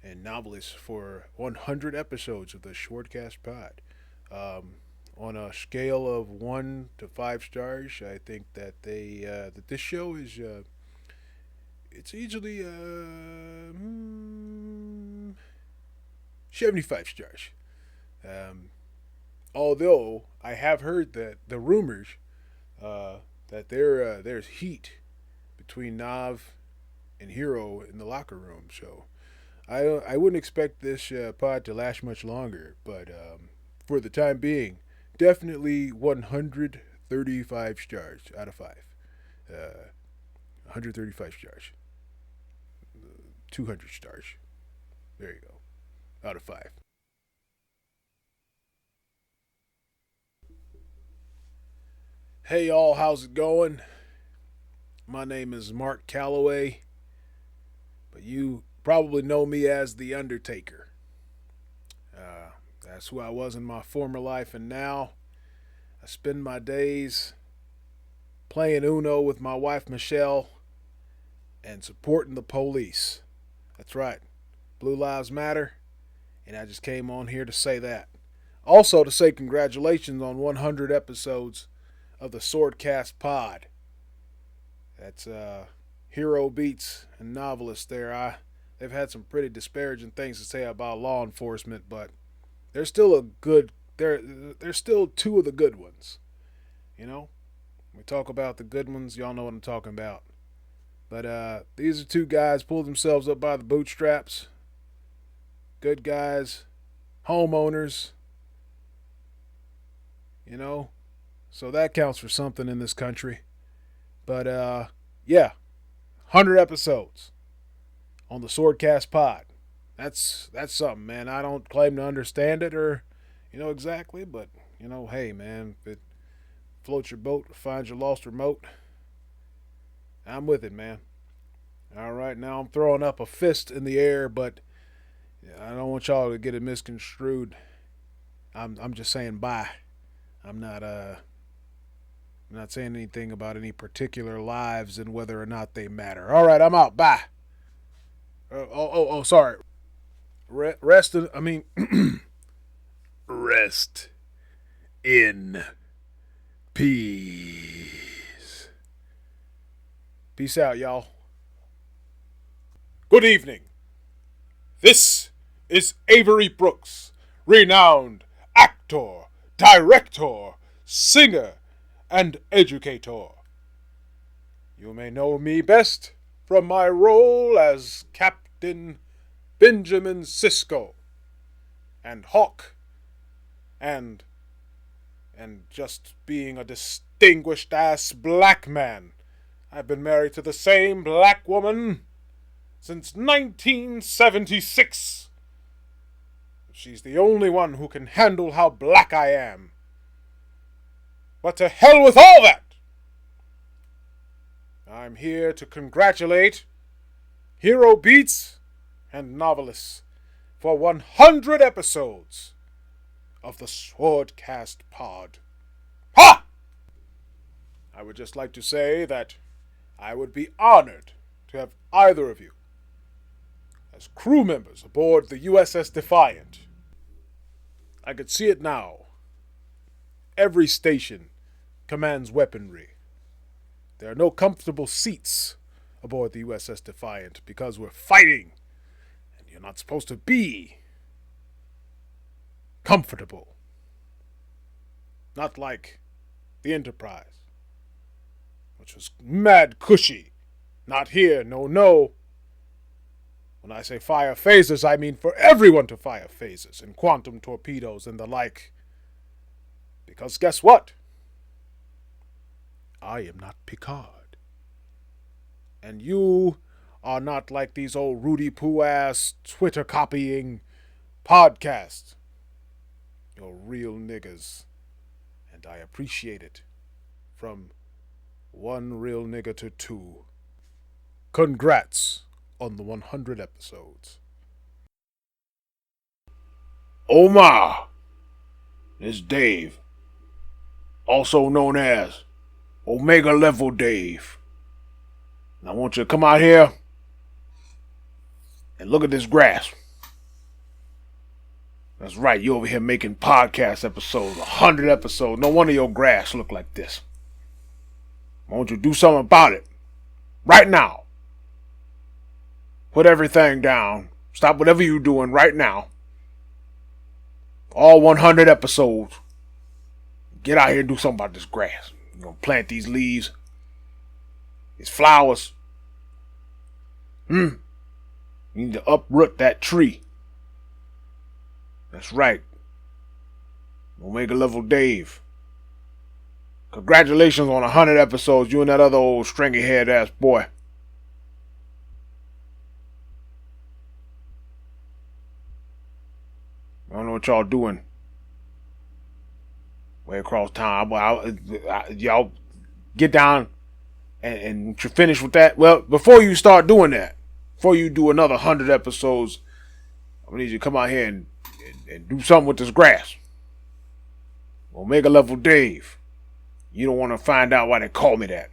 and Noveliss for 100 episodes of the SwordCast pod. On a scale of 1 to 5 stars, I think that that this show is it's easily 75 stars. Although I have heard that the rumors that there's heat between Nav and Hero in the locker room, so I wouldn't expect this pod to last much longer. But for the time being, definitely 135 stars out of 5. 135 stars. 200 stars. There you go. Out of 5. Hey y'all, how's it going? My name is Mark Calloway, but you probably know me as The Undertaker. That's who I was in my former life, and now I spend my days playing Uno with my wife Michelle and supporting the police. That's right, Blue Lives Matter, and I just came on here to say that. Also to say congratulations on 100 episodes of the SwordCast pod. That's Hero Beats and Noveliss there. They've had some pretty disparaging things to say about law enforcement, but they're still they're still two of the good ones. You know? We talk about the good ones, y'all know what I'm talking about. But these are two guys pulled themselves up by the bootstraps. Good guys, homeowners. You know? So that counts for something in this country. But yeah, 100 episodes on the SwordCast pod. That's something, man. I don't claim to understand it or, exactly, but, hey, man, if it floats your boat, finds your lost remote, I'm with it, man. All right, now I'm throwing up a fist in the air, but I don't want y'all to get it misconstrued. I'm just saying bye. I'm not saying anything about any particular lives and whether or not they matter. All right, I'm out. Bye. Sorry. Rest in peace. Peace out, y'all. Good evening. This is Avery Brooks, renowned actor, director, singer, and educator. You may know me best from my role as Captain Benjamin Sisko and Hawk and just being a distinguished ass black man. I've been married to the same black woman since 1976. She's the only one who can handle how black I am. But to hell with all that! I'm here to congratulate Hero Beats and Noveliss for 100 episodes of the SwordCast pod. Ha! I would just like to say that I would be honored to have either of you as crew members aboard the USS Defiant. I could see it now. Every station commands weaponry. There are no comfortable seats aboard the USS Defiant because we're fighting, and you're not supposed to be comfortable. Not like the Enterprise, which was mad cushy. Not here, no. When I say fire phasers, I mean for everyone to fire phasers and quantum torpedoes and the like. Because guess what? I am not Picard. And you are not like these old Rudy Poo-ass Twitter copying podcasts. You're real niggas. And I appreciate it. From one real nigga to two. Congrats on the 100 episodes. Omar is Dave, also known as Omega Level Dave. I want you to come out here and look at this grass. That's right, you over here making podcast episodes, 100 episodes. No wonder your grass look like this. I want you to do something about it. Right now. Put everything down. Stop whatever you're doing right now. All 100 episodes. Get out here and do something about this grass. You're going to plant these leaves. These flowers. You need to uproot that tree. That's right. Omega Level Dave. Congratulations on 100 episodes, you and that other old stringy haired ass boy. I don't know what y'all doing. Way across town. Y'all get down and you finish with that. Well, before you start doing that, before you do another 100 episodes, I need you to come out here and do something with this grass. Omega Level Dave. You don't want to find out why they call me that.